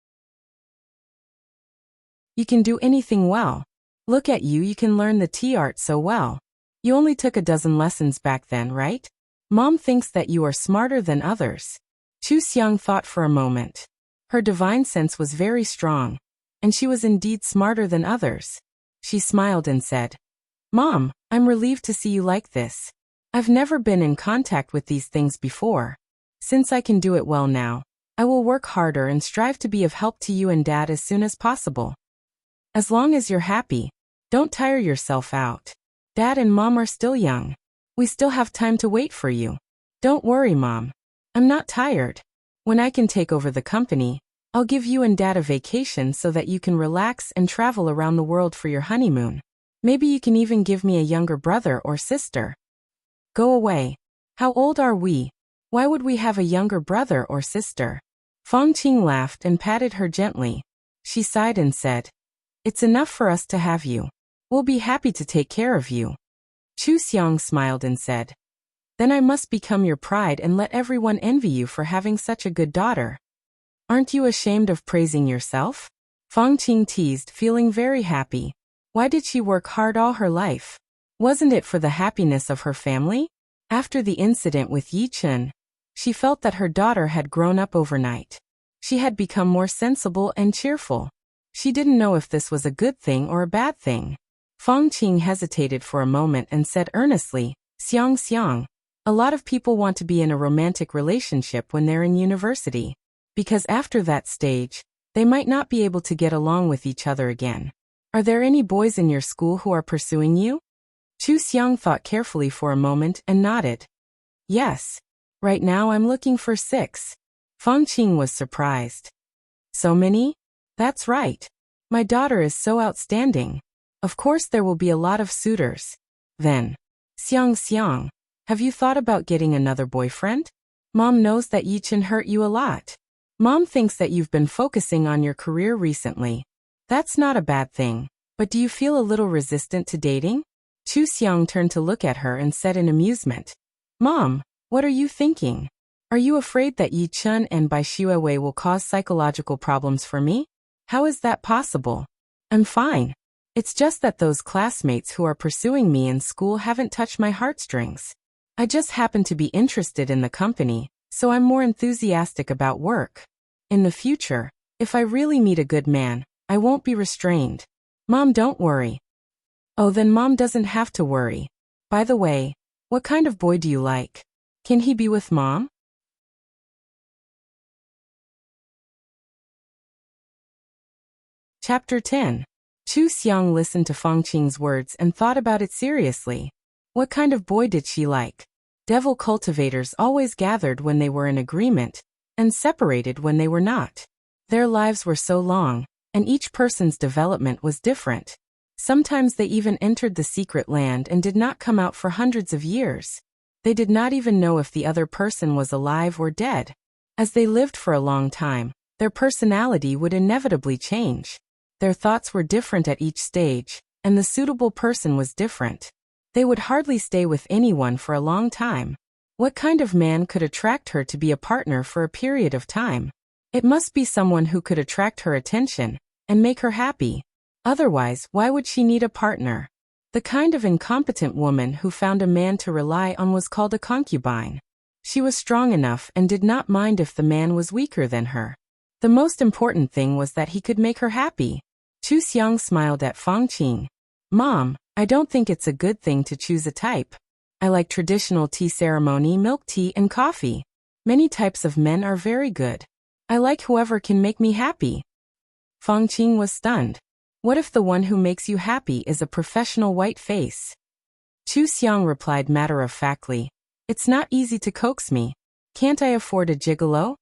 You can do anything well. Look at you, you can learn the tea art so well. You only took a dozen lessons back then, right? Mom thinks that you are smarter than others. Chu Xiang thought for a moment. Her divine sense was very strong, and she was indeed smarter than others. She smiled and said, Mom, I'm relieved to see you like this. I've never been in contact with these things before. Since I can do it well now, I will work harder and strive to be of help to you and Dad as soon as possible. As long as you're happy, don't tire yourself out. Dad and Mom are still young. We still have time to wait for you. Don't worry, Mom. I'm not tired. When I can take over the company, I'll give you and Dad a vacation so that you can relax and travel around the world for your honeymoon. Maybe you can even give me a younger brother or sister. Go away. How old are we? Why would we have a younger brother or sister? Feng Qing laughed and patted her gently. She sighed and said, It's enough for us to have you. We'll be happy to take care of you. Chu Xiang smiled and said, Then I must become your pride and let everyone envy you for having such a good daughter. Aren't you ashamed of praising yourself? Feng Qing teased, feeling very happy. Why did she work hard all her life? Wasn't it for the happiness of her family? After the incident with Yi Chen, she felt that her daughter had grown up overnight. She had become more sensible and cheerful. She didn't know if this was a good thing or a bad thing. Feng Qing hesitated for a moment and said earnestly, Xiang Xiang, a lot of people want to be in a romantic relationship when they're in university. Because after that stage, they might not be able to get along with each other again. Are there any boys in your school who are pursuing you? Chu Xiang thought carefully for a moment and nodded. Yes. Right now I'm looking for 6. Feng Qing was surprised. So many? That's right. My daughter is so outstanding. Of course there will be a lot of suitors. Then, Xiang Xiang, have you thought about getting another boyfriend? Mom knows that Yi Chen hurt you a lot. Mom thinks that you've been focusing on your career recently. That's not a bad thing, but do you feel a little resistant to dating? Chu Xiang turned to look at her and said in amusement, Mom, what are you thinking? Are you afraid that Yi Chen and Bai Xuewei will cause psychological problems for me? How is that possible? I'm fine. It's just that those classmates who are pursuing me in school haven't touched my heartstrings. I just happen to be interested in the company, so I'm more enthusiastic about work. In the future, if I really meet a good man, I won't be restrained. Mom, don't worry. Oh, then Mom doesn't have to worry. By the way, what kind of boy do you like? Can he be with Mom? Chapter 10. Chu Xiang listened to Feng Qing's words and thought about it seriously. What kind of boy did she like? Devil cultivators always gathered when they were in agreement, and separated when they were not. Their lives were so long, and each person's development was different. Sometimes they even entered the secret land and did not come out for hundreds of years. They did not even know if the other person was alive or dead. As they lived for a long time, their personality would inevitably change. Their thoughts were different at each stage, and the suitable person was different. They would hardly stay with anyone for a long time. What kind of man could attract her to be a partner for a period of time? It must be someone who could attract her attention and make her happy. Otherwise, why would she need a partner? The kind of incompetent woman who found a man to rely on was called a concubine. She was strong enough and did not mind if the man was weaker than her. The most important thing was that he could make her happy. Chu Xiang smiled at Feng Qing. Mom, I don't think it's a good thing to choose a type. I like traditional tea ceremony, milk tea, and coffee. Many types of men are very good. I like whoever can make me happy. Feng Qing was stunned. What if the one who makes you happy is a professional white face? Chu Xiang replied matter-of-factly. It's not easy to coax me. Can't I afford a gigolo?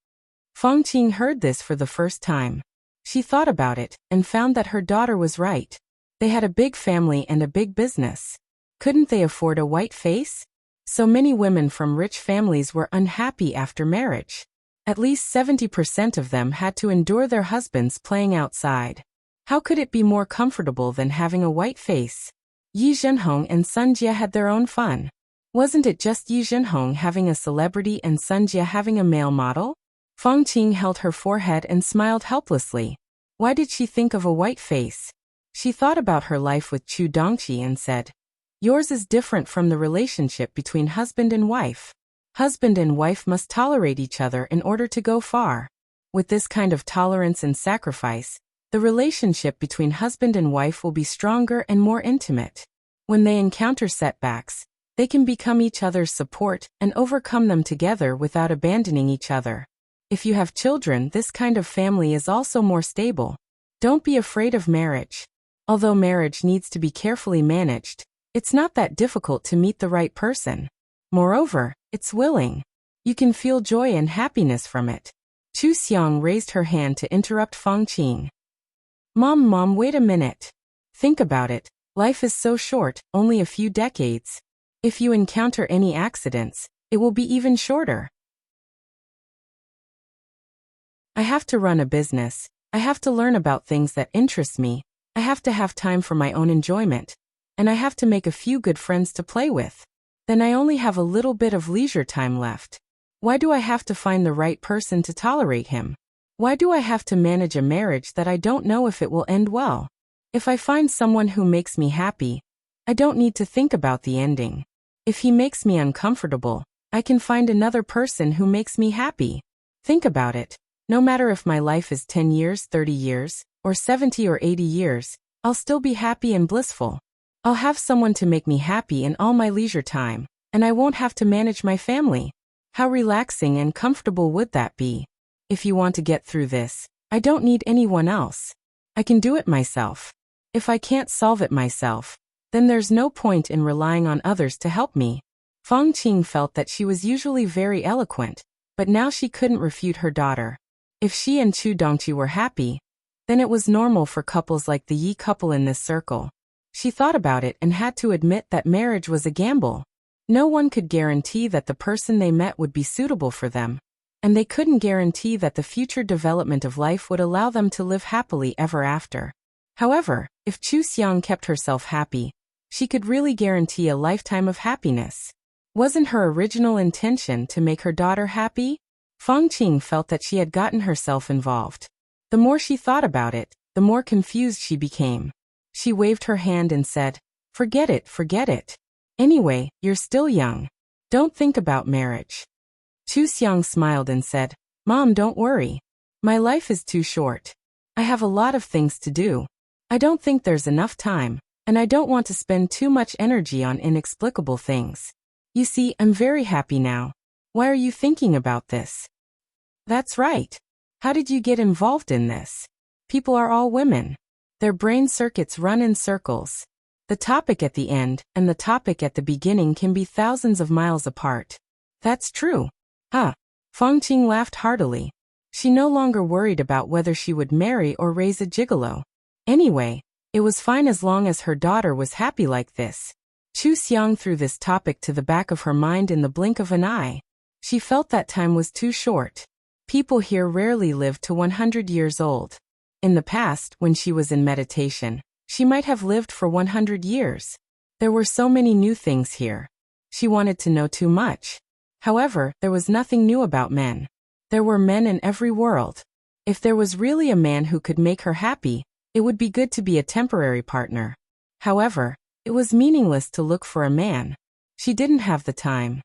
Feng Qing heard this for the first time. She thought about it and found that her daughter was right. They had a big family and a big business. Couldn't they afford a white face? So many women from rich families were unhappy after marriage. At least 70% of them had to endure their husbands playing outside. How could it be more comfortable than having a white face? Yi Zhenhong and Sun Jie had their own fun. Wasn't it just Yi Zhenhong having a celebrity and Sun Jie having a male model? Feng Qing held her forehead and smiled helplessly. Why did she think of a white face? She thought about her life with Chu Dongqi and said, "Yours is different from the relationship between husband and wife. Husband and wife must tolerate each other in order to go far. With this kind of tolerance and sacrifice, the relationship between husband and wife will be stronger and more intimate. When they encounter setbacks, they can become each other's support and overcome them together without abandoning each other. If you have children, this kind of family is also more stable. Don't be afraid of marriage. Although marriage needs to be carefully managed, it's not that difficult to meet the right person. Moreover, it's willing. You can feel joy and happiness from it." Chu Xiang raised her hand to interrupt Feng Qing. Mom, wait a minute. Think about it. Life is so short, only a few decades. If you encounter any accidents, it will be even shorter. I have to run a business. I have to learn about things that interest me. I have to have time for my own enjoyment. And I have to make a few good friends to play with. Then I only have a little bit of leisure time left. Why do I have to find the right person to tolerate him? Why do I have to manage a marriage that I don't know if it will end well? If I find someone who makes me happy, I don't need to think about the ending. If he makes me uncomfortable, I can find another person who makes me happy. Think about it. No matter if my life is 10 years, 30 years, or 70 or 80 years, I'll still be happy and blissful. I'll have someone to make me happy in all my leisure time, and I won't have to manage my family. How relaxing and comfortable would that be? If you want to get through this, I don't need anyone else. I can do it myself. If I can't solve it myself, then there's no point in relying on others to help me. Feng Qing felt that she was usually very eloquent, but now she couldn't refute her daughter. If she and Chu Dongqi were happy, then it was normal for couples like the Yi couple in this circle. She thought about it and had to admit that marriage was a gamble. No one could guarantee that the person they met would be suitable for them, and they couldn't guarantee that the future development of life would allow them to live happily ever after. However, if Chu Xiang kept herself happy, she could really guarantee a lifetime of happiness. Wasn't her original intention to make her daughter happy? Feng Qing felt that she had gotten herself involved. The more she thought about it, the more confused she became. She waved her hand and said, forget it. Anyway, you're still young. Don't think about marriage." Chu Xiang smiled and said, "Mom, don't worry. My life is too short. I have a lot of things to do. I don't think there's enough time, and I don't want to spend too much energy on inexplicable things. You see, I'm very happy now. Why are you thinking about this?" "That's right. How did you get involved in this? People are all women. Their brain circuits run in circles. The topic at the end and the topic at the beginning can be thousands of miles apart." "That's true." "Huh." Feng Qing laughed heartily. She no longer worried about whether she would marry or raise a gigolo. Anyway, it was fine as long as her daughter was happy like this. Chu Xiang threw this topic to the back of her mind in the blink of an eye. She felt that time was too short. People here rarely live to 100 years old. In the past, when she was in meditation, she might have lived for 100 years. There were so many new things here. She wanted to know too much. However, there was nothing new about men. There were men in every world. If there was really a man who could make her happy, it would be good to be a temporary partner. However, it was meaningless to look for a man. She didn't have the time.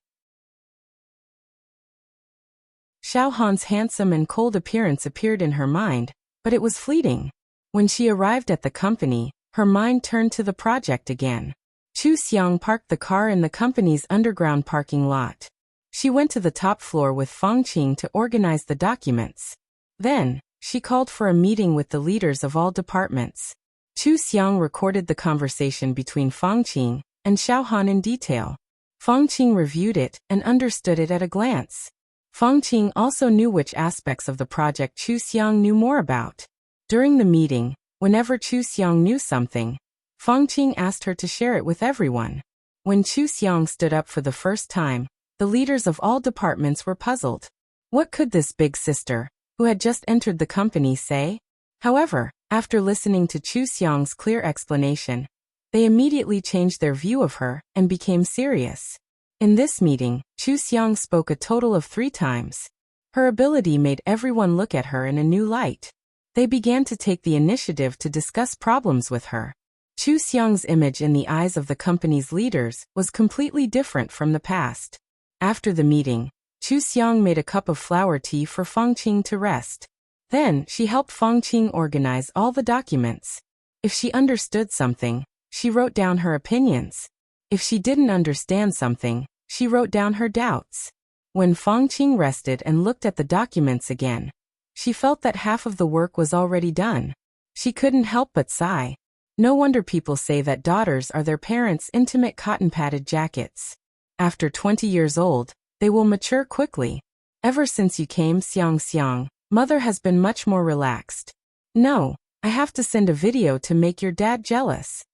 Xiao Han's handsome and cold appearance appeared in her mind, but it was fleeting. When she arrived at the company, her mind turned to the project again. Chu Xiang parked the car in the company's underground parking lot. She went to the top floor with Feng Qing to organize the documents. Then, she called for a meeting with the leaders of all departments. Chu Xiang recorded the conversation between Feng Qing and Xiao Han in detail. Feng Qing reviewed it and understood it at a glance. Feng Qing also knew which aspects of the project Chu Xiang knew more about. During the meeting, whenever Chu Xiang knew something, Feng Qing asked her to share it with everyone. When Chu Xiang stood up for the first time, the leaders of all departments were puzzled. What could this big sister, who had just entered the company, say? However, after listening to Chu Xiang's clear explanation, they immediately changed their view of her and became serious. In this meeting, Chu Xiang spoke a total of 3 times. Her ability made everyone look at her in a new light. They began to take the initiative to discuss problems with her. Chu Xiang's image in the eyes of the company's leaders was completely different from the past. After the meeting, Chu Xiang made a cup of flower tea for Fangqing to rest. Then, she helped Fangqing organize all the documents. If she understood something, she wrote down her opinions. If she didn't understand something, she wrote down her doubts. When Fangqing rested and looked at the documents again, she felt that half of the work was already done. She couldn't help but sigh. No wonder people say that daughters are their parents' intimate cotton-padded jackets. After 20 years old, they will mature quickly. Ever since you came, Xiang, Mother has been much more relaxed. No, I have to send a video to make your dad jealous.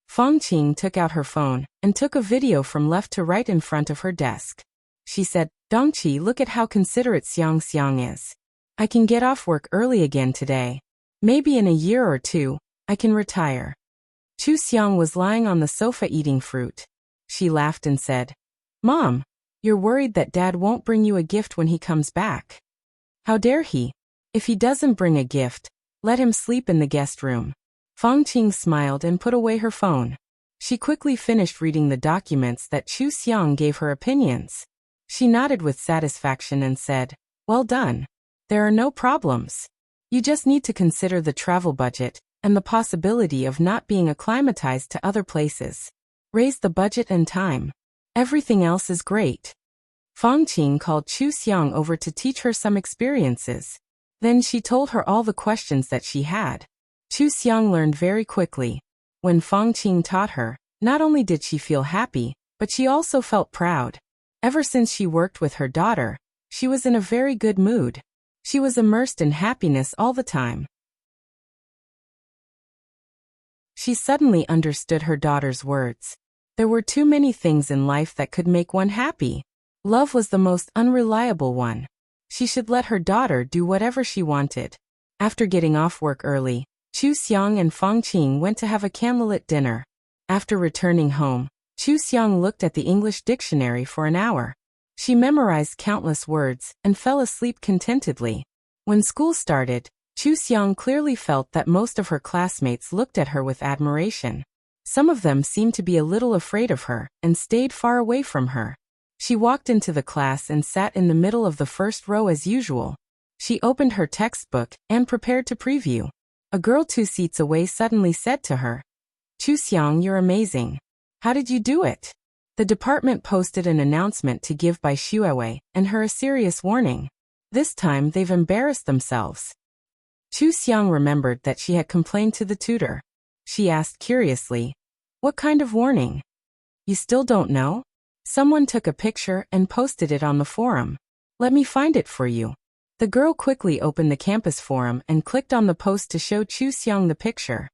Fangqing took out her phone and took a video from left to right in front of her desk. She said, Dongqi, look at how considerate Xiang is. I can get off work early again today. Maybe in a year or 2, I can retire. Chu Xiang was lying on the sofa eating fruit. She laughed and said, Mom, you're worried that Dad won't bring you a gift when he comes back. How dare he? If he doesn't bring a gift, let him sleep in the guest room. Fangqing smiled and put away her phone. She quickly finished reading the documents that Chu Xiang gave her opinions. She nodded with satisfaction and said, Well done. There are no problems. You just need to consider the travel budget and the possibility of not being acclimatized to other places. Raise the budget and time. Everything else is great. Fangqing called Chu Xiang over to teach her some experiences. Then she told her all the questions that she had. Chu Xiang learned very quickly. When Fangqing taught her, not only did she feel happy, but she also felt proud. Ever since she worked with her daughter, she was in a very good mood. She was immersed in happiness all the time. She suddenly understood her daughter's words. There were too many things in life that could make one happy. Love was the most unreliable one. She should let her daughter do whatever she wanted. After getting off work early, Chu Xiang and Fangqing went to have a candlelit dinner. After returning home, Chu Xiang looked at the English dictionary for an hour. She memorized countless words and fell asleep contentedly. When school started, Chu Xiang clearly felt that most of her classmates looked at her with admiration. Some of them seemed to be a little afraid of her and stayed far away from her. She walked into the class and sat in the middle of the first row as usual. She opened her textbook and prepared to preview. A girl 2 seats away suddenly said to her, Chu Xiang, you're amazing. How did you do it? The department posted an announcement to give by Xuewei and her a serious warning. This time they've embarrassed themselves. Chu Xiang remembered that she had complained to the tutor. She asked curiously, What kind of warning? You still don't know? Someone took a picture and posted it on the forum. Let me find it for you. The girl quickly opened the campus forum and clicked on the post to show Chu Xiang the picture.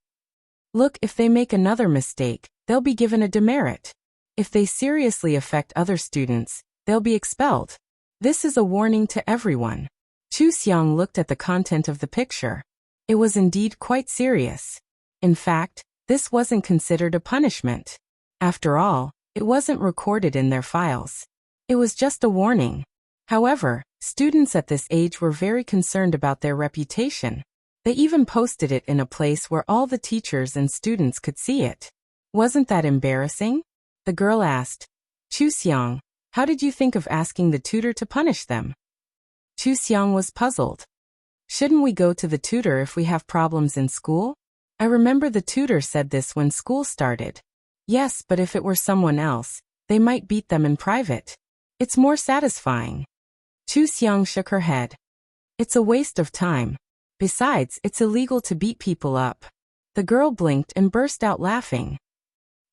Look, if they make another mistake, they'll be given a demerit. If they seriously affect other students, they'll be expelled. This is a warning to everyone. Chu Xiang looked at the content of the picture. It was indeed quite serious. In fact, this wasn't considered a punishment. After all, it wasn't recorded in their files. It was just a warning. However, students at this age were very concerned about their reputation. They even posted it in a place where all the teachers and students could see it. Wasn't that embarrassing? The girl asked. Chu Xiang, how did you think of asking the tutor to punish them? Chu Xiang was puzzled. Shouldn't we go to the tutor if we have problems in school? I remember the tutor said this when school started. Yes, but if it were someone else, they might beat them in private. It's more satisfying. Chu Xiang shook her head. It's a waste of time. Besides, it's illegal to beat people up. The girl blinked and burst out laughing.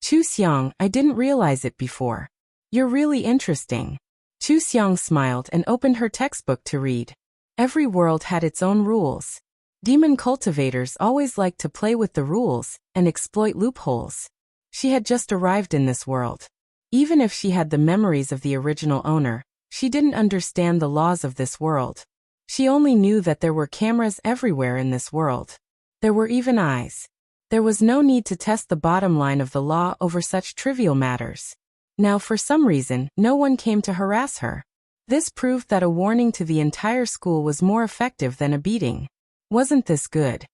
Chu Xiang, I didn't realize it before. You're really interesting. Chu Xiang smiled and opened her textbook to read. Every world had its own rules. Demon cultivators always liked to play with the rules and exploit loopholes. She had just arrived in this world. Even if she had the memories of the original owner, She didn't understand the laws of this world. She only knew that there were cameras everywhere in this world. There were even eyes. There was no need to test the bottom line of the law over such trivial matters. Now for some reason, no one came to harass her. This proved that a warning to the entire school was more effective than a beating. Wasn't this good?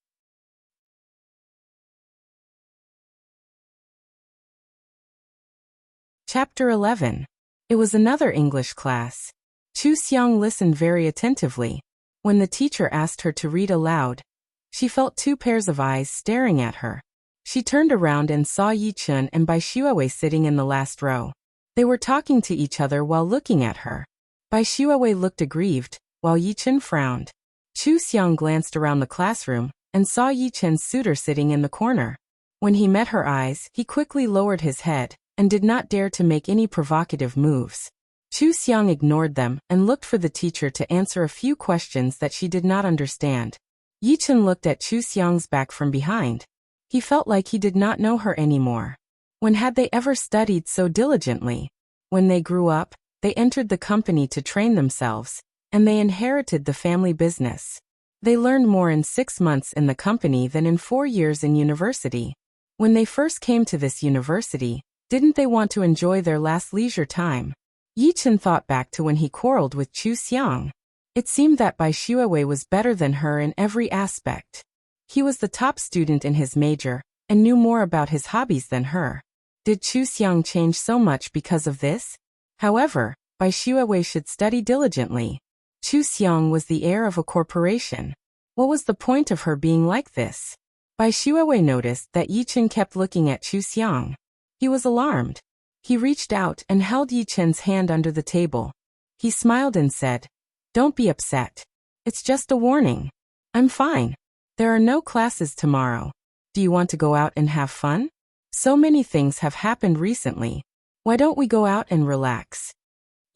Chapter 11. It was another English class. Chu Xiang listened very attentively. When the teacher asked her to read aloud, she felt two pairs of eyes staring at her. She turned around and saw Yi Chun and Bai Xuewei sitting in the last row. They were talking to each other while looking at her. Bai Xuewei looked aggrieved, while Yi Chun frowned. Chu Xiang glanced around the classroom and saw Yi Chun's suitor sitting in the corner. When he met her eyes, he quickly lowered his head and did not dare to make any provocative moves. Chu Xiang ignored them and looked for the teacher to answer a few questions that she did not understand. Yi Chun looked at Chu Xiang's back from behind. He felt like he did not know her anymore. When had they ever studied so diligently? When they grew up, they entered the company to train themselves, and they inherited the family business. They learned more in 6 months in the company than in 4 years in university. When they first came to this university, didn't they want to enjoy their last leisure time? Yi Chun thought back to when he quarreled with Chu Xiang. It seemed that Bai Xuewei was better than her in every aspect. He was the top student in his major, and knew more about his hobbies than her. Did Chu Xiang change so much because of this? However, Bai Xuewei should study diligently. Chu Xiang was the heir of a corporation. What was the point of her being like this? Bai Xuewei noticed that Yi Chun kept looking at Chu Xiang. He was alarmed. He reached out and held Yi Chun's hand under the table. He smiled and said, "Don't be upset. It's just a warning. I'm fine. There are no classes tomorrow. Do you want to go out and have fun? So many things have happened recently. Why don't we go out and relax?"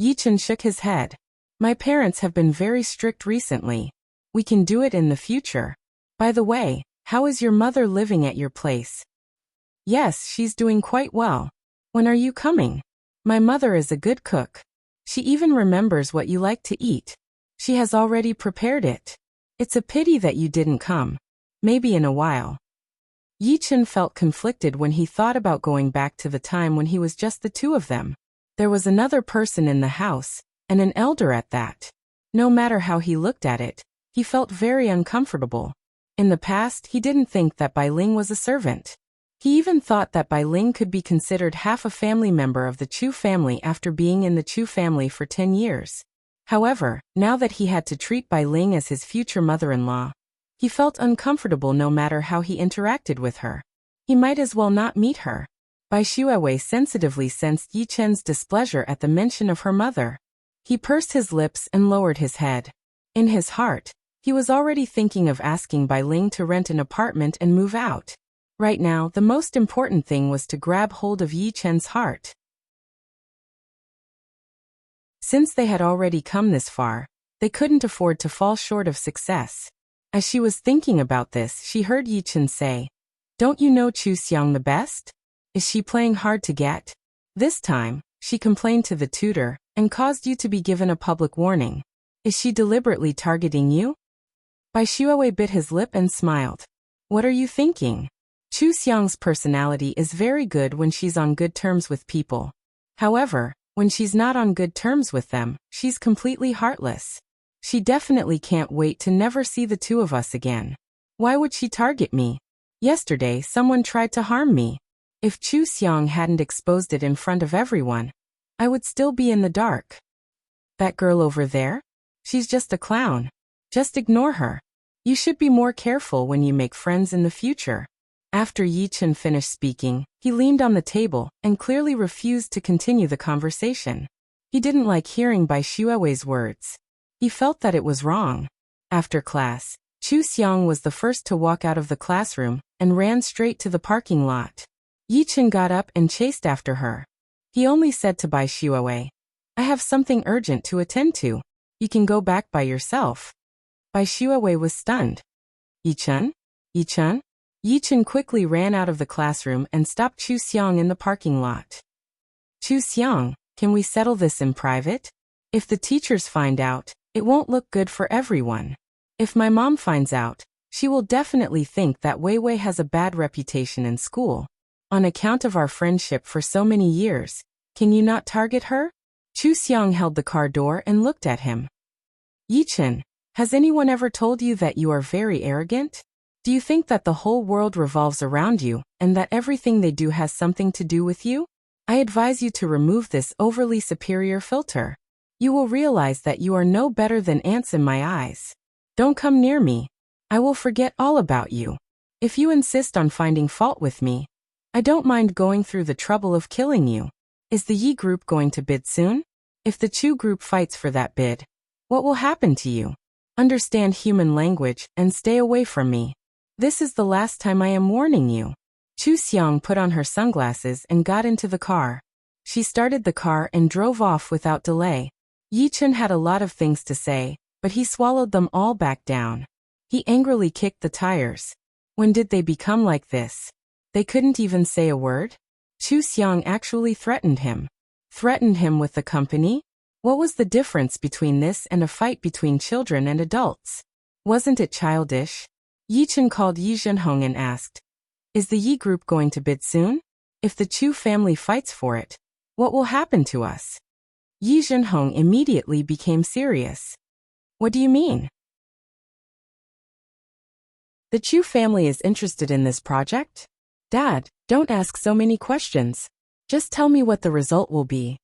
Yi Chun shook his head. "My parents have been very strict recently. We can do it in the future. By the way, how is your mother living at your place?" "Yes, she's doing quite well. When are you coming? My mother is a good cook. She even remembers what you like to eat. She has already prepared it. It's a pity that you didn't come. Maybe in a while." Yi Chun felt conflicted when he thought about going back to the time when he was just the two of them. There was another person in the house, and an elder at that. No matter how he looked at it, he felt very uncomfortable. In the past, he didn't think that Bai Ling was a servant. He even thought that Bai Ling could be considered half a family member of the Chu family after being in the Chu family for 10 years. However, now that he had to treat Bai Ling as his future mother-in-law, he felt uncomfortable no matter how he interacted with her. He might as well not meet her. Bai Xuewei sensitively sensed Yi Chun's displeasure at the mention of her mother. He pursed his lips and lowered his head. In his heart, he was already thinking of asking Bai Ling to rent an apartment and move out. Right now, the most important thing was to grab hold of Yi Chun's heart. Since they had already come this far, they couldn't afford to fall short of success. As she was thinking about this, she heard Yi Chun say, "Don't you know Chu Xiang the best? Is she playing hard to get? This time, she complained to the tutor and caused you to be given a public warning. Is she deliberately targeting you?" Bai Xuewei bit his lip and smiled. "What are you thinking? Chu Xiang's personality is very good when she's on good terms with people. However, when she's not on good terms with them, she's completely heartless. She definitely can't wait to never see the two of us again. Why would she target me? Yesterday, someone tried to harm me. If Chu Xiang hadn't exposed it in front of everyone, I would still be in the dark. That girl over there? She's just a clown. Just ignore her. You should be more careful when you make friends in the future." After Yi Chun finished speaking, he leaned on the table and clearly refused to continue the conversation. He didn't like hearing Bai Xuewei's words. He felt that it was wrong. After class, Chu Xiang was the first to walk out of the classroom and ran straight to the parking lot. Yi Chun got up and chased after her. He only said to Bai Xuewei, "I have something urgent to attend to. You can go back by yourself." Bai Xuewei was stunned. "Yi Chun? Yi Chun?" Yi Chun quickly ran out of the classroom and stopped Chu Xiang in the parking lot. "Chu Xiang, can we settle this in private?" If the teachers find out, it won't look good for everyone. If my mom finds out, she will definitely think that Wei Wei has a bad reputation in school. On account of our friendship for so many years, can you not target her? Chu Xiang held the car door and looked at him. Yichen, has anyone ever told you that you are very arrogant? Do you think that the whole world revolves around you, and that everything they do has something to do with you? I advise you to remove this overly superior filter. You will realize that you are no better than ants in my eyes. Don't come near me. I will forget all about you. If you insist on finding fault with me, I don't mind going through the trouble of killing you. Is the Yi group going to bid soon? If the Chu group fights for that bid, what will happen to you? Understand human language and stay away from me. This is the last time I am warning you. Chu Xiang put on her sunglasses and got into the car. She started the car and drove off without delay. Yichen had a lot of things to say, but he swallowed them all back down. He angrily kicked the tires. When did they become like this? They couldn't even say a word? Chu Xiang actually threatened him. Threatened him with the company? What was the difference between this and a fight between children and adults? Wasn't it childish? Yichen called Yi Zhenhong and asked, is the Yi group going to bid soon? If the Chu family fights for it, what will happen to us? Yi Zhenhong immediately became serious. What do you mean? The Chu family is interested in this project? Dad, don't ask so many questions. Just tell me what the result will be.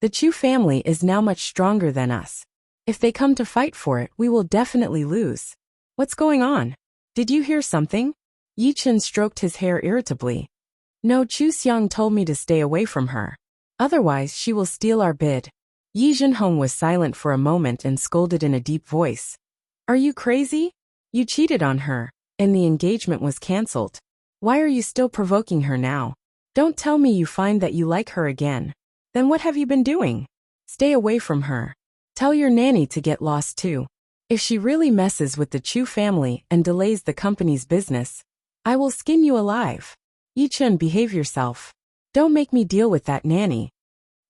The Chu family is now much stronger than us. If they come to fight for it, we will definitely lose. What's going on? Did you hear something? Yichen stroked his hair irritably. No, Chu Xiang told me to stay away from her. Otherwise, she will steal our bid. Yi Zhenhong was silent for a moment and scolded in a deep voice. Are you crazy? You cheated on her, and the engagement was cancelled. Why are you still provoking her now? Don't tell me you find that you like her again. Then what have you been doing? Stay away from her. Tell your nanny to get lost too. If she really messes with the Chu family and delays the company's business, I will skin you alive. Yichen, behave yourself. Don't make me deal with that nanny.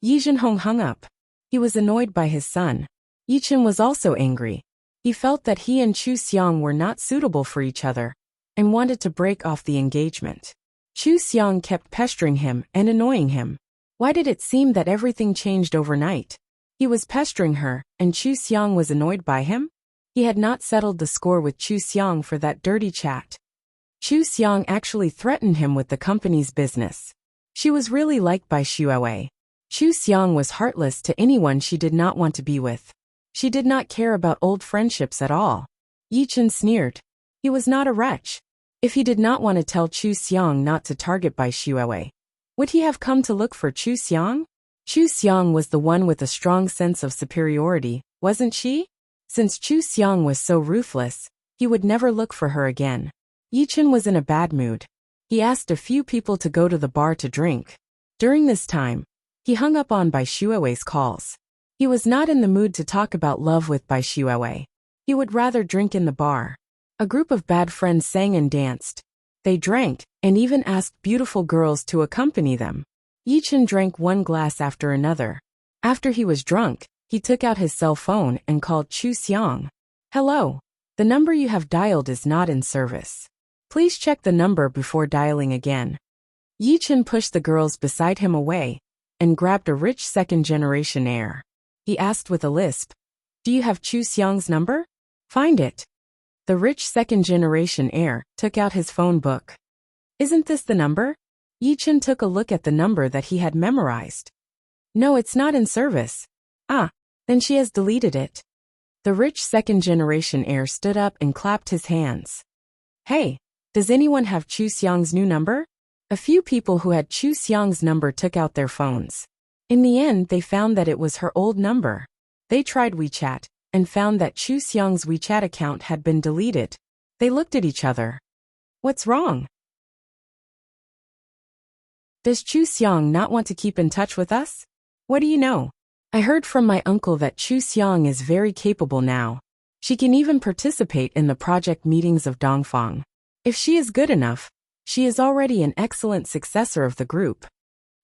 Yi Zhenhong hung up. He was annoyed by his son. Yichen was also angry. He felt that he and Chu Xiang were not suitable for each other, and wanted to break off the engagement. Chu Xiang kept pestering him and annoying him. Why did it seem that everything changed overnight? He was pestering her, and Chu Xiang was annoyed by him? He had not settled the score with Chu Xiang for that dirty chat. Chu Xiang actually threatened him with the company's business. She was really liked by Xuewei. Chu Xiang was heartless to anyone she did not want to be with. She did not care about old friendships at all. Yichen sneered. He was not a wretch. If he did not want to tell Chu Xiang not to target by Xuewei, would he have come to look for Chu Xiang? Chu Xiang was the one with a strong sense of superiority, wasn't she? Since Chu Xiang was so ruthless, he would never look for her again. Yichen was in a bad mood. He asked a few people to go to the bar to drink. During this time, he hung up on Bai Xuewei's calls. He was not in the mood to talk about love with Bai Xuewei. He would rather drink in the bar. A group of bad friends sang and danced. They drank, and even asked beautiful girls to accompany them. Yichen drank one glass after another. After he was drunk, he took out his cell phone and called Chu Xiang. Hello. The number you have dialed is not in service. Please check the number before dialing again. Yichen pushed the girls beside him away, and grabbed a rich second-generation heir. He asked with a lisp, do you have Chu Xiang's number? Find it. The rich second-generation heir took out his phone book. Isn't this the number? Yichen took a look at the number that he had memorized. No, it's not in service. Ah, then she has deleted it. The rich second-generation heir stood up and clapped his hands. Hey, does anyone have Chu Xiang's new number? A few people who had Chu Xiang's number took out their phones. In the end, they found that it was her old number. They tried WeChat, and found that Chu Xiang's WeChat account had been deleted. They looked at each other. What's wrong? Does Chu Xiang not want to keep in touch with us? What do you know? I heard from my uncle that Chu Xiang is very capable now. She can even participate in the project meetings of Dongfang. If she is good enough, she is already an excellent successor of the group.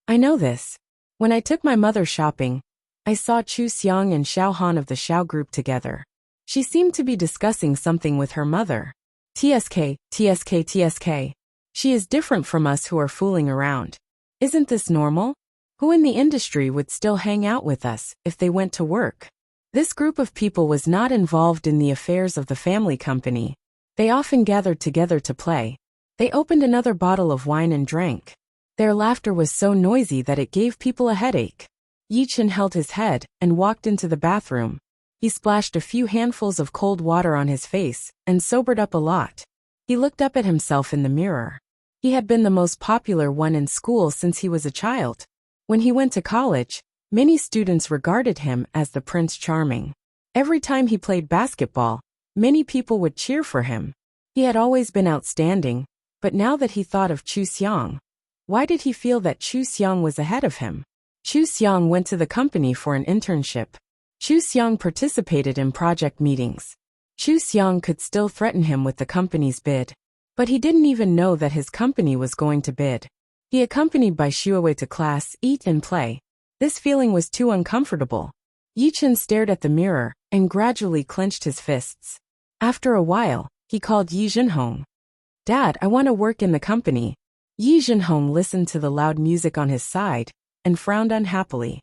I know this. When I took my mother shopping, I saw Chu Xiang and Xiao Han of the Xiao group together. She seemed to be discussing something with her mother. TSK, TSK, TSK. She is different from us who are fooling around. Isn't this normal? Who in the industry would still hang out with us if they went to work? This group of people was not involved in the affairs of the family company. They often gathered together to play. They opened another bottle of wine and drank. Their laughter was so noisy that it gave people a headache. Yichen held his head and walked into the bathroom. He splashed a few handfuls of cold water on his face and sobered up a lot. He looked up at himself in the mirror. He had been the most popular one in school since he was a child. When he went to college, many students regarded him as the Prince Charming. Every time he played basketball, many people would cheer for him. He had always been outstanding, but now that he thought of Chu Xiang, why did he feel that Chu Xiang was ahead of him? Chu Xiang went to the company for an internship. Chu Xiang participated in project meetings. Chu Xiang could still threaten him with the company's bid. But he didn't even know that his company was going to bid. He accompanied Bai Shuawei to class, eat and play. This feeling was too uncomfortable. Yichen stared at the mirror and gradually clenched his fists. After a while, he called Yi Zhenhong. Dad, I want to work in the company. Yi Zhenhong listened to the loud music on his side and frowned unhappily.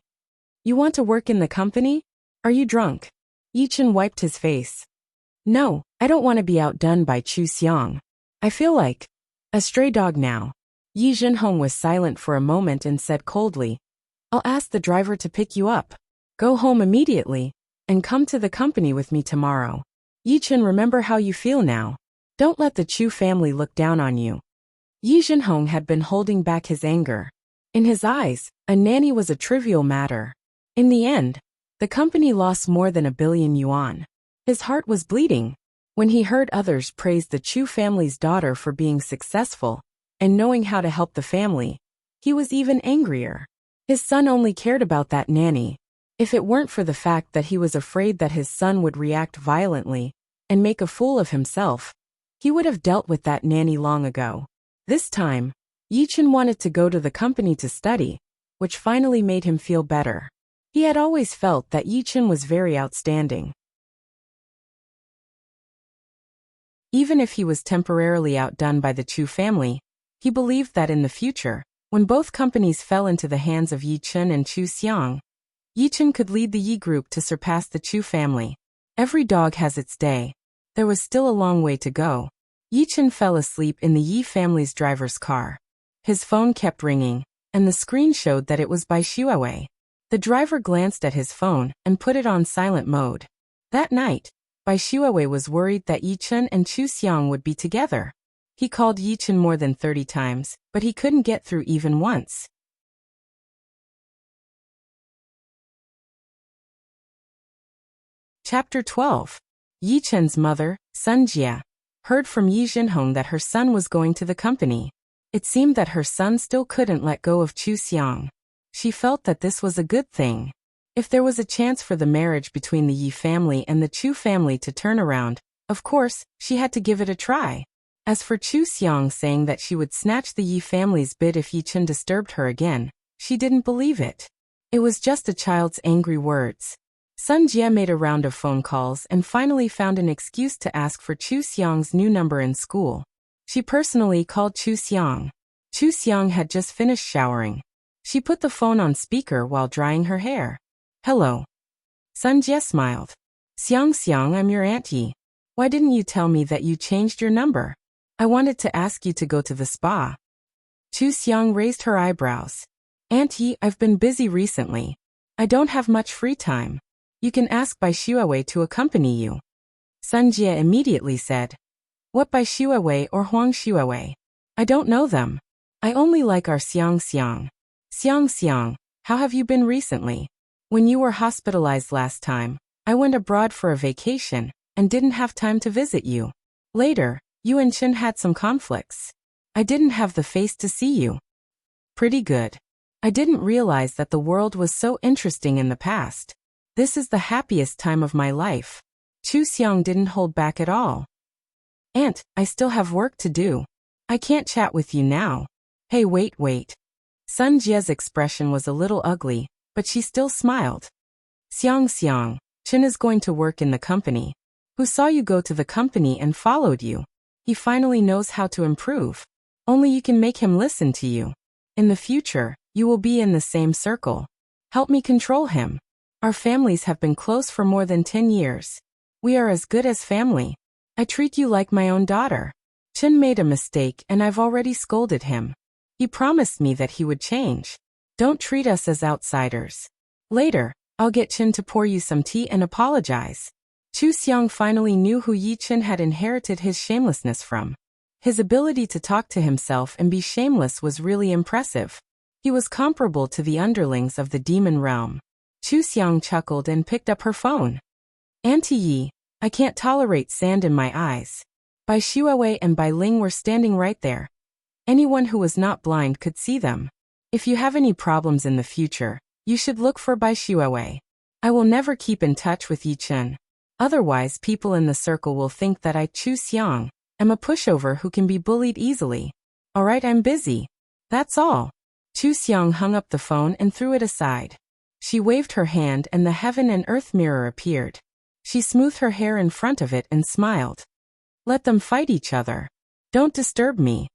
You want to work in the company? Are you drunk? Yichen wiped his face. No, I don't want to be outdone by Chu Xiang. I feel like a stray dog now. Yi Zhenhong was silent for a moment and said coldly, I'll ask the driver to pick you up. Go home immediately and come to the company with me tomorrow. Yichen, remember how you feel now. Don't let the Chu family look down on you. Yi Zhenhong had been holding back his anger. In his eyes, a nanny was a trivial matter. In the end, the company lost more than 1 billion yuan. His heart was bleeding. When he heard others praise the Chu family's daughter for being successful and knowing how to help the family, he was even angrier. His son only cared about that nanny. If it weren't for the fact that he was afraid that his son would react violently and make a fool of himself, he would have dealt with that nanny long ago. This time, Yichen wanted to go to the company to study, which finally made him feel better. He had always felt that Yichen was very outstanding. Even if he was temporarily outdone by the Chu family, he believed that in the future, when both companies fell into the hands of Yichen and Chu Xiang, Yichen could lead the Yi group to surpass the Chu family. Every dog has its day. There was still a long way to go. Yichen fell asleep in the Yi family's driver's car. His phone kept ringing, and the screen showed that it was Bai Shuawei. The driver glanced at his phone and put it on silent mode. That night, Bai Shuawei was worried that Yichen and Chu Xiang would be together. He called Yichen more than 30 times, but he couldn't get through even once. Chapter 12. Yichen's mother, Sun Jia, heard from Yi Zhenhong that her son was going to the company. It seemed that her son still couldn't let go of Chu Xiang. She felt that this was a good thing. If there was a chance for the marriage between the Yi family and the Chu family to turn around, of course, she had to give it a try. As for Chu Xiang saying that she would snatch the Yi family's bid if Yichen disturbed her again, she didn't believe it. It was just a child's angry words. Sun Jia made a round of phone calls and finally found an excuse to ask for Chu Xiang's new number in school. She personally called Chu Xiang. Chu Xiang had just finished showering. She put the phone on speaker while drying her hair. Hello. Sun Jia smiled. Xiang, I'm your Aunt Yi. Why didn't you tell me that you changed your number? I wanted to ask you to go to the spa. Chu Xiang raised her eyebrows. Aunt Yi, I've been busy recently. I don't have much free time. You can ask Bai Shuawei to accompany you. Sun Jia immediately said. What Bai Shuawei or Huang Shuawei? I don't know them. I only like our Xiang. Xiang, how have you been recently? When you were hospitalized last time, I went abroad for a vacation and didn't have time to visit you. Later, you and Chen had some conflicts. I didn't have the face to see you. Pretty good. I didn't realize that the world was so interesting in the past. This is the happiest time of my life. Chu Xiang didn't hold back at all. Aunt, I still have work to do. I can't chat with you now. Hey, wait. Sun Jia's expression was a little ugly, but she still smiled. Xiang Xiang, Chen is going to work in the company. Who saw you go to the company and followed you? He finally knows how to improve. Only you can make him listen to you. In the future, you will be in the same circle. Help me control him. Our families have been close for more than 10 years. We are as good as family. I treat you like my own daughter. Chen made a mistake and I've already scolded him. He promised me that he would change. Don't treat us as outsiders. Later, I'll get Chen to pour you some tea and apologize. Chu Xiang finally knew who Yi Chen had inherited his shamelessness from. His ability to talk to himself and be shameless was really impressive. He was comparable to the underlings of the demon realm. Chu Xiang chuckled and picked up her phone. Auntie Yi, I can't tolerate sand in my eyes. Bai Xuewei and Bai Ling were standing right there. Anyone who was not blind could see them. If you have any problems in the future, you should look for Bai Xuewei. I will never keep in touch with Yi Chen. Otherwise people in the circle will think that I, Chu Xiang, am a pushover who can be bullied easily. Alright, I'm busy. That's all. Chu Xiang hung up the phone and threw it aside. She waved her hand and the heaven and earth mirror appeared. She smoothed her hair in front of it and smiled. Let them fight each other. Don't disturb me.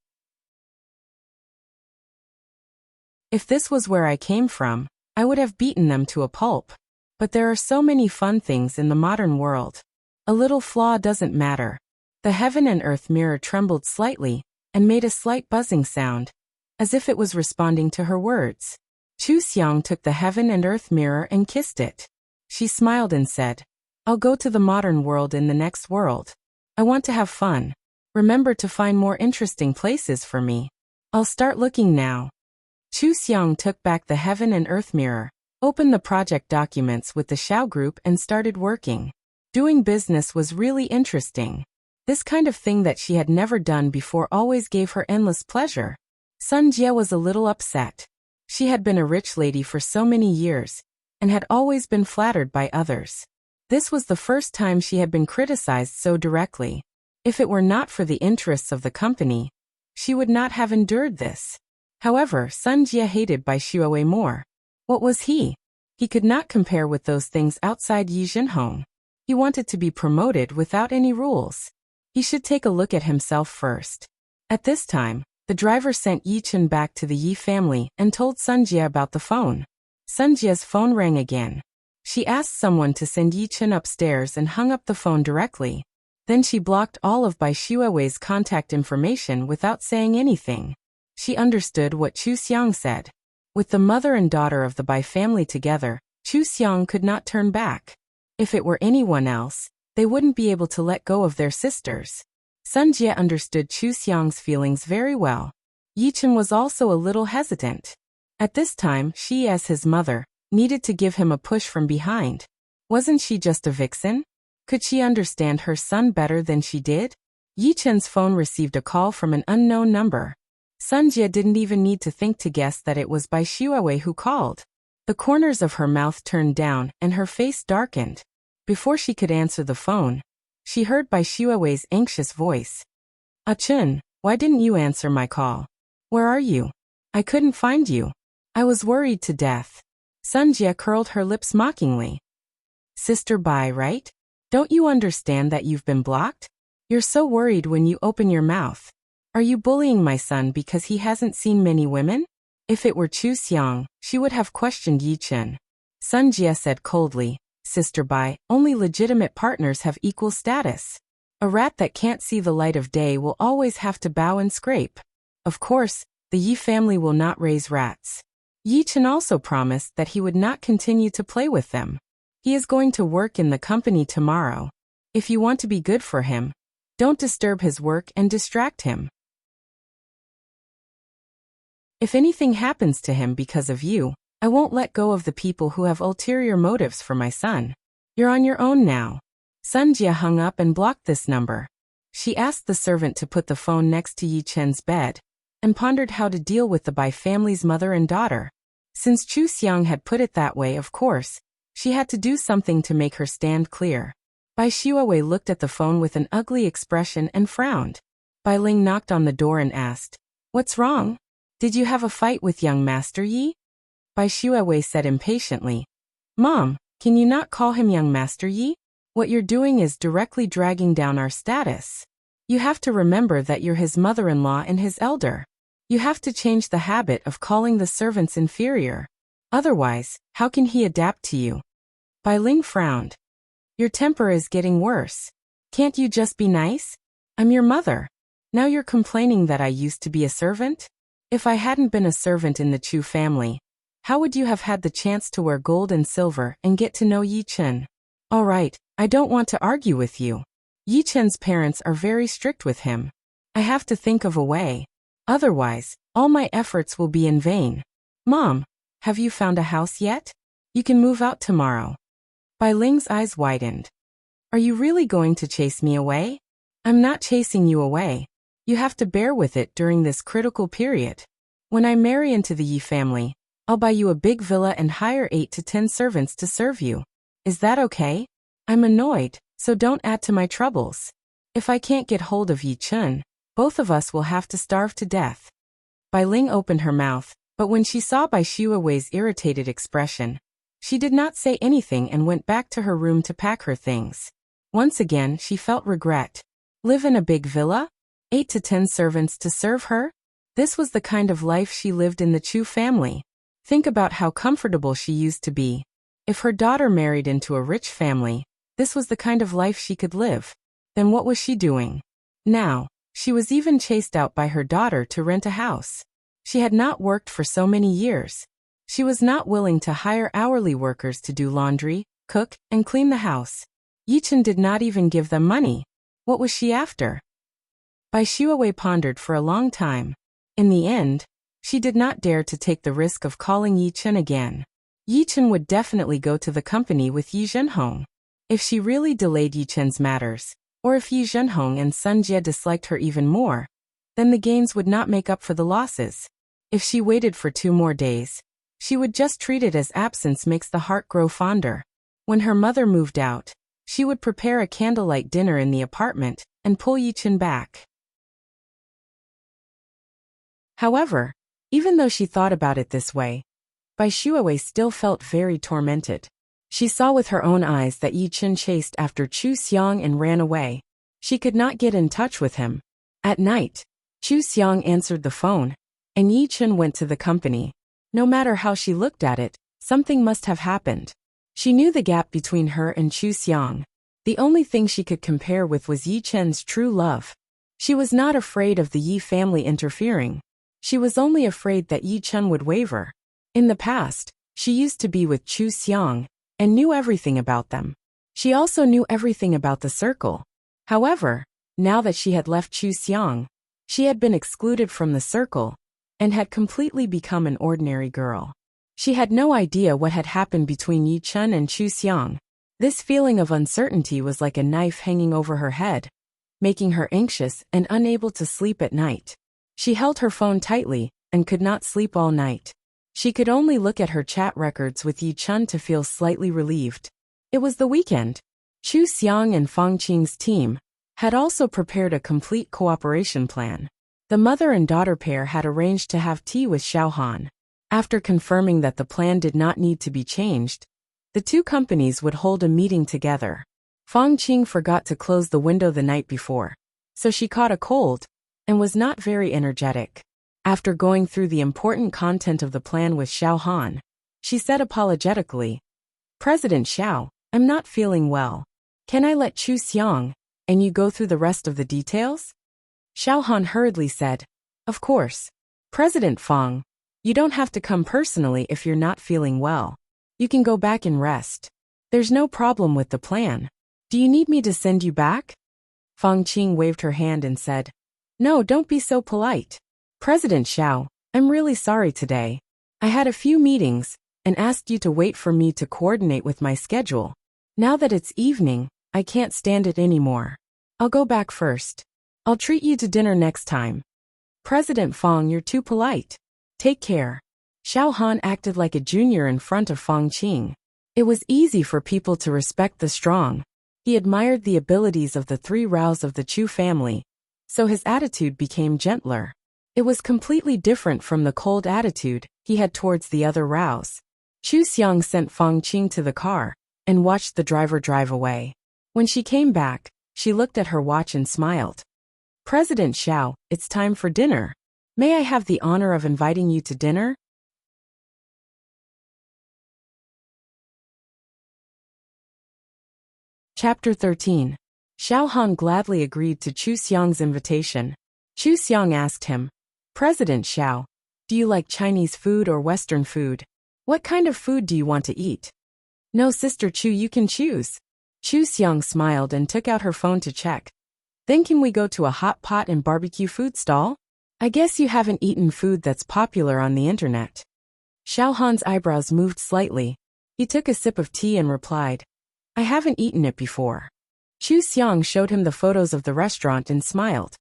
If this was where I came from, I would have beaten them to a pulp. But there are so many fun things in the modern world. A little flaw doesn't matter. The heaven and earth mirror trembled slightly and made a slight buzzing sound, as if it was responding to her words. Chu Xiang took the heaven and earth mirror and kissed it. She smiled and said, I'll go to the modern world in the next world. I want to have fun. Remember to find more interesting places for me. I'll start looking now. Chu Xiang took back the heaven and earth mirror, opened the project documents with the Xiao group and started working. Doing business was really interesting. This kind of thing that she had never done before always gave her endless pleasure. Sun Jie was a little upset. She had been a rich lady for so many years, and had always been flattered by others. This was the first time she had been criticized so directly. If it were not for the interests of the company, she would not have endured this. However, Sun Jie hated Bai Xuewei more. What was he? He could not compare with those things outside Yi Jinhong. He wanted to be promoted without any rules. He should take a look at himself first. At this time, the driver sent Yi Chen back to the Yi family and told Sun Jie about the phone. Sun Jie's phone rang again. She asked someone to send Yi Chen upstairs and hung up the phone directly. Then she blocked all of Bai Xuewei's contact information without saying anything. She understood what Chu Xiang said. With the mother and daughter of the Bai family together, Chu Xiang could not turn back. If it were anyone else, they wouldn't be able to let go of their sisters. Sun Jie understood Chu Xiang's feelings very well. Yi Chen was also a little hesitant. At this time, she, as his mother, needed to give him a push from behind. Wasn't she just a vixen? Could she understand her son better than she did? Yi Chen's phone received a call from an unknown number. Sun Jie didn't even need to think to guess that it was Bai Xuewei who called. The corners of her mouth turned down and her face darkened. Before she could answer the phone, she heard Bai Xuewei's anxious voice. Ah Chun, why didn't you answer my call? Where are you? I couldn't find you. I was worried to death. Sun Jie curled her lips mockingly. Sister Bai, right? Don't you understand that you've been blocked? You're so worried when you open your mouth. Are you bullying my son because he hasn't seen many women? If it were Chu Xiang, she would have questioned Yi Chen. Sun Jie said coldly, Sister Bai, only legitimate partners have equal status. A rat that can't see the light of day will always have to bow and scrape. Of course, the Yi family will not raise rats. Yi Chen also promised that he would not continue to play with them. He is going to work in the company tomorrow. If you want to be good for him, don't disturb his work and distract him. If anything happens to him because of you, I won't let go of the people who have ulterior motives for my son. You're on your own now. Sun Jie hung up and blocked this number. She asked the servant to put the phone next to Yi Chen's bed, and pondered how to deal with the Bai family's mother and daughter. Since Chu Xiang had put it that way, of course, she had to do something to make her stand clear. Bai Xuewei looked at the phone with an ugly expression and frowned. Bai Ling knocked on the door and asked, What's wrong? Did you have a fight with young Master Yi? Bai Xuewei said impatiently, Mom, Can you not call him young Master Yi? What you're doing is directly dragging down our status. You have to remember that you're his mother-in-law and his elder. You have to change the habit of calling the servants inferior. Otherwise, how can he adapt to you? Bai Ling frowned. Your temper is getting worse. Can't you just be nice? I'm your mother. Now you're complaining that I used to be a servant? If I hadn't been a servant in the Chu family, how would you have had the chance to wear gold and silver and get to know Yi Chen? All right, I don't want to argue with you. Yi Chen's parents are very strict with him. I have to think of a way. Otherwise, all my efforts will be in vain. Mom, have you found a house yet? You can move out tomorrow. Bai Ling's eyes widened. Are you really going to chase me away? I'm not chasing you away. You have to bear with it during this critical period. When I marry into the Yi family, I'll buy you a big villa and hire 8 to 10 servants to serve you. Is that okay? I'm annoyed, so don't add to my troubles. If I can't get hold of Yi Chen, both of us will have to starve to death. Bai Ling opened her mouth, but when she saw Bai Shuawei's irritated expression, she did not say anything and went back to her room to pack her things. Once again, she felt regret. Live in a big villa? 8 to 10 servants to serve her? This was the kind of life she lived in the Chu family. Think about how comfortable she used to be. If her daughter married into a rich family, this was the kind of life she could live. Then what was she doing? Now, she was even chased out by her daughter to rent a house. She had not worked for so many years. She was not willing to hire hourly workers to do laundry, cook, and clean the house. Yi Chen did not even give them money. What was she after? Bai Shuawei pondered for a long time. In the end, she did not dare to take the risk of calling Yi Chen again. Yi Chen would definitely go to the company with Yi Zhenhong. If she really delayed Yi Chen's matters, or if Yi Zhenhong and Sun Jie disliked her even more, then the gains would not make up for the losses. If she waited for 2 more days, she would just treat it as absence makes the heart grow fonder. When her mother moved out, she would prepare a candlelight dinner in the apartment and pull Yi Chen back. However, even though she thought about it this way, Bai Shuawei still felt very tormented. She saw with her own eyes that Yi Chen chased after Chu Xiang and ran away. She could not get in touch with him. At night, Chu Xiang answered the phone, and Yi Chen went to the company. No matter how she looked at it, something must have happened. She knew the gap between her and Chu Xiang. The only thing she could compare with was Yi Chen's true love. She was not afraid of the Yi family interfering. She was only afraid that Yi Chen would waver. In the past, she used to be with Chu Xiang, and knew everything about them. She also knew everything about the circle. However, now that she had left Chu Xiang, she had been excluded from the circle, and had completely become an ordinary girl. She had no idea what had happened between Yi Chen and Chu Xiang. This feeling of uncertainty was like a knife hanging over her head, making her anxious and unable to sleep at night. She held her phone tightly, and could not sleep all night. She could only look at her chat records with Yi Chen to feel slightly relieved. It was the weekend. Chu Xiang and Fang Qing's team had also prepared a complete cooperation plan. The mother and daughter pair had arranged to have tea with Xiao Han. After confirming that the plan did not need to be changed, the 2 companies would hold a meeting together. Fang Qing forgot to close the window the night before, so she caught a cold and was not very energetic. After going through the important content of the plan with Xiao Han, she said apologetically, "President Xiao, I'm not feeling well. Can I let Chu Xiang and you go through the rest of the details?" Xiao Han hurriedly said, "Of course. President Fang, you don't have to come personally if you're not feeling well. You can go back and rest. There's no problem with the plan. Do you need me to send you back?" Fang Qing waved her hand and said, "No, don't be so polite. President Xiao, I'm really sorry today. I had a few meetings, and asked you to wait for me to coordinate with my schedule. Now that it's evening, I can't stand it anymore. I'll go back first. I'll treat you to dinner next time." "President Fang, you're too polite. Take care." Xiao Han acted like a junior in front of Fang Qing. It was easy for people to respect the strong. He admired the abilities of the 3 Raos of the Chu family, so his attitude became gentler. It was completely different from the cold attitude he had towards the other Raos. Chu Xiang sent Fang Qing to the car, and watched the driver drive away. When she came back, she looked at her watch and smiled. President Xiao, it's time for dinner. May I have the honor of inviting you to dinner? Chapter 13. Xiao Han gladly agreed to Chu Xiang's invitation. Chu Xiang asked him, President Xiao, do you like Chinese food or Western food? What kind of food do you want to eat? No, Sister Chu, you can choose. Chu Xiang smiled and took out her phone to check. Then can we go to a hot pot and barbecue food stall? I guess you haven't eaten food that's popular on the internet. Xiao Han's eyebrows moved slightly. He took a sip of tea and replied, I haven't eaten it before. Chu Xiang showed him the photos of the restaurant and smiled.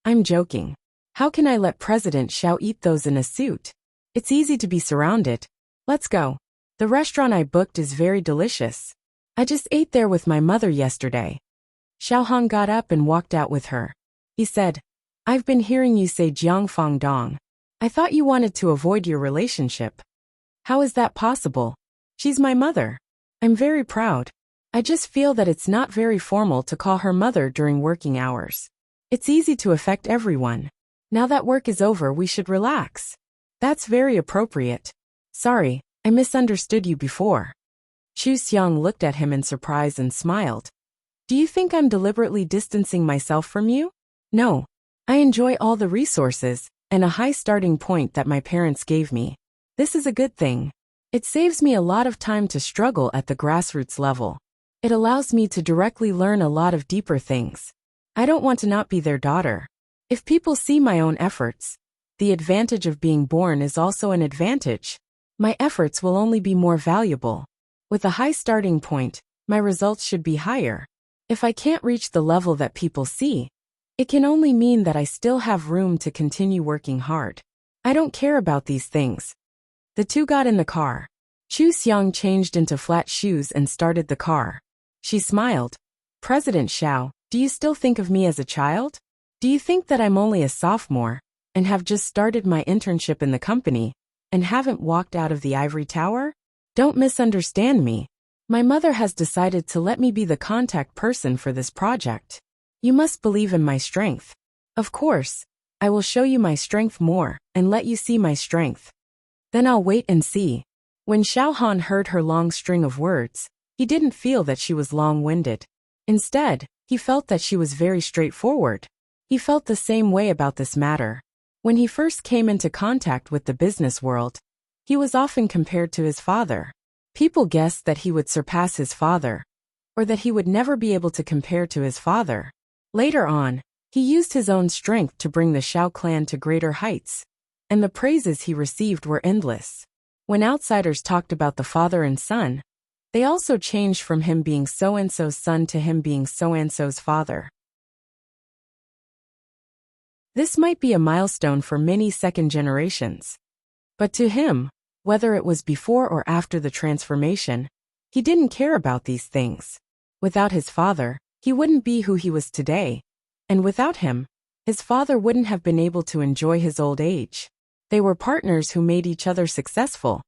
I'm joking. How can I let President Xiao eat those in a suit? It's easy to be surrounded. Let's go. The restaurant I booked is very delicious. I just ate there with my mother yesterday. Xiao Han got up and walked out with her. He said, I've been hearing you say Jiangfang Dong. I thought you wanted to avoid your relationship. How is that possible? She's my mother. I'm very proud. I just feel that it's not very formal to call her mother during working hours. It's easy to affect everyone. Now that work is over, we should relax. That's very appropriate. Sorry, I misunderstood you before. Chu Xiang looked at him in surprise and smiled. Do you think I'm deliberately distancing myself from you? No. I enjoy all the resources and a high starting point that my parents gave me. This is a good thing. It saves me a lot of time to struggle at the grassroots level. It allows me to directly learn a lot of deeper things. I don't want to not be their daughter. If people see my own efforts, the advantage of being born is also an advantage. My efforts will only be more valuable. With a high starting point, my results should be higher. If I can't reach the level that people see, it can only mean that I still have room to continue working hard. I don't care about these things. The two got in the car. Chu Xiang changed into flat shoes and started the car. She smiled. President Xiao, do you still think of me as a child? Do you think that I'm only a sophomore, and have just started my internship in the company, and haven't walked out of the ivory tower? Don't misunderstand me. My mother has decided to let me be the contact person for this project. You must believe in my strength. Of course, I will show you my strength more, and let you see my strength. Then I'll wait and see. When Xiao Han heard her long string of words, he didn't feel that she was long-winded. Instead, he felt that she was very straightforward. He felt the same way about this matter. When he first came into contact with the business world, he was often compared to his father. People guessed that he would surpass his father, or that he would never be able to compare to his father. Later on, he used his own strength to bring the Xiao clan to greater heights, and the praises he received were endless. When outsiders talked about the father and son, they also changed from him being so-and-so's son to him being so-and-so's father. This might be a milestone for many second generations. But to him, whether it was before or after the transformation, he didn't care about these things. Without his father, he wouldn't be who he was today. And without him, his father wouldn't have been able to enjoy his old age. They were partners who made each other successful,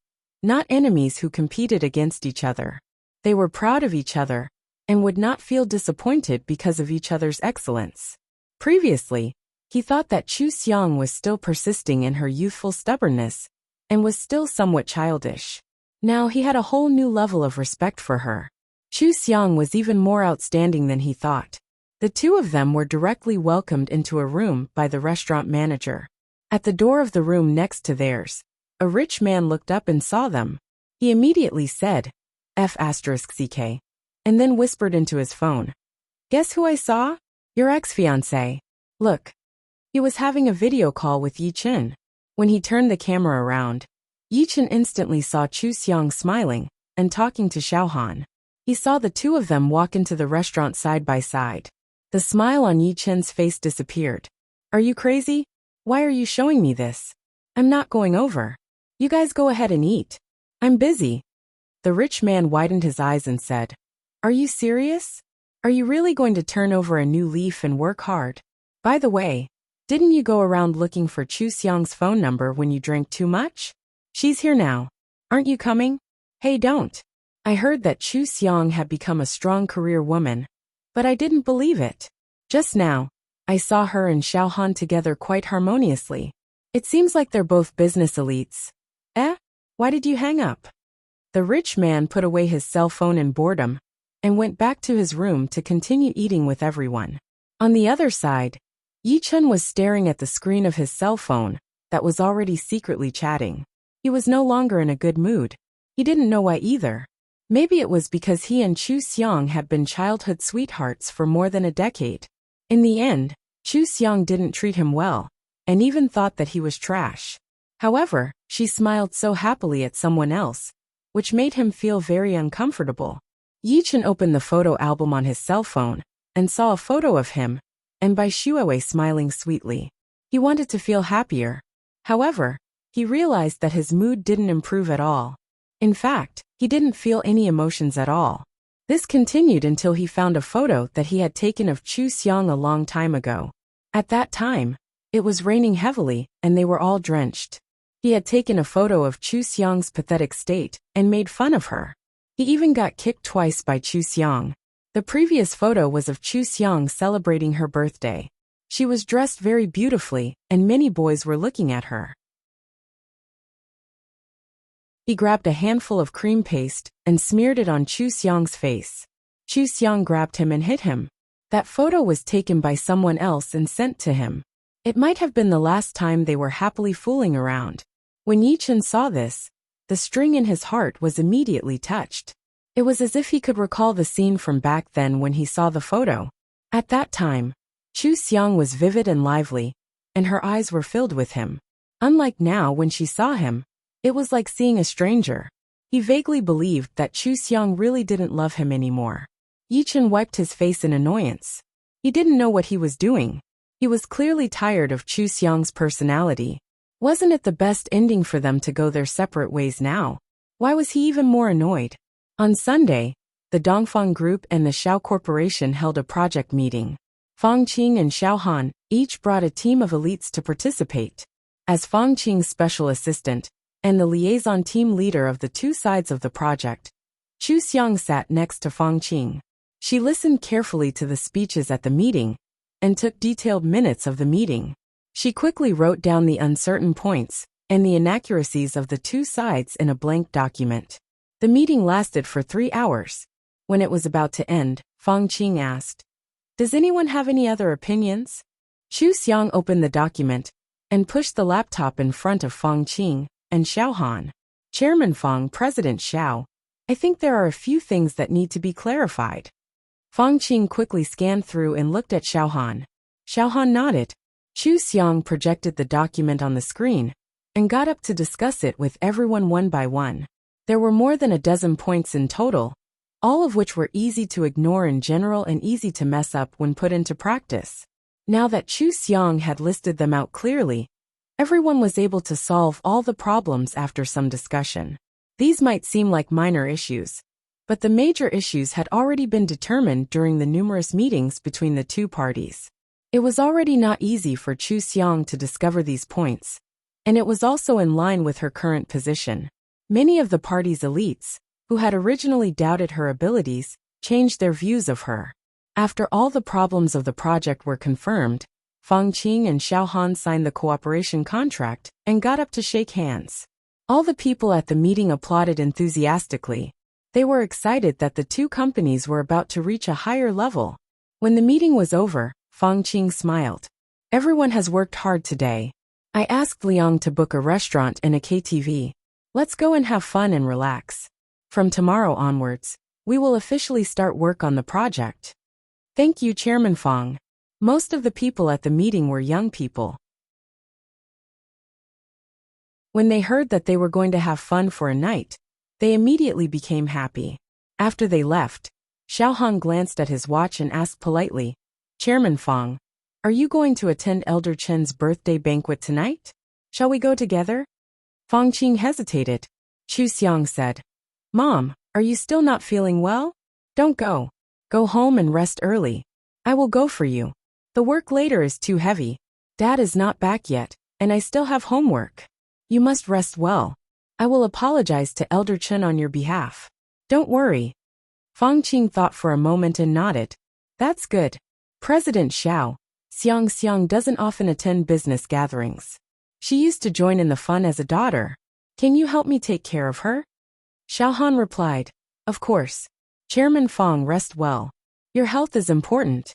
not enemies who competed against each other. They were proud of each other, and would not feel disappointed because of each other's excellence. Previously, he thought that Chu Xiang was still persisting in her youthful stubbornness, and was still somewhat childish. Now he had a whole new level of respect for her. Chu Xiang was even more outstanding than he thought. The two of them were directly welcomed into a room by the restaurant manager. At the door of the room next to theirs, a rich man looked up and saw them. He immediately said, F***CK, and then whispered into his phone. Guess who I saw? Your ex-fiancé. Look. He was having a video call with Yi Chen. When he turned the camera around, Yi Chen instantly saw Chu Xiang smiling and talking to Xiao Han. He saw the two of them walk into the restaurant side by side. The smile on Yi Chen's face disappeared. Are you crazy? Why are you showing me this? I'm not going over. You guys go ahead and eat. I'm busy. The rich man widened his eyes and said, Are you serious? Are you really going to turn over a new leaf and work hard? By the way, didn't you go around looking for Chu Xiang's phone number when you drank too much? She's here now. Aren't you coming? Hey, don't. I heard that Chu Xiang had become a strong career woman, but I didn't believe it. Just now, I saw her and Xiao Han together quite harmoniously. It seems like they're both business elites. Eh? Why did you hang up? The rich man put away his cell phone in boredom and went back to his room to continue eating with everyone. On the other side, Yi Chun was staring at the screen of his cell phone that was already secretly chatting. He was no longer in a good mood. He didn't know why either. Maybe it was because he and Chu Xiang had been childhood sweethearts for more than a decade. In the end, Chu Xiang didn't treat him well, and even thought that he was trash. However, she smiled so happily at someone else, which made him feel very uncomfortable. Yi Chun opened the photo album on his cell phone and saw a photo of him, and Bai Shuowei smiling sweetly. He wanted to feel happier. However, he realized that his mood didn't improve at all. In fact, he didn't feel any emotions at all. This continued until he found a photo that he had taken of Chu Xiang a long time ago. At that time, it was raining heavily, and they were all drenched. He had taken a photo of Chu Xiang's pathetic state and made fun of her. He even got kicked twice by Chu Xiang. The previous photo was of Chu Xiang celebrating her birthday. She was dressed very beautifully, and many boys were looking at her. He grabbed a handful of cream paste and smeared it on Chu Xiang's face. Chu Xiang grabbed him and hit him. That photo was taken by someone else and sent to him. It might have been the last time they were happily fooling around. When Yi Chun saw this, the string in his heart was immediately touched. It was as if he could recall the scene from back then when he saw the photo. At that time, Chu Xiang was vivid and lively, and her eyes were filled with him. Unlike now when she saw him, it was like seeing a stranger. He vaguely believed that Chu Xiang really didn't love him anymore. Yi Chun wiped his face in annoyance. He didn't know what he was doing. He was clearly tired of Chu Xiang's personality. Wasn't it the best ending for them to go their separate ways now? Why was he even more annoyed? On Sunday, the Dongfang Group and the Xiao Corporation held a project meeting. Fang Qing and Xiao Han each brought a team of elites to participate. As Fang Qing's special assistant and the liaison team leader of the two sides of the project, Chu Xiang sat next to Fang Qing. She listened carefully to the speeches at the meeting and took detailed minutes of the meeting. She quickly wrote down the uncertain points and the inaccuracies of the two sides in a blank document. The meeting lasted for 3 hours. When it was about to end, Fang Qing asked, "Does anyone have any other opinions?" Chu Xiang opened the document and pushed the laptop in front of Fang Qing and Xiao Han. "Chairman Fang, President Xiao, I think there are a few things that need to be clarified." Fang Qing quickly scanned through and looked at Xiao Han. Xiao Han nodded. Chu Xiang projected the document on the screen and got up to discuss it with everyone one by one. There were more than a dozen points in total, all of which were easy to ignore in general and easy to mess up when put into practice. Now that Chu Xiang had listed them out clearly, everyone was able to solve all the problems after some discussion. These might seem like minor issues, but the major issues had already been determined during the numerous meetings between the two parties. It was already not easy for Chu Xiang to discover these points, and it was also in line with her current position. Many of the party's elites, who had originally doubted her abilities, changed their views of her. After all the problems of the project were confirmed, Fang Qing and Xiao Han signed the cooperation contract and got up to shake hands. All the people at the meeting applauded enthusiastically. They were excited that the two companies were about to reach a higher level. When the meeting was over, Fang Qing smiled. "Everyone has worked hard today. I asked Liang to book a restaurant and a KTV. Let's go and have fun and relax. From tomorrow onwards, we will officially start work on the project." "Thank you, Chairman Fang." Most of the people at the meeting were young people. When they heard that they were going to have fun for a night, they immediately became happy. After they left, Xiao Han glanced at his watch and asked politely, "Chairman Fang, are you going to attend Elder Chen's birthday banquet tonight? Shall we go together?" Fang Qing hesitated. Chu Xiang said, "Mom, are you still not feeling well? Don't go. Go home and rest early. I will go for you. The work later is too heavy. Dad is not back yet, and I still have homework. You must rest well. I will apologize to Elder Chen on your behalf." Don't worry. Fang Qing thought for a moment and nodded. That's good. President Xiang doesn't often attend business gatherings. She used to join in the fun as a daughter. Can you help me take care of her? Xiaohan replied. Of course. Chairman Fang, rest well. Your health is important.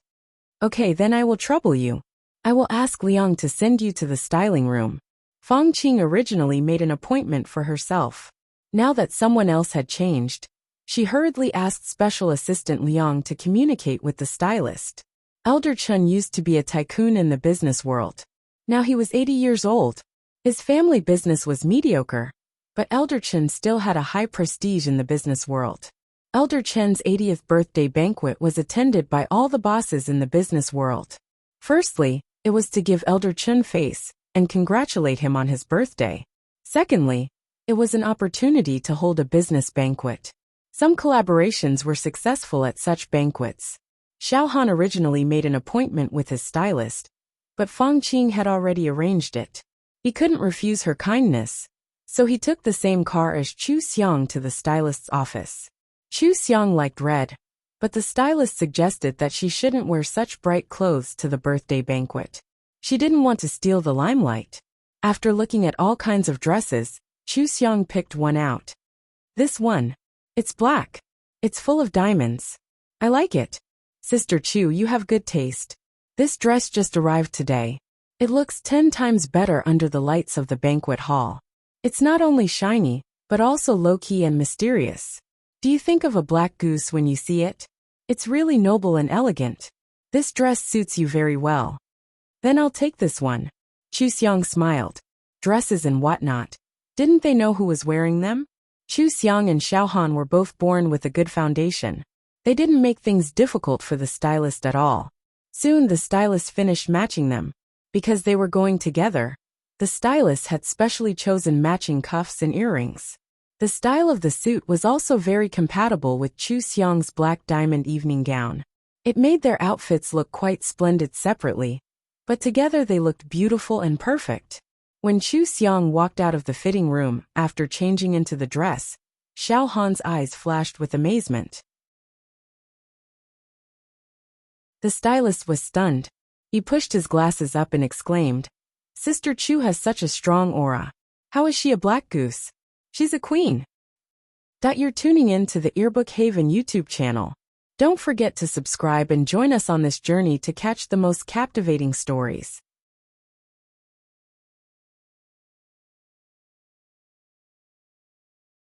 Okay, then I will trouble you. I will ask Liang to send you to the styling room. Fang Qing originally made an appointment for herself. Now that someone else had changed, she hurriedly asked Special Assistant Liang to communicate with the stylist. Elder Chun used to be a tycoon in the business world. Now he was 80 years old. His family business was mediocre, but Elder Chun still had a high prestige in the business world. Elder Chen's 80th birthday banquet was attended by all the bosses in the business world. Firstly, it was to give Elder Chun face and congratulate him on his birthday. Secondly, it was an opportunity to hold a business banquet. Some collaborations were successful at such banquets. Xiaohan originally made an appointment with his stylist, but Fang Qing had already arranged it. He couldn't refuse her kindness, so he took the same car as Chu Xiang to the stylist's office. Chu Xiang liked red, but the stylist suggested that she shouldn't wear such bright clothes to the birthday banquet. She didn't want to steal the limelight. After looking at all kinds of dresses, Chu Xiang picked one out. This one. It's black. It's full of diamonds. I like it. Sister Chu, you have good taste. This dress just arrived today. It looks 10 times better under the lights of the banquet hall. It's not only shiny, but also low-key and mysterious. Do you think of a black goose when you see it? It's really noble and elegant. This dress suits you very well. Then I'll take this one. Chu Xiang smiled. Dresses and whatnot. Didn't they know who was wearing them? Chu Xiang and Xiaohan were both born with a good foundation. They didn't make things difficult for the stylist at all. Soon the stylist finished matching them. Because they were going together, the stylist had specially chosen matching cuffs and earrings. The style of the suit was also very compatible with Chu Xiang's black diamond evening gown. It made their outfits look quite splendid separately, but together they looked beautiful and perfect. When Chu Xiang walked out of the fitting room after changing into the dress, Xiaohan's eyes flashed with amazement. The stylist was stunned. He pushed his glasses up and exclaimed, Sister Chu has such a strong aura. How is she a black goose? She's a queen. You're tuning in to the Earbook Haven YouTube channel. Don't forget to subscribe and join us on this journey to catch the most captivating stories.